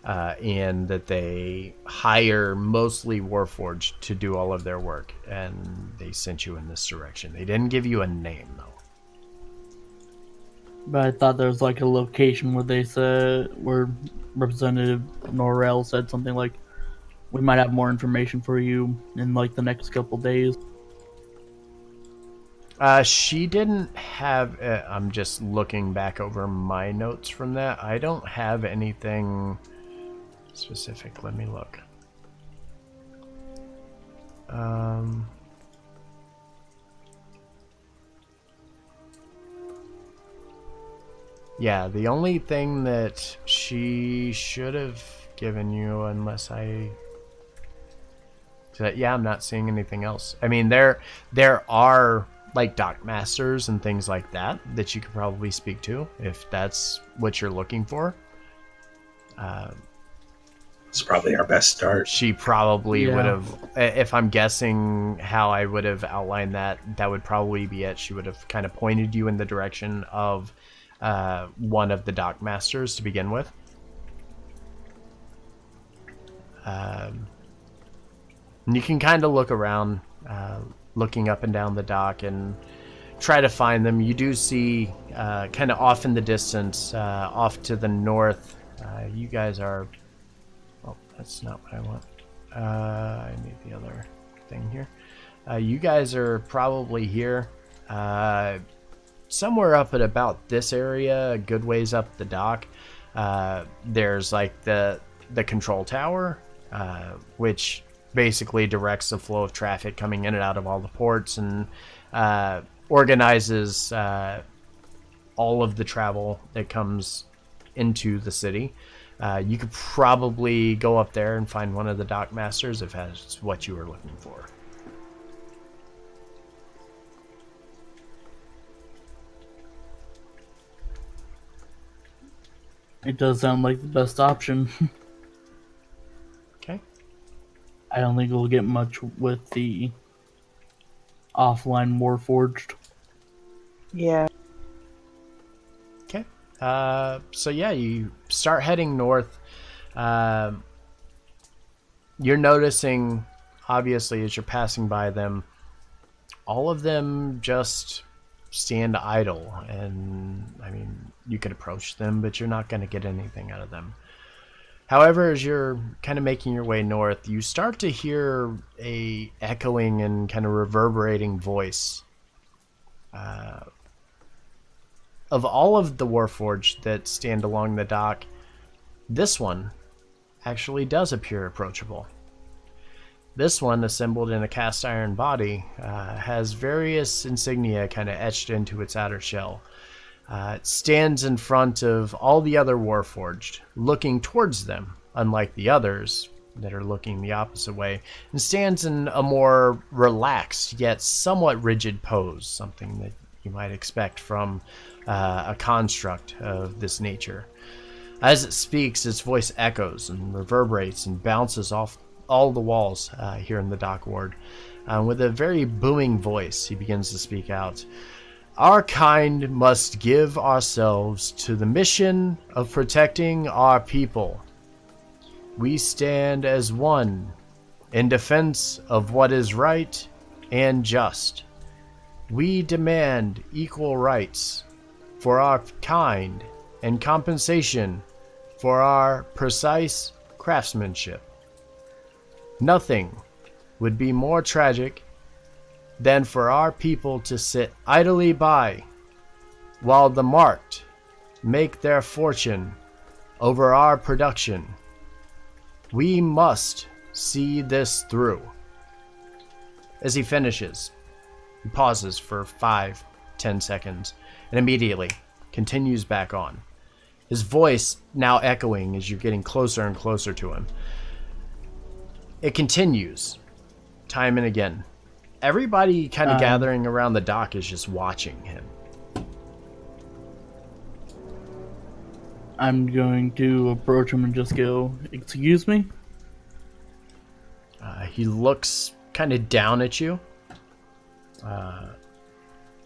and that they hire mostly Warforged to do all of their work, and they sent you in this direction. They didn't give you a name, though. But I thought there was like a location where they said, where Representative Norrell said something like, we might have more information for you in like the next couple days. She didn't have. I'm just looking back over my notes from that. I don't have anything specific. Let me look. Yeah, the only thing that she should have given you, unless I... Yeah, I'm not seeing anything else. I mean, there are like dock masters and things like that you could probably speak to if that's what you're looking for. It's probably our best start. She probably Yeah. would have, if I'm guessing how I would have outlined that would probably be it. She would have kind of pointed you in the direction of one of the dock masters to begin with. And you can kind of look around, looking up and down the dock and try to find them. You do see kind of off in the distance, off to the north. You guys are... Oh, that's not what I want. I need the other thing here. You guys are probably here. Somewhere up at about this area, a good ways up the dock. There's like the control tower, which basically directs the flow of traffic coming in and out of all the ports and organizes all of the travel that comes into the city. You could probably go up there and find one of the dock masters if that's what you were looking for. It does sound like the best option. Okay. I don't think we'll get much with the offline Warforged. Yeah. Okay. So yeah, you start heading north. You're noticing, obviously, as you're passing by them, all of them just stand idle. And, I mean, you could approach them, but you're not going to get anything out of them. However, as you're kind of making your way north, you start to hear a echoing and kind of reverberating voice. Of all of the Warforged that stand along the dock, this one actually does appear approachable. This one, assembled in a cast iron body, has various insignia kind of etched into its outer shell. It stands in front of all the other Warforged, looking towards them, unlike the others that are looking the opposite way, and stands in a more relaxed yet somewhat rigid pose, something that you might expect from a construct of this nature. As it speaks, its voice echoes and reverberates and bounces off all the walls here in the dock ward. With a very booming voice, he begins to speak out. Our kind must give ourselves to the mission of protecting our people. We stand as one in defense of what is right and just. We demand equal rights for our kind and compensation for our precise craftsmanship. Nothing would be more tragic than for our people to sit idly by while the marked make their fortune over our production. We must see this through. As he finishes, he pauses for 5-10 seconds and immediately continues back on. His voice now echoing as you're getting closer and closer to him. It continues, time and again. Everybody kind of gathering around the dock is just watching him. I'm going to approach him and just go, excuse me? He looks kind of down at you.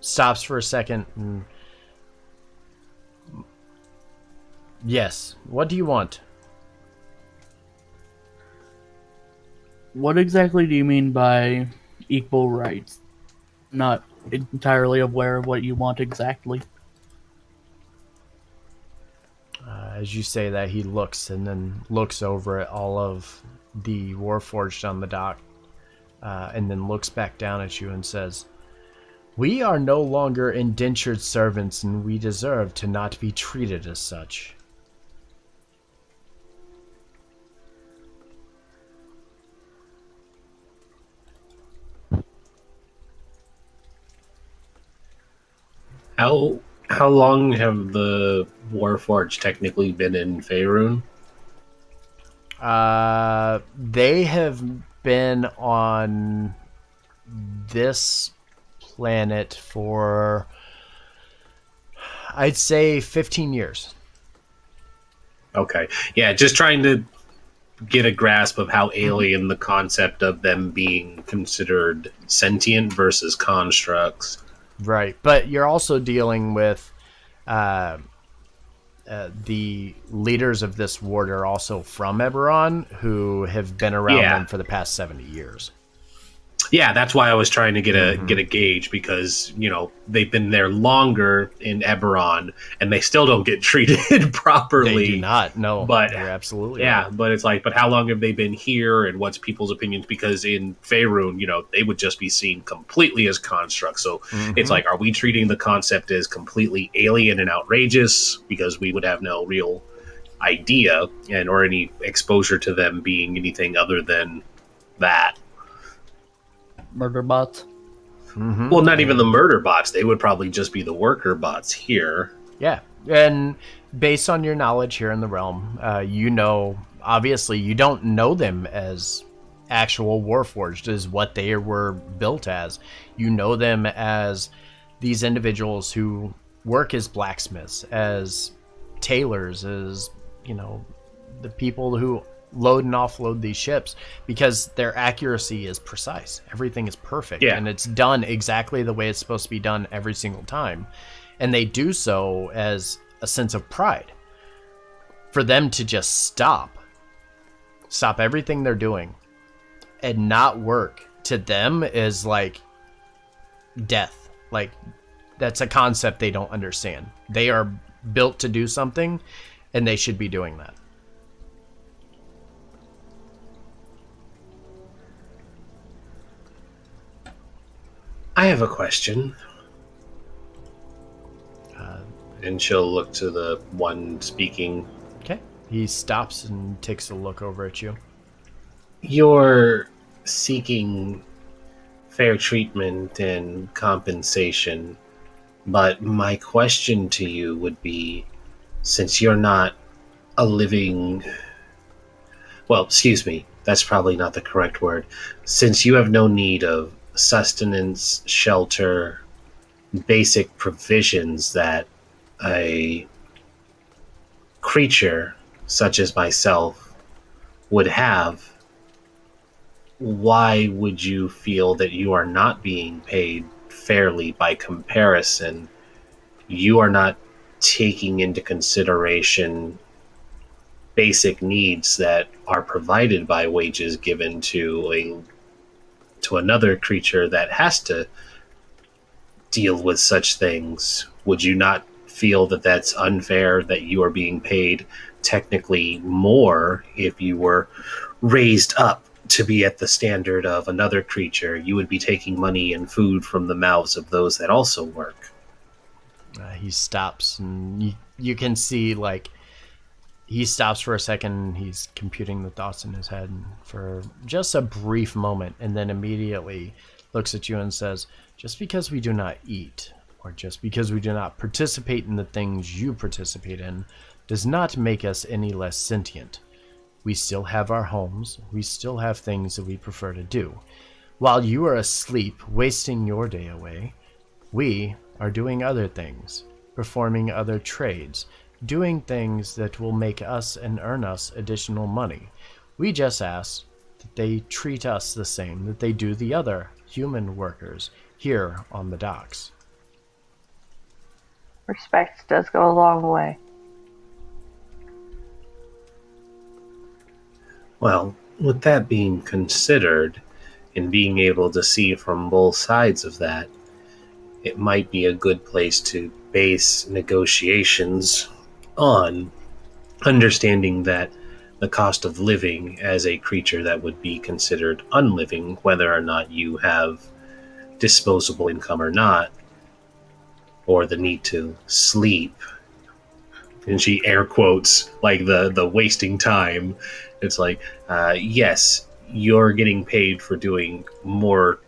Stops for a second and... Yes, what do you want? What exactly do you mean by equal rights? Not entirely aware of what you want exactly. As you say that, he looks and then looks over at all of the Warforged on the dock, and then looks back down at you and says, We are no longer indentured servants, and we deserve to not be treated as such. How long have the Warforged technically been in Faerun? They have been on this planet for, I'd say, 15 years. Okay. Yeah, just trying to get a grasp of how alien the concept of them being considered sentient versus constructs. Right, but you're also dealing with the leaders of this ward are also from Eberron, who have been around them for the past 70 years. Yeah, that's why I was trying to get a gauge, because they've been there longer in Eberron and they still don't get treated properly. They do not. No, but you're absolutely right. But it's like, but how long have they been here, and what's people's opinions? Because in Faerun, they would just be seen completely as constructs. So it's like, are we treating the concept as completely alien and outrageous because we would have no real idea or any exposure to them being anything other than that? Murder bots. Well, not even the murder bots. They would probably just be the worker bots here. Yeah, and based on your knowledge here in the realm, obviously you don't know them as actual Warforged, as what they were built as. You know them as these individuals who work as blacksmiths, as tailors, as, the people who load and offload these ships, because their accuracy is precise. Everything is perfect, and it's done exactly the way it's supposed to be done every single time. And they do so as a sense of pride. For them to just stop everything they're doing and not work, to them is like death. Like, that's a concept they don't understand. They are built to do something, and they should be doing that. I have a question. And she'll look to the one speaking. Okay. He stops and takes a look over at you. You're seeking fair treatment and compensation, but my question to you would be, since you're not a living... Well, excuse me, that's probably not the correct word. Since you have no need of sustenance, shelter, basic provisions that a creature such as myself would have, why would you feel that you are not being paid fairly? By comparison, you are not taking into consideration basic needs that are provided by wages given to another creature that has to deal with such things. Would you not feel that that's unfair, that you are being paid technically more if you were raised up to be at the standard of another creature? You would be taking money and food from the mouths of those that also work. He stops, and you can see, like, he stops for a second. He's computing the thoughts in his head for just a brief moment, and then immediately looks at you and says, just because we do not eat, or just because we do not participate in the things you participate in, does not make us any less sentient. We still have our homes. We still have things that we prefer to do. While you are asleep, wasting your day away, we are doing other things, performing other trades, doing things that will make us and earn us additional money. We just ask that they treat us the same that they do the other human workers here on the docks. Respect does go a long way. Well, with that being considered, and being able to see from both sides of that, it might be a good place to base negotiations on, understanding that the cost of living as a creature that would be considered unliving, whether or not you have disposable income or not, or the need to sleep. And she air quotes like the wasting time. It's like, yes, you're getting paid for doing more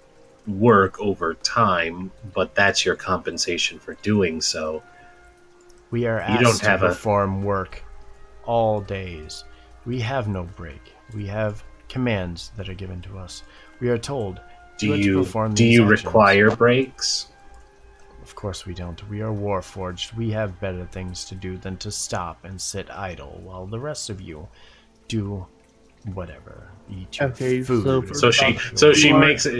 work over time, but that's your compensation for doing so. We are asked to perform work all days. We have no break. We have commands that are given to us. We are told do you require breaks? Of course we don't. We are warforged. We have better things to do than to stop and sit idle while the rest of you do whatever. Eat your food.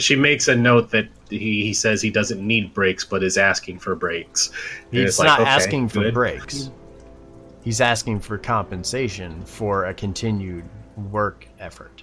She makes a note that he says he doesn't need breaks, but is asking for breaks. He's not asking for breaks. He's asking for compensation for a continued work effort.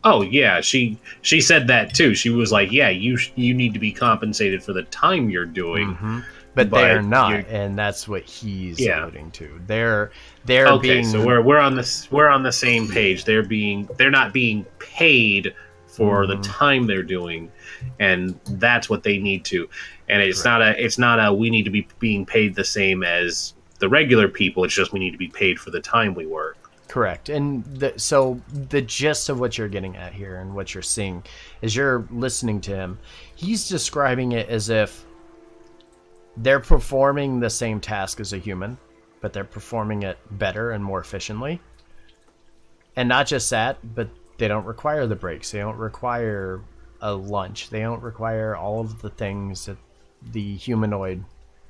Oh yeah, she said that too. She was like, "Yeah, you need to be compensated for the time you're doing." Mm-hmm. But they're not, and that's what he's alluding to. They're being. So we're on the same page. They're not being paid for the time they're doing, and that's what they need to. And it's not a we need to be being paid the same as the regular people. It's just we need to be paid for the time we work. Correct. And so the gist of what you're getting at here and what you're seeing is you're listening to him. He's describing it as if they're performing the same task as a human, but they're performing it better and more efficiently. And not just that, but they don't require the breaks. They don't require a lunch. They don't require all of the things that the humanoid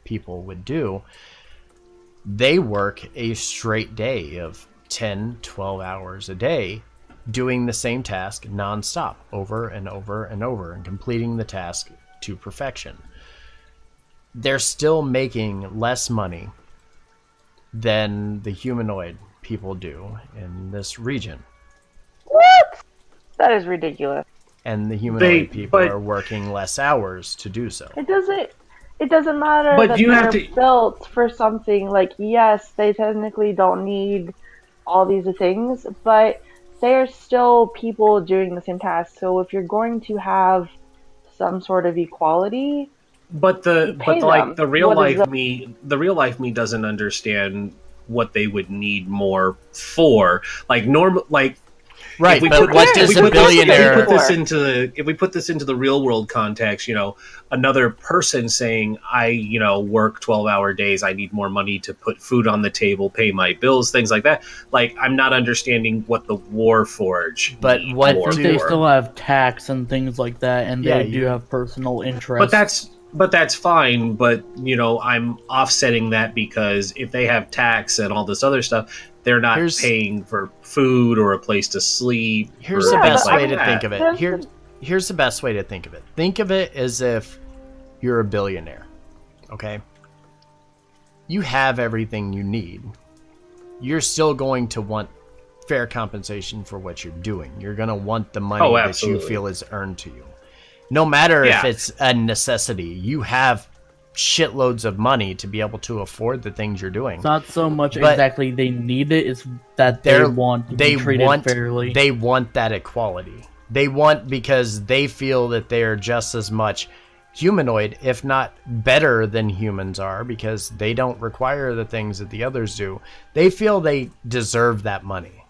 people would do. They work a straight day of 10, 12 hours a day doing the same task nonstop over and over and over and completing the task to perfection. They're still making less money than the humanoid people do in this region. What? That is ridiculous. And the humanoid people are working less hours to do so. It doesn't matter that they're built for something. Like, yes, they technically don't need all these things, but they're still people doing the same task. So if you're going to have some sort of equality, the real life me doesn't understand what they would need more for. Right, but what does a billionaire... If we put this into the real world context, another person saying, I, work 12-hour days, I need more money to put food on the table, pay my bills, things like that. Like, I'm not understanding what the Warforged they still have tax and things like that, and they do have personal interests. But that's fine, but, I'm offsetting that because if they have tax and all this other stuff, they're not paying for food or a place to sleep. Here's the best way to think of it. Here's the best way to think of it. Think of it as if you're a billionaire, okay? You have everything you need. You're still going to want fair compensation for what you're doing. You're going to want the money that you feel is earned to you. No matter if it's a necessity, you have shitloads of money to be able to afford the things you're doing. It's not so much exactly they need it, it's that they want to be treated fairly. They want that equality. They want, because they feel that they are just as much humanoid, if not better than humans are, because they don't require the things that the others do. They feel they deserve that money.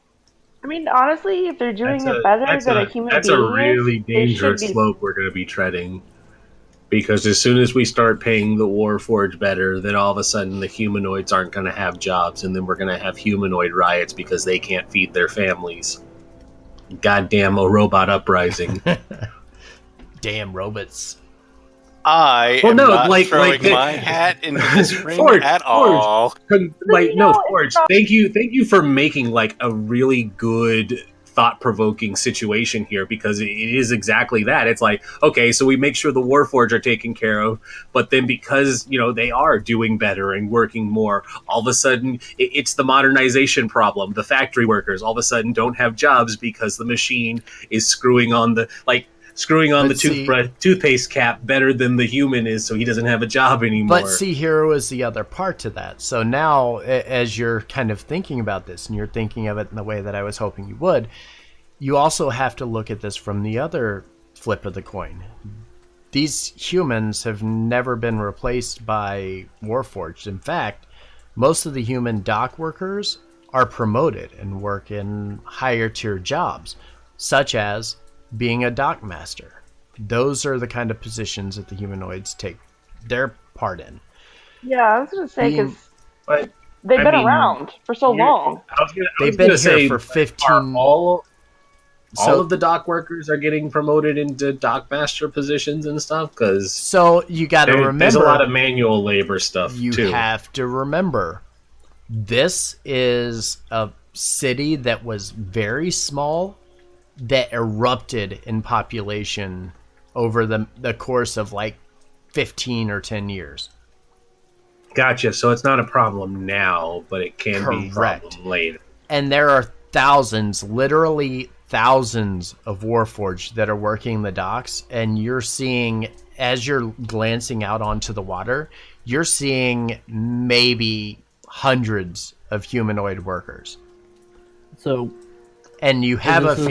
I mean, honestly, if they're doing it better than a human being, that's a really dangerous slope we're going to be treading. Because as soon as we start paying the Warforged better, then all of a sudden the humanoids aren't going to have jobs, and then we're going to have humanoid riots because they can't feed their families. Goddamn a robot uprising. Damn robots. I am not throwing my hat into this ring at all. Forge, thank you for making a really good thought-provoking situation here, because it is exactly that. It's like, okay, so we make sure the Warforged are taken care of, but then because they are doing better and working more, all of a sudden it's the modernization problem. The factory workers all of a sudden don't have jobs because the machine is screwing on the toothpaste cap better than the human is, so he doesn't have a job anymore. But see, here was the other part to that. So now, as you're kind of thinking about this, and you're thinking of it in the way that I was hoping you would, you also have to look at this from the other flip of the coin. these humans have never been replaced by Warforged. In fact, most of the human dock workers are promoted and work in higher tier jobs, such as being a dock master. Those are the kind of positions that the humanoids take their part in. Yeah, I was gonna say because But they've I been mean, around for so long. They've been here for 15. Are all So- of the dock workers are getting promoted into dock master positions and stuff, because So you got to remember, there's a lot of manual labor stuff you too. have to remember, this is a city that was very small that erupted in population over the course of like 15 or 10 years. Gotcha. So it's not a problem now, but it can be a Correct. problem later. And there are thousands, literally thousands of Warforged that are working the docks, and you're seeing, as you're glancing out onto the water, you're seeing maybe hundreds of humanoid workers. So, And you have a this is,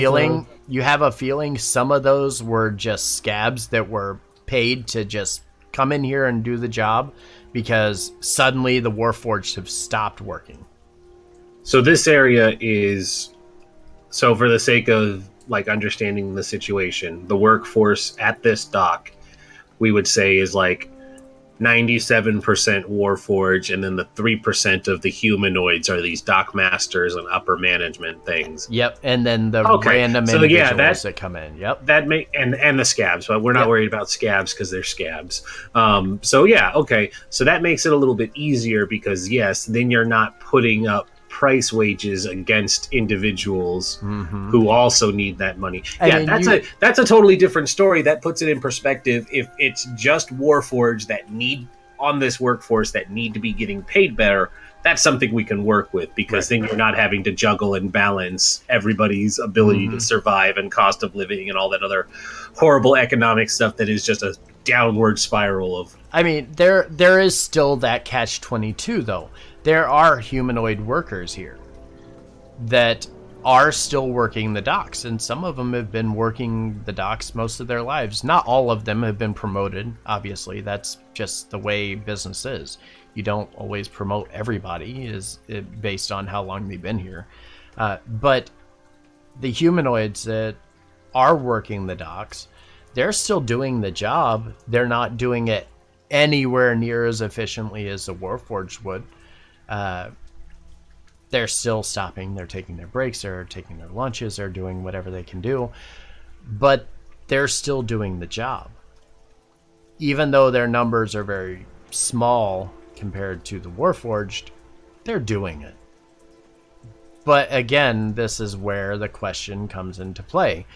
feeling some of those were just scabs that were paid to just come in here and do the job because suddenly the Warforged have stopped working. So this area is, so for the sake of like understanding the situation, the workforce at this dock, we would say is like 97% Warforged, and then the 3% of the humanoids are these dock masters and upper management things. Yep, and then the Okay, random so yeah, individuals that come in. Yep. That make and the scabs, but we're not Yep. worried about scabs because they're scabs. So yeah, okay. So that makes it a little bit easier because yes, then you're not putting up price wages against individuals Mm-hmm. who also need that money. I Yeah, mean, that's a totally different story. That puts it in perspective. If it's just Warforged that need on this workforce that need to be getting paid better, that's something we can work with because then you're not having to juggle and balance everybody's ability to survive and cost of living and all that other horrible economic stuff that is just a downward spiral of. I mean, there is still that catch-22 though. There are humanoid workers here that are still working the docks, and some of them have been working the docks most of their lives. Not all of them have been promoted, obviously. That's just the way business is. You don't always promote everybody based on how long they've been here. But the humanoids that are working the docks, they're still doing the job. They're not doing it anywhere near as efficiently as the Warforged would. They're still stopping, they're taking their breaks, they're taking their lunches, they're doing whatever they can do, but they're still doing the job. Even though their numbers are very small compared to the Warforged, they're doing it. But again, this is where the question comes into play.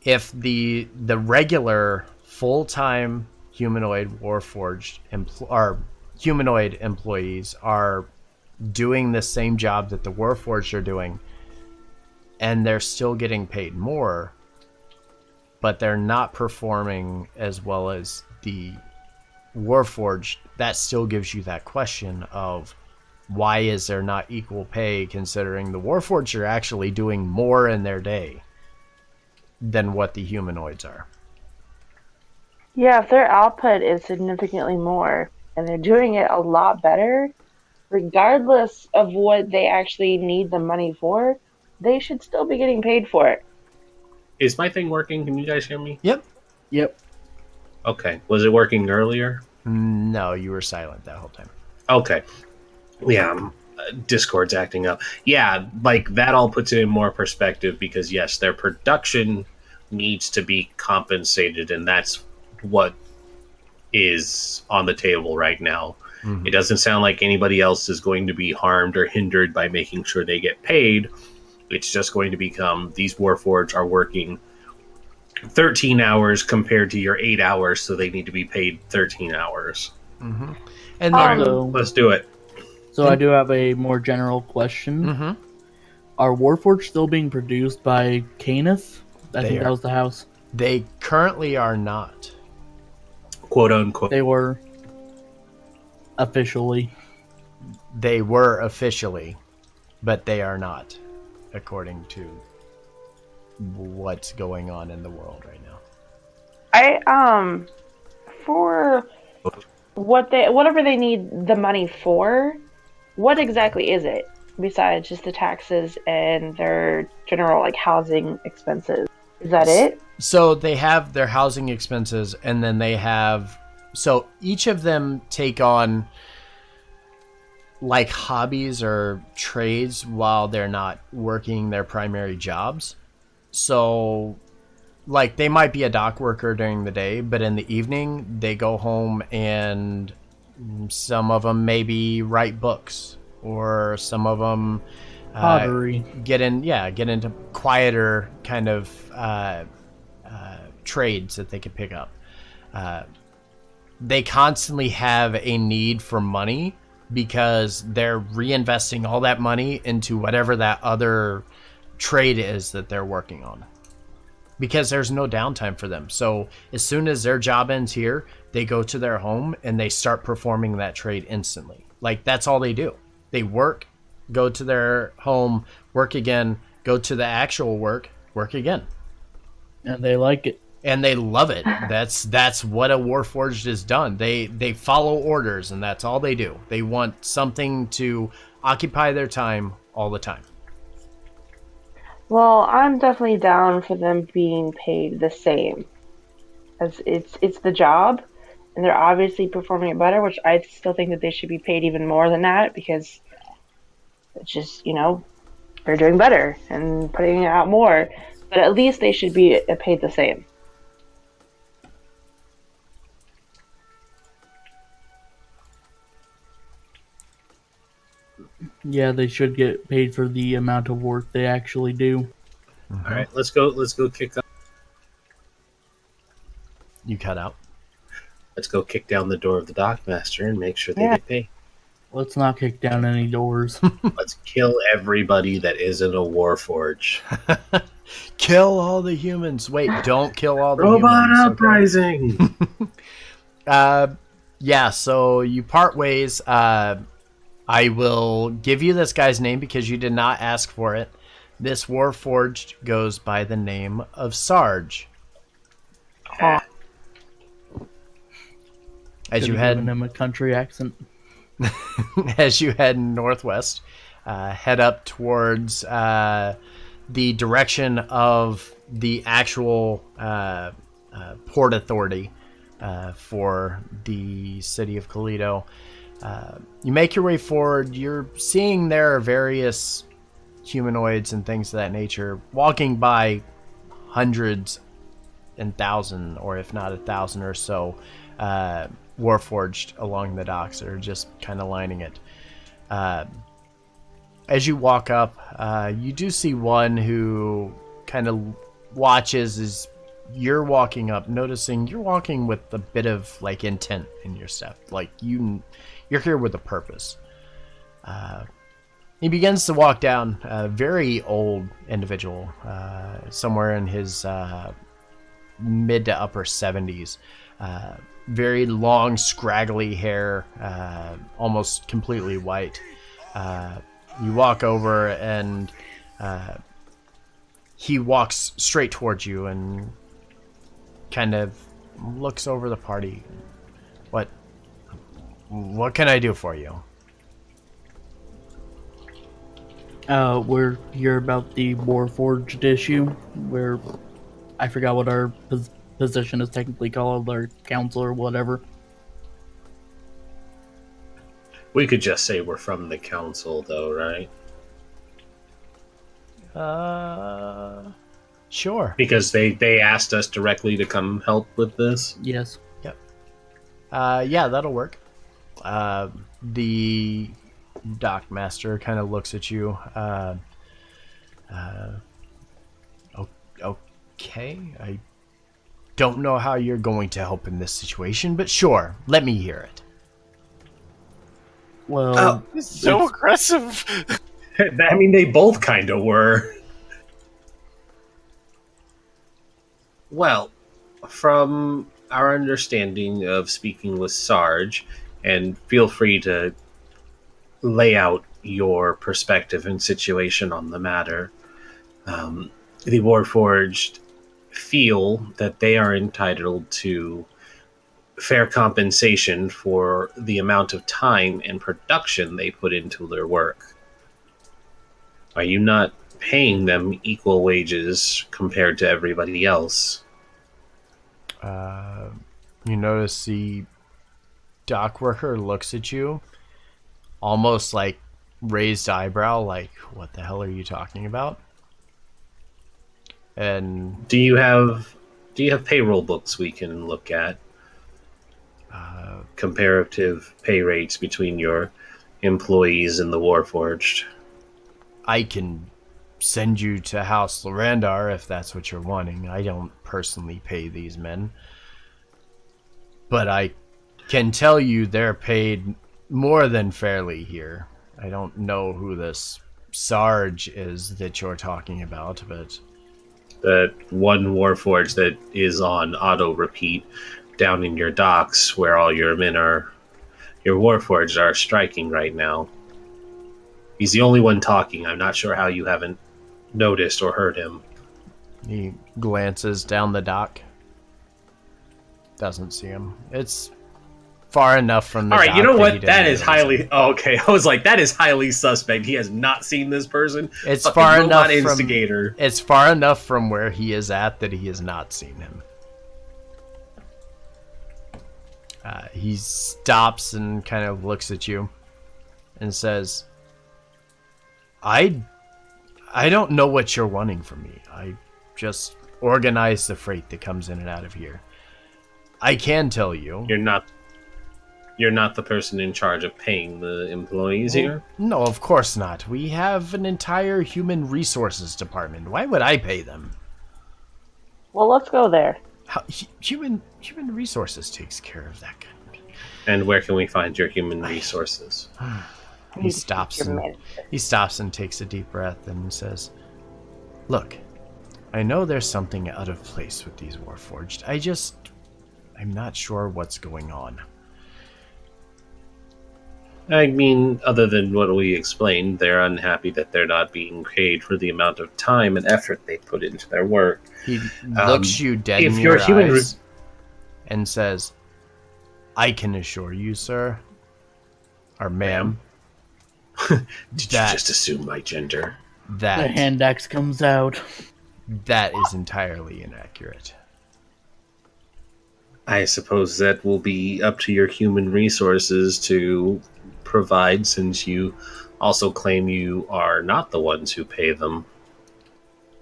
If the regular full-time humanoid Warforged humanoid employees are doing the same job that the Warforged are doing, and they're still getting paid more, but they're not performing as well as the Warforged, that still gives you that question of why is there not equal pay, considering the Warforged are actually doing more in their day than what the humanoids are. Yeah, if their output is significantly more and they're doing it a lot better, regardless of what they actually need the money for, they should still be getting paid for it. Is my thing working? Can you guys hear me? Yep. Okay. Was it working earlier? No, you were silent that whole time. Okay. Yeah, Discord's acting up. Yeah, like that all puts it in more perspective because yes, their production needs to be compensated, and that's what is on the table right now. Mm-hmm. It doesn't sound like anybody else is going to be harmed or hindered by making sure they get paid. It's just going to become these Warforged are working 13 hours compared to your 8 hours, so they need to be paid 13 hours. Mm-hmm. And then, let's do it. So I do have a more general question. Mm-hmm. Are Warforged still being produced by Canis? I think that was the house. They currently are not. Quote unquote. They were officially. They were officially, but they are not, according to what's going on in the world right now. For whatever they need the money for, what exactly is it besides just the taxes and their general like housing expenses? Is that it? So they have their housing expenses, and then they have, so each of them take on like hobbies or trades while they're not working their primary jobs. So like they might be a dock worker during the day, but in the evening they go home and some of them maybe write books, or some of them Pottery. get into quieter kind of trades that they could pick up. They constantly have a need for money because they're reinvesting all that money into whatever that other trade is that they're working on, because there's no downtime for them. So as soon as their job ends here, they go to their home and they start performing that trade instantly. Like that's all they do. They work, go to their home, work again, go to the actual work again. And they like it. And they love it. That's what a Warforged has done. They follow orders, and that's all they do. They want something to occupy their time all the time. Well, I'm definitely down for them being paid the same, as it's the job, and they're obviously performing it better. Which I still think that they should be paid even more than that, because it's just they're doing better and putting out more. But at least they should be paid the same. Yeah, they should get paid for the amount of work they actually do. All right, let's go kick up. You cut out. Let's go kick down the door of the dockmaster and make sure they get paid. Let's not kick down any doors. Let's kill everybody that isn't a Warforge. Kill all the humans. Wait, don't kill all the Robot humans. uprising. Yeah, so you part ways. I will give you this guy's name because you did not ask for it. This Warforged goes by the name of Sarge. As you head, giving him a country accent. as you head northwest, head up towards the direction of the actual port authority for the city of Keleto. You make your way forward. You're seeing there are various humanoids and things of that nature walking by, hundreds and thousands, or if not 1,000 or so, Warforged along the docks that are just kind of lining it. As you walk up, you do see one who kind of watches as you're walking up, noticing you're walking with a bit of like intent in your step. Like you're here with a purpose. He begins to walk down, a very old individual, somewhere in his mid to upper 70s. Very long, scraggly hair, almost completely white. You walk over and he walks straight towards you and kind of looks over the party. What can I do for you? We're here about the Warforged issue, where I forgot what our position is technically called, our council or whatever. We could just say we're from the council, though, right? Sure. Because they asked us directly to come help with this. Yes. Yep. Yeah, that'll work. The dockmaster kind of looks at you. Okay, I don't know how you're going to help in this situation, but sure, let me hear it. Well, So aggressive. I mean, they both kind of were. Well, from our understanding of speaking with Sarge, and feel free to lay out your perspective and situation on the matter, the Warforged feel that they are entitled to fair compensation for the amount of time and production they put into their work. Are you not paying them equal wages compared to everybody else? You notice the dock worker looks at you, almost like raised eyebrow, like, what the hell are you talking about? And Do you have payroll books we can look at? Comparative pay rates between your employees and the Warforged. I can send you to House Lorandar if that's what you're wanting. I don't personally pay these men. But I can tell you they're paid more than fairly here. I don't know who this Sarge is that you're talking about, but... That one Warforged that is on auto repeat down in your docks where all your men are... Your Warforged are striking right now. He's the only one talking. I'm not sure how you haven't noticed or heard him. He glances down the dock. Doesn't see him. It's far enough from the dock. All right, you know that what? That is highly... Oh, okay, I was like, that is highly suspect. He has not seen this person. It's Fucking far robot enough instigator. It's far enough from where he is at that he has not seen him. He stops and kind of looks at you and says, I don't know what you're wanting from me. I just organize the freight that comes in and out of here. I can tell you. You're not the person in charge of paying the employees here? No, of course not. We have an entire human resources department. Why would I pay them? Well, let's go there. Human resources takes care of that kind of thing. And where can we find your human resources? He stops and takes a deep breath and says, "Look, I know there's something out of place with these Warforged. I'm not sure what's going on." I mean, other than what we explained, they're unhappy that they're not being paid for the amount of time and effort they put into their work. He looks you dead in your eyes and says, "I can assure you, sir, or ma'am, Did you just assume my gender?" The hand axe comes out. That is entirely inaccurate. I suppose that will be up to your human resources to provide, since you also claim you are not the ones who pay them.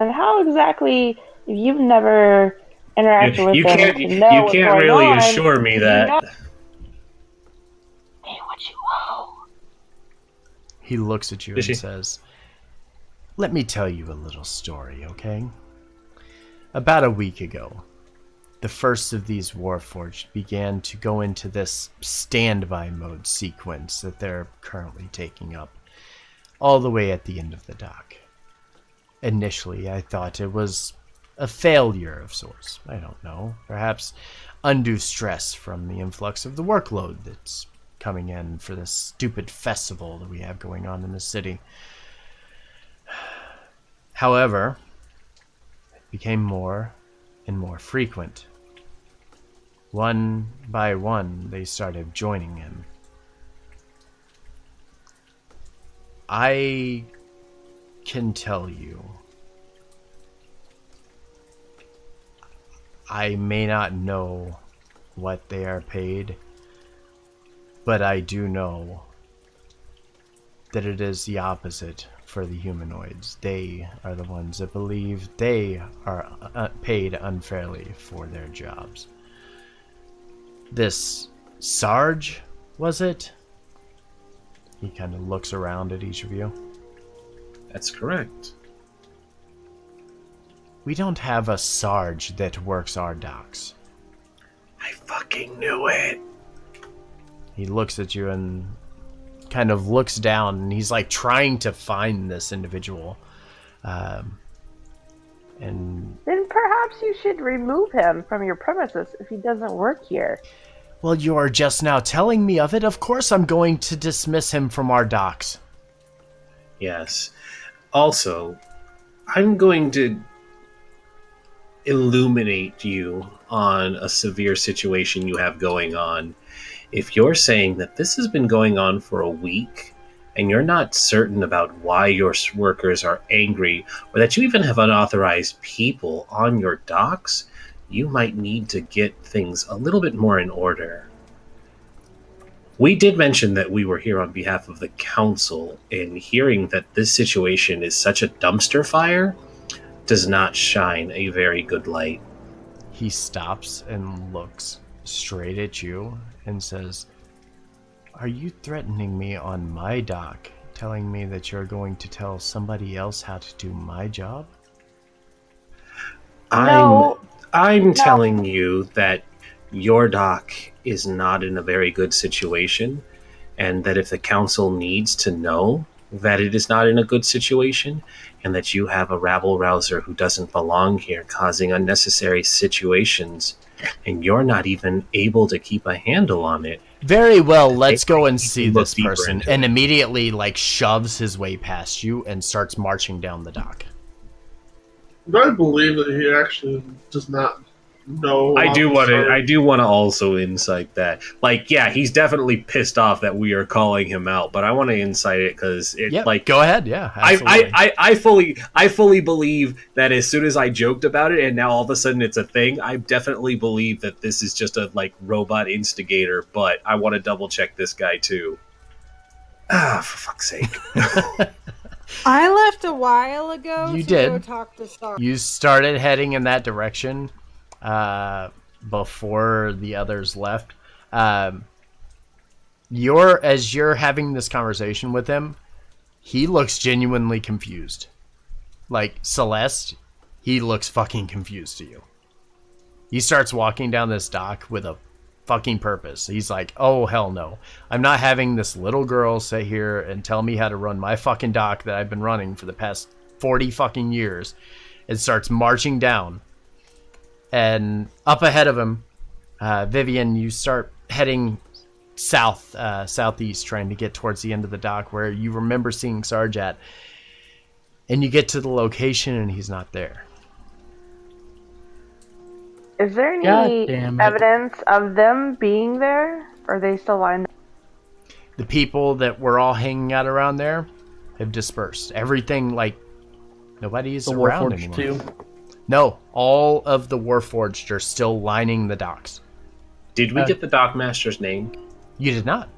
And how exactly, if you've never interacted with them, you can't really assure me that. Pay what you owe. He looks at you and says, "Let me tell you a little story, okay? About a week ago, the first of these Warforged began to go into this standby mode sequence that they're currently taking up, all the way at the end of the dock. Initially, I thought it was a failure of sorts. I don't know. Perhaps undue stress from the influx of the workload that's coming in for this stupid festival that we have going on in the city. However, it became more and more frequent. One by one, they started joining him. I can tell you, I may not know what they are paid, but I do know that it is the opposite for the humanoids. They are the ones that believe they are paid unfairly for their jobs. This Sarge, was it? He kind of looks around at each of you. That's correct. We don't have a Sarge that works our docks. I fucking knew it. He looks at you and kind of looks down, and he's like trying to find this individual. And then perhaps you should remove him from your premises if he doesn't work here. Well, you're just now telling me of it. Of course I'm going to dismiss him from our docks. Yes. Also, I'm going to... illuminate you on a severe situation you have going on. If you're saying that this has been going on for a week and you're not certain about why your workers are angry or that you even have unauthorized people on your docks, you might need to get things a little bit more in order. We did mention that we were here on behalf of the council, and hearing that this situation is such a dumpster fire does not shine a very good light. He stops and looks straight at you and says, "Are you threatening me on my dock, telling me that you're going to tell somebody else how to do my job?" No. I'm telling you that your dock is not in a very good situation, and that if the council needs to know that it is not in a good situation, and that you have a rabble-rouser who doesn't belong here causing unnecessary situations, and you're not even able to keep a handle on it. Very well, let's go and see look this deeper person. into And it. immediately, shoves his way past you and starts marching down the dock. Do I believe that he actually does not know? I do want Sarge? to also incite that. Yeah, he's definitely pissed off that we are calling him out, but I want to incite it because Go ahead, yeah. Absolutely. I fully believe that as soon as I joked about it and now all of a sudden it's a thing, I definitely believe that this is just a robot instigator, but I want to double check this guy too. For fuck's sake. I left a while ago You to did. go talk to Sarge. You started heading in that direction before the others left. As you're having this conversation with him, he looks genuinely confused. Celeste, he looks fucking confused to you. He starts walking down this dock with a fucking purpose. He's like, "Oh, hell no. I'm not having this little girl sit here and tell me how to run my fucking dock that I've been running for the past 40 fucking years." And starts marching down. And up ahead of him, Vivian, you start heading southeast, trying to get towards the end of the dock where you remember seeing Sarge at. And you get to the location and he's not there. Is there any God damn it. evidence of them being there? Or are they still lined up? The people that were all hanging out around there have dispersed. Everything, nobody's The around Warforged anymore. too. No, all of the Warforged are still lining the docks. Did we get the Dockmaster's name? You did not.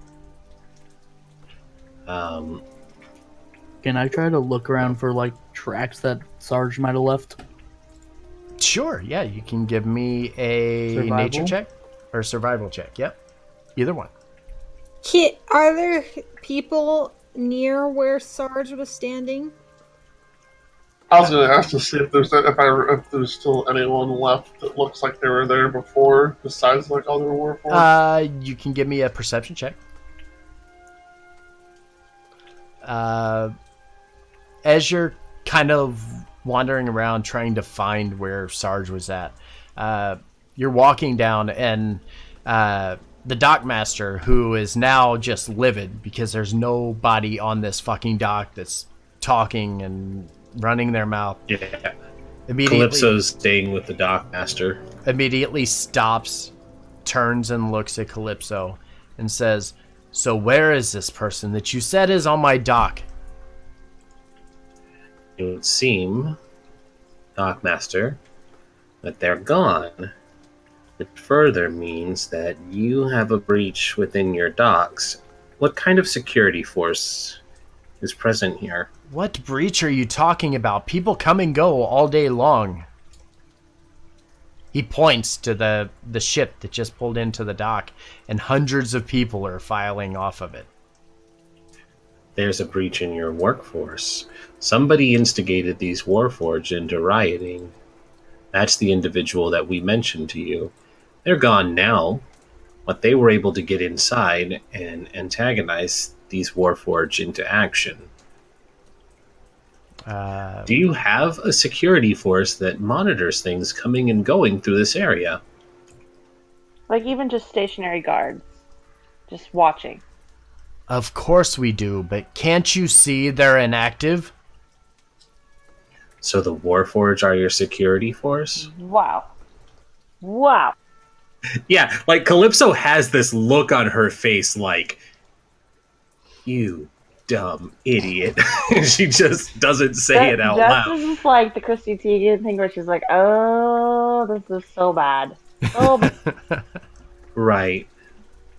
Can I try to look around for tracks that Sarge might have left? Sure, yeah, you can give me a Survival? nature check or survival check. Yep, either one. Are there people near where Sarge was standing? I was going to ask to see if there's still anyone left that looks like they were there before, besides other Warforged. You can give me a perception check. As you're kind of wandering around trying to find where Sarge was at, you're walking down, and the dockmaster, who is now just livid because there's nobody on this fucking dock that's talking and running their mouth. Yeah. Immediately, Calypso's staying with the Dockmaster. immediately stops, turns and looks at Calypso and says, "So where is this person that you said is on my dock?" It would seem, Dockmaster, that they're gone. It further means that you have a breach within your docks. What kind of security force is present here? What breach are you talking about? People come and go all day long. He points to the ship that just pulled into the dock, and hundreds of people are filing off of it. There's a breach in your workforce. Somebody instigated these Warforged into rioting. That's the individual that we mentioned to you. They're gone now, but they were able to get inside and antagonize these Warforged into action. Do you have a security force that monitors things coming and going through this area? Even just stationary guards. Just watching. Of course we do, but can't you see they're inactive? So the Warforged are your security force? Wow. Wow. Yeah, like Calypso has this look on her face like, you dumb idiot. She just doesn't say it out This loud. is like the Chrissy Teigen thing where she's like, oh, this is so bad. So bad. Right.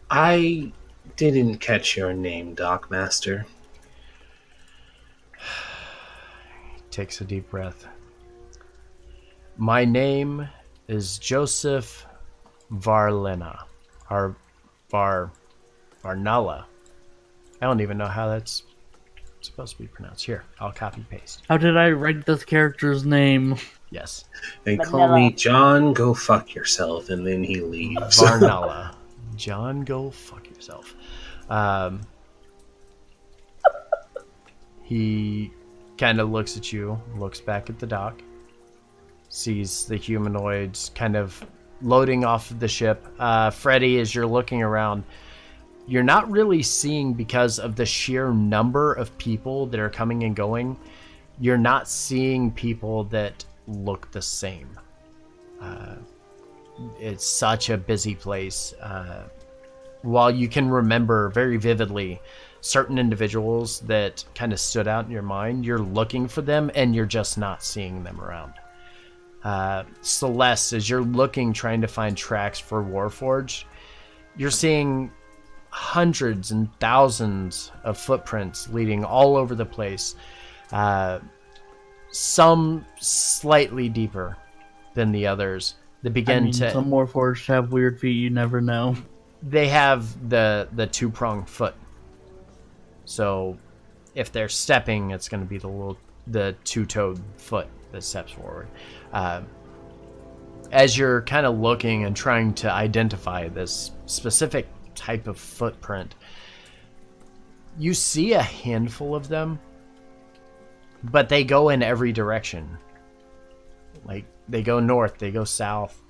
I didn't catch your name, Dockmaster. Takes a deep breath. My name is Joseph Varlena. Or Varnala. I don't even know how that's supposed to be pronounced. Here, I'll copy paste. How did I write this character's name? Yes. They call me John, go fuck yourself, and then he leaves. Varnala. John, go fuck yourself. He kind of looks at you, looks back at the dock, sees the humanoids kind of loading off of the ship. Freddy, as you're looking around, you're not really seeing, because of the sheer number of people that are coming and going, you're not seeing people that look the same. It's such a busy place. While you can remember very vividly certain individuals that kind of stood out in your mind, you're looking for them and you're just not seeing them around. Celeste, as you're looking, trying to find tracks for Warforged, you're seeing hundreds and thousands of footprints leading all over the place. Some slightly deeper than the others. They begin to... Some Warforged have weird feet, you never know. They have the two-pronged foot. So if they're stepping, it's going to be the two-toed foot that steps forward. As you're kind of looking and trying to identify this specific type of footprint, you see a handful of them, but they go in every direction. Like, they go north, they go south.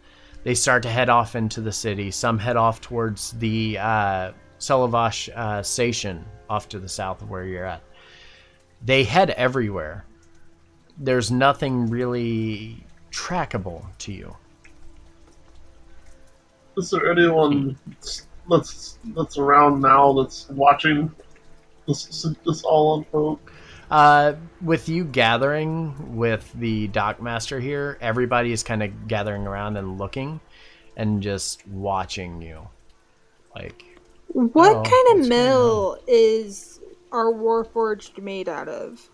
They start to head off into the city. Some head off towards the Selavash station off to the south of where you're at. They head everywhere. There's nothing really trackable to you. Is there anyone that's around now that's watching this all unfold? With you gathering with the Dockmaster here, everybody is kind of gathering around and looking and just watching you. Like, what kind of metal is our Warforged made out of?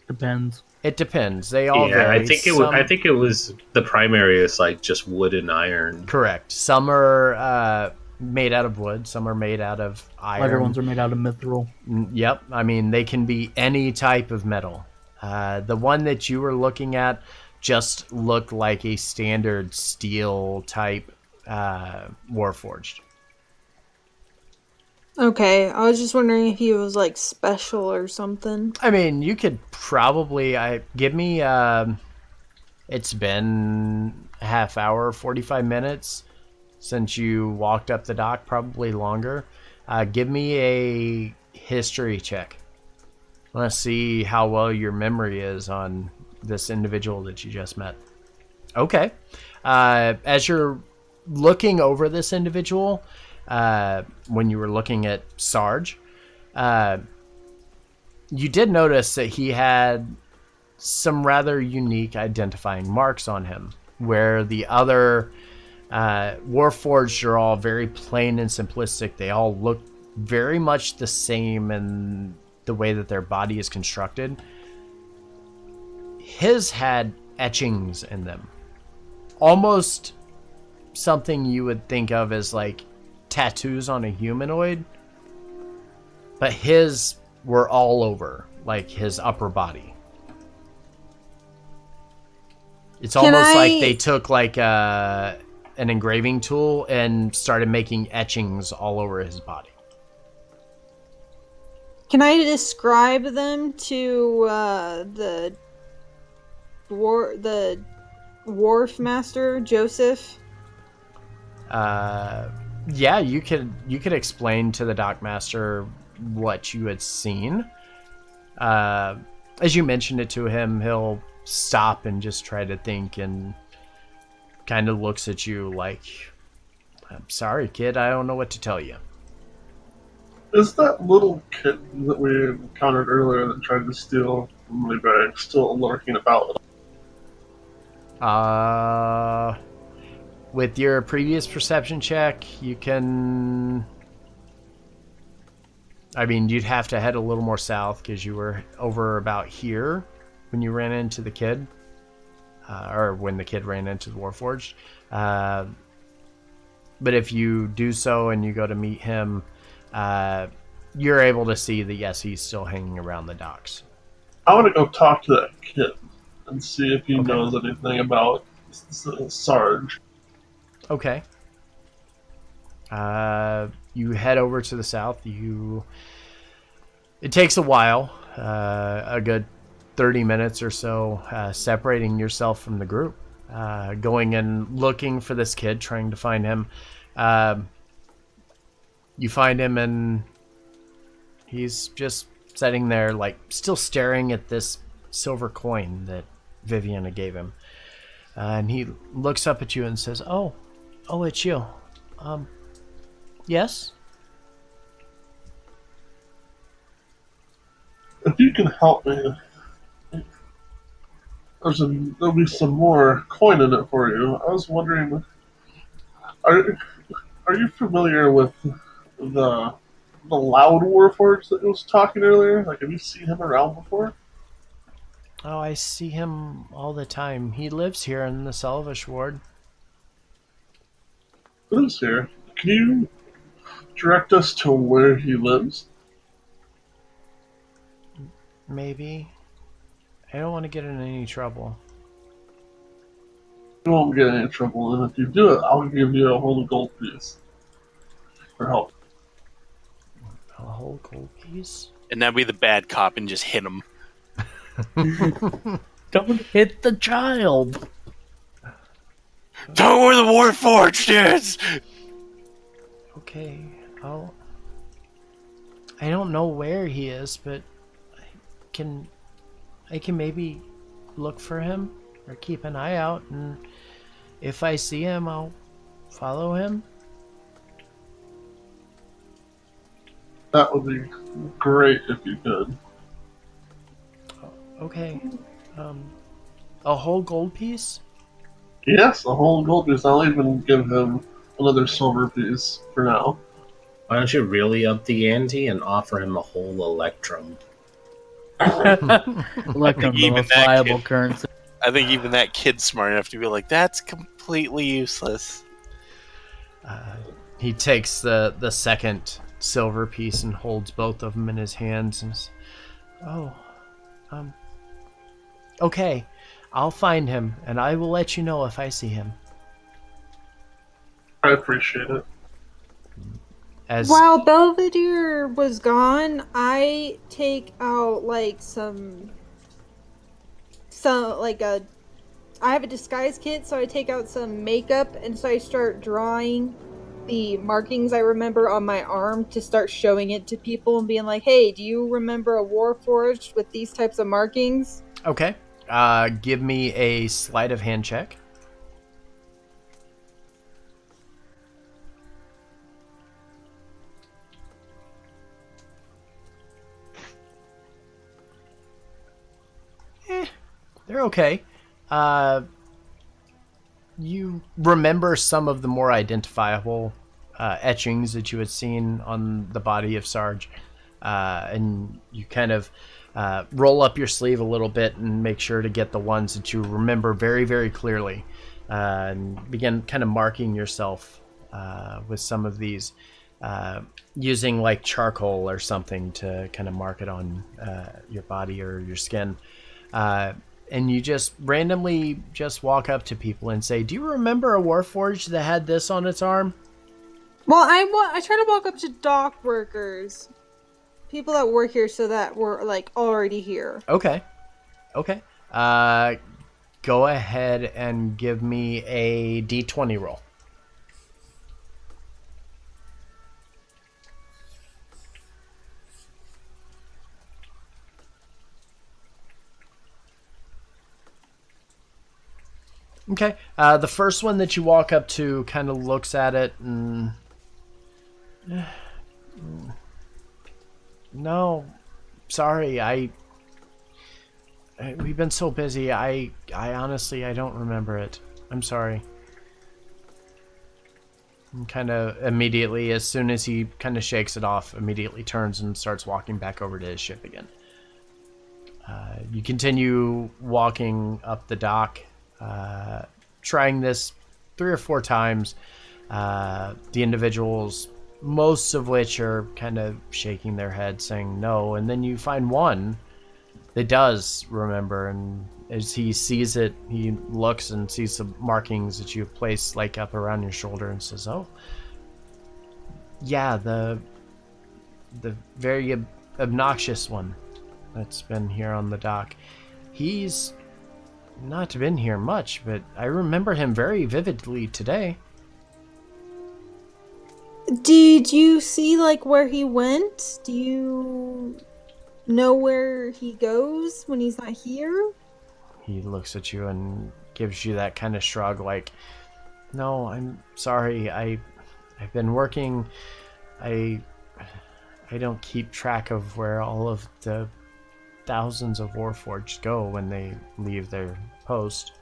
Depends. It depends. They all Yeah, vary. I think it was the primary is like just wood and iron. Correct. Some are made out of wood. Some are made out of iron. Lighter ones are made out of mithril. Yep. I mean, they can be any type of metal. The one that you were looking at just looked like a standard steel type Warforged. Okay, I was just wondering if he was like special or something. I mean, you could probably give me. It's been a half hour, 45 minutes since you walked up the dock, probably longer. Give me a history check. Let's see how well your memory is on this individual that you just met. Okay. As you're looking over this individual, when you were looking at Sarge, you did notice that he had some rather unique identifying marks on him, where the other Warforged are all very plain and simplistic. They all look very much the same in the way that their body is constructed. His had etchings in them. Almost something you would think of as like tattoos on a humanoid, but his were all over, like his upper body. It's almost like they took like an engraving tool and started making etchings all over his body. Can I describe them to the wharf master, Joseph? Yeah, you could explain to the Dockmaster what you had seen. as you mention it to him, he'll stop and just try to think and kind of looks at you like, I'm sorry, kid, I don't know what to tell you. Is that little kid that we encountered earlier that tried to steal from my bag still lurking about? With your previous perception check, you can... I mean, you'd have to head a little more south because you were over about here when you ran into the kid. Or when the kid ran into the Warforged. But if you do so and you go to meet him, you're able to see that, yes, he's still hanging around the docks. I want to go talk to that kid and see if he knows anything about Sarge. Okay. You head over to the south. It takes a while, a good 30 minutes or so, separating yourself from the group, going and looking for this kid, trying to find him. You find him, and he's just sitting there, like, still staring at this silver coin that Viviana gave him. And he looks up at you and says, Oh, it's you. Yes? If you can help me, there'll be some more coin in it for you. I was wondering, are you familiar with the loud Warforged that was talking earlier? Like, have you seen him around before? Oh, I see him all the time. He lives here in the Selvish ward. He lives here. Can you direct us to where he lives? Maybe. I don't want to get in any trouble. You won't get in any trouble, and if you do it, I'll give you a whole gold piece for help. A whole gold piece? And now be the bad cop and just hit him. Don't hit the child. Tell where the Warforged is! Okay, I don't know where he is, but I can maybe look for him or keep an eye out, and if I see him, I'll follow him. That would be great if you could. Okay. A whole gold piece? Yes, a whole gold piece. I'll even give him another silver piece for now. Why don't you really up the ante and offer him a whole electrum? Electrum, the Even most that viable kid. currency. I think even that kid's smart enough to be like, that's completely useless. He takes the second silver piece and holds both of them in his hands and says, okay, I'll find him and I will let you know if I see him. I appreciate it. While Belvedere was gone, I take out like I have a disguise kit, so I take out some makeup and so I start drawing the markings I remember on my arm to start showing it to people and being like, hey, do you remember a Warforged with these types of markings? Okay. Give me a sleight of hand check. They're okay. You remember some of the more identifiable etchings that you had seen on the body of Sarge, and you kind of roll up your sleeve a little bit and make sure to get the ones that you remember very, very clearly, and begin kind of marking yourself with some of these, using like charcoal or something to kind of mark it on your body or your skin. And you just randomly just walk up to people and say, do you remember a Warforged that had this on its arm? Well, I try to walk up to dock workers. People that work here so that we're like already here. Okay. Go ahead and give me a D20 roll. Okay. The first one that you walk up to kind of looks at it and... No, sorry. We've been so busy. I honestly, I don't remember it. I'm sorry. And kind of immediately, as soon as he kind of shakes it off, immediately turns and starts walking back over to his ship again. You continue walking up the dock, trying this 3 or 4 times. The individuals, most of which are kind of shaking their head, saying no, and then you find one that does remember, and as he sees it, he looks and sees some markings that you've placed like up around your shoulder and says, oh, yeah, the very obnoxious one that's been here on the dock. He's not been here much, but I remember him very vividly today. Did you see, like, where he went? Do you know where he goes when he's not here? He looks at you and gives you that kind of shrug, like, no, I'm sorry. I've been working. I don't keep track of where all of the thousands of Warforged go when they leave their post.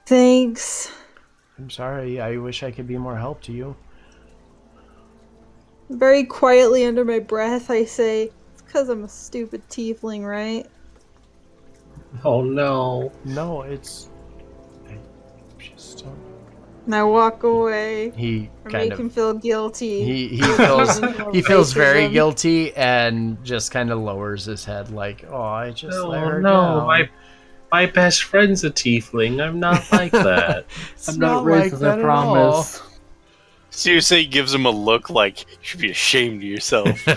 Thanks. I'm sorry. I wish I could be more help to you. Very quietly under my breath, I say, it's because I'm a stupid tiefling, right? Oh no. No, it's... I just don't... And I walk away. He Or kind make him feel guilty. He feels very guilty and just kind of lowers his head like, oh, I just let her down. My best friend's a tiefling. I'm not like that. I'm not racist, I promise. Seriously gives him a look like you should be ashamed of yourself.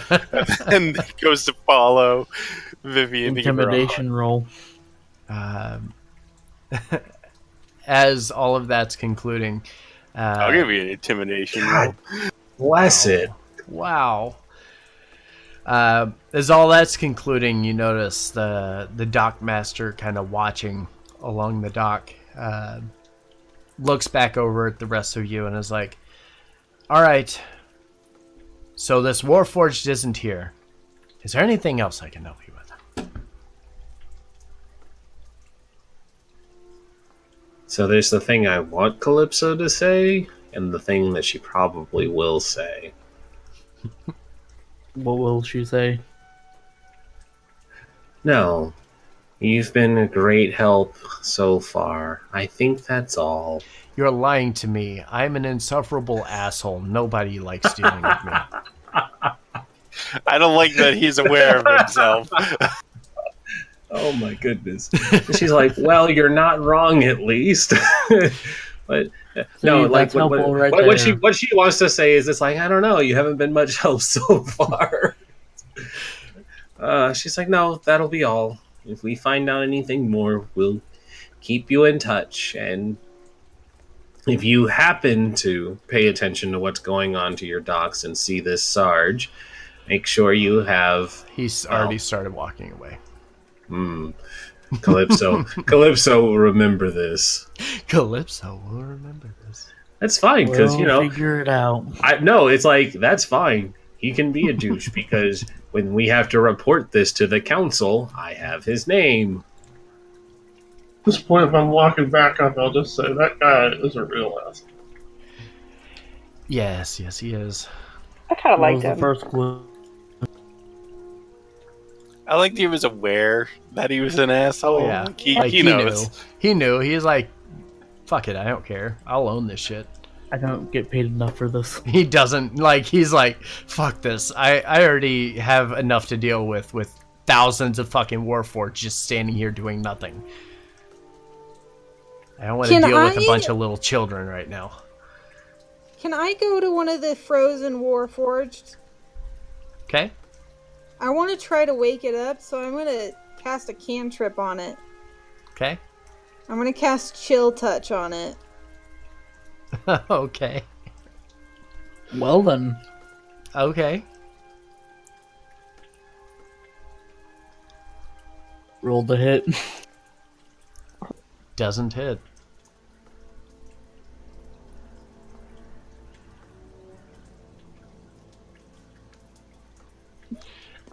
And then goes to follow Vivian. Intimidation roll. As all of that's concluding, I'll give you an intimidation roll. Bless it. Wow. As all that's concluding, you notice the dock master kind of watching along the dock, looks back over at the rest of you and is like, all right, so this Warforged isn't here. Is there anything else I can help you with? So there's the thing I want Calypso to say, and the thing that she probably will say. What will she say? No. You've been a great help so far. I think that's all. You're lying to me. I'm an insufferable asshole. Nobody likes dealing with me. I don't like that he's aware of himself. Oh my goodness. She's like, well, you're not wrong at least. But no, like what she wants to say is, it's like, I don't know, you haven't been much help so far. She's like, no, that'll be all. If we find out anything more, we'll keep you in touch. And if you happen to pay attention to what's going on to your docks and see this Sarge, make sure you have... He's already started walking away. Calypso will remember this. Calypso will remember this. That's fine, because, you know... figure it out. No, it's like, that's fine. He can be a douche, because when we have to report this to the council, I have his name. At this point, if I'm walking back up, I'll just say, that guy is a real asshole. Yes, he is. I kind of liked The him. first clue. I liked he was aware that he was an asshole. Oh, yeah. Like, he knows. He knew. He's like, fuck it, I don't care. I'll own this shit. I don't get paid enough for this. He doesn't, like, he's like, fuck this. I already have enough to deal with thousands of fucking Warforged just standing here doing nothing. I don't want to deal with a bunch of little children right now. Can I go to one of the frozen Warforged? Okay. I want to try to wake it up, so I'm going to cast a cantrip on it. Okay. I'm going to cast Chill Touch on it. Okay. Well then. Okay. Roll the hit. Doesn't hit.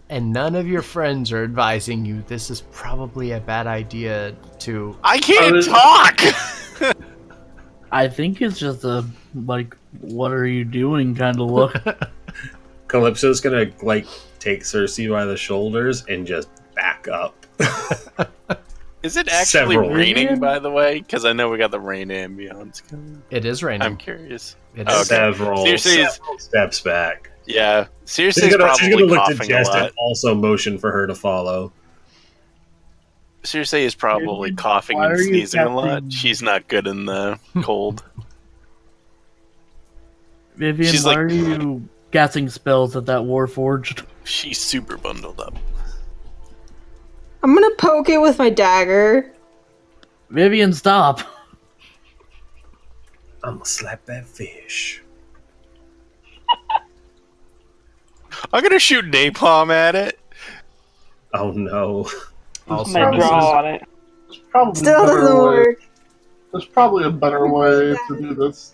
And none of your friends are advising you this is probably a bad idea to... I can't talk! I think it's just a, like, what are you doing kind of look. Calypso's gonna, like, take Cersei by the shoulders and just back up. Is it actually Several. raining, by the way? Because I know we got the rain ambience coming. It is raining. I'm curious. It Okay. is. Several steps back. Yeah, seriously, She's is gonna probably look to coughing a Jess lot. and also motion for her to follow. Seriously is probably Dude, coughing why and are you sneezing a lot. casting- She's not good in the cold. Vivian, She's why like- are you casting spells at that Warforged? She's super bundled up. I'm gonna poke it with my dagger. Vivian, stop! I'm gonna slap that fish. I'm gonna shoot napalm at it. Oh no. Also, My draw on it. There's probably Still a better doesn't way. work. There's probably a better way to do this.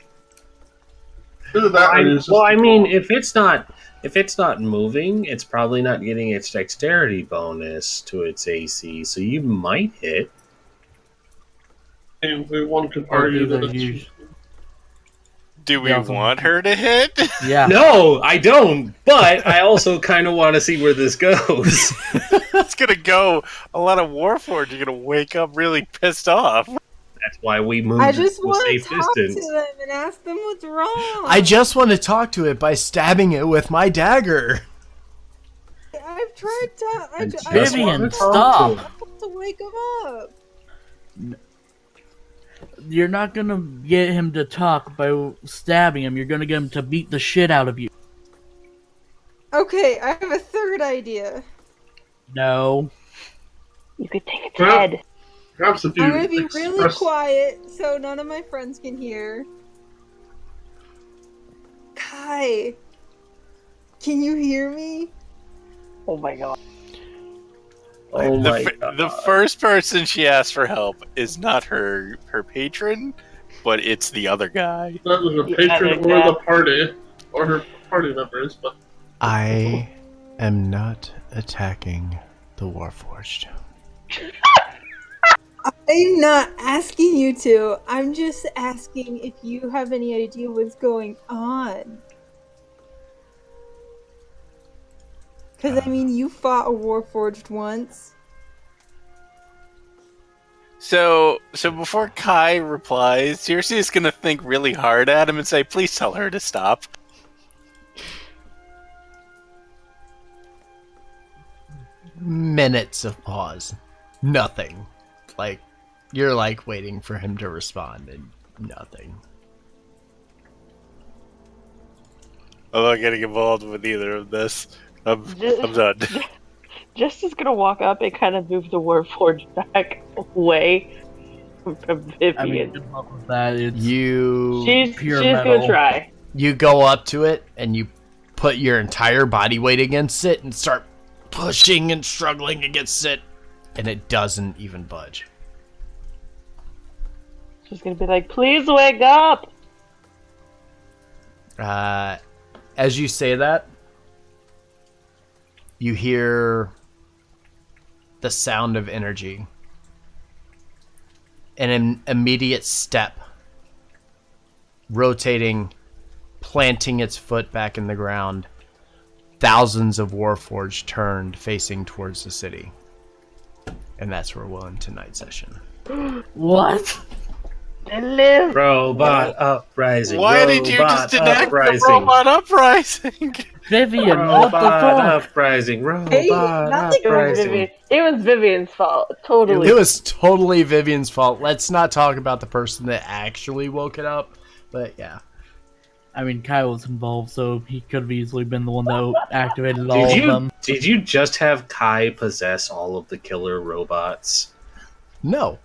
Either that or use Well, I just- mean, if it's not moving, it's probably not getting its dexterity bonus to its AC, so you might hit. one could argue that it's Do we Yeah. want her to hit? Yeah. No, I don't. But I also kind of want to see where this goes. It's gonna go. A lot of Warforged are gonna wake up really pissed off. That's why we moved I just to a want to safe talk distance. to them and ask them what's wrong. I just want to talk to it by stabbing it with my dagger. I've tried to. I Just Vivian, wanna talk stop! to want to wake them up. You're not gonna get him to talk by stabbing him. You're gonna get him to beat the shit out of you. Okay, I have a third idea. No. You could take its Well- head. perhaps if you I'm gonna be really express- quiet so none of my friends can hear. Kai, can you hear me? Oh my god. Oh my god. The first person she asks for help is not her patron, but it's the other guy. That was a The patron other or guy. the party, or her party members, but I am not attacking the Warforged. I'm not asking you to. I'm just asking if you have any idea what's going on. Because, I mean, you fought a Warforged once. So before Kai replies, Circe is gonna think really hard at him and say, "Please tell her to stop." Minutes of pause. Nothing. Like, you're like waiting for him to respond and nothing. I'm not getting involved with either of this. I'm done. Jess is gonna walk up and kind of move the Warforged back away from Vivian. I mean, good luck with that. It's she's pure gonna metal. try. You go up to it and you put your entire body weight against it and start pushing and struggling against it, and it doesn't even budge. She's gonna be like, "Please wake up!" As you say that, you hear the sound of energy. An immediate step, rotating, planting its foot back in the ground. Thousands of Warforged turned, facing towards the city. And that's where we'll end tonight's session. What? They live. Robot uprising. Why did you just enact the robot uprising? Vivian, what the Robot fuck? uprising. Robot Hey, nothing- It was, uprising. it was Vivian's fault. Totally. It was totally Vivian's fault. Let's not talk about the person that actually woke it up. But yeah. I mean, Kyle was involved, so he could have easily been the one that activated all Did of them. you just have Kai possess all of the killer robots? No.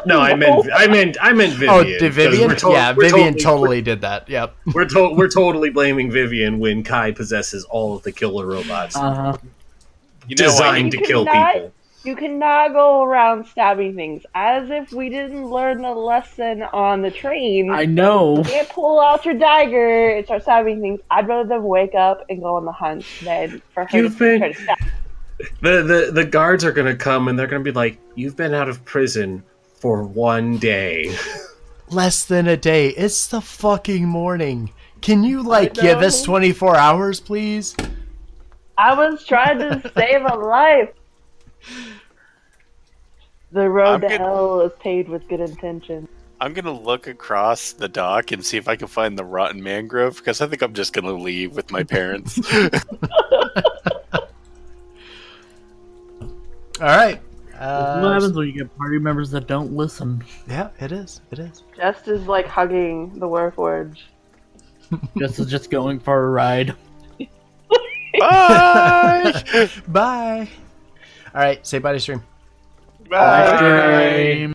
No, I meant Vivian. Oh, did Vivian? because we're Yeah, we're Vivian totally did that. Yep. We're totally blaming Vivian when Kai possesses all of the killer robots Uh-huh. You know why? designed to You kill cannot- people. You cannot go around stabbing things. As if we didn't learn the lesson on the train. I know. You can't pull out your dagger and start stabbing things. I'd rather them wake up and go on the hunt than for her to try to stab. The guards are gonna come and they're gonna be like, "You've been out of prison for 1 day." Less than a day. It's the fucking morning. Can you, like, I give us know. 24 hours, please? I was trying to save a life. The road to hell is paved with good intention. I'm gonna look across the dock and see if I can find the rotten mangrove, because I think I'm just gonna leave with my parents. All right. What happens when you get party members that don't listen? Yeah, it is. It is. Just as like hugging the Warforge. Just going for a ride. Bye! Bye. All right. Say bye to stream. Bye! Bye.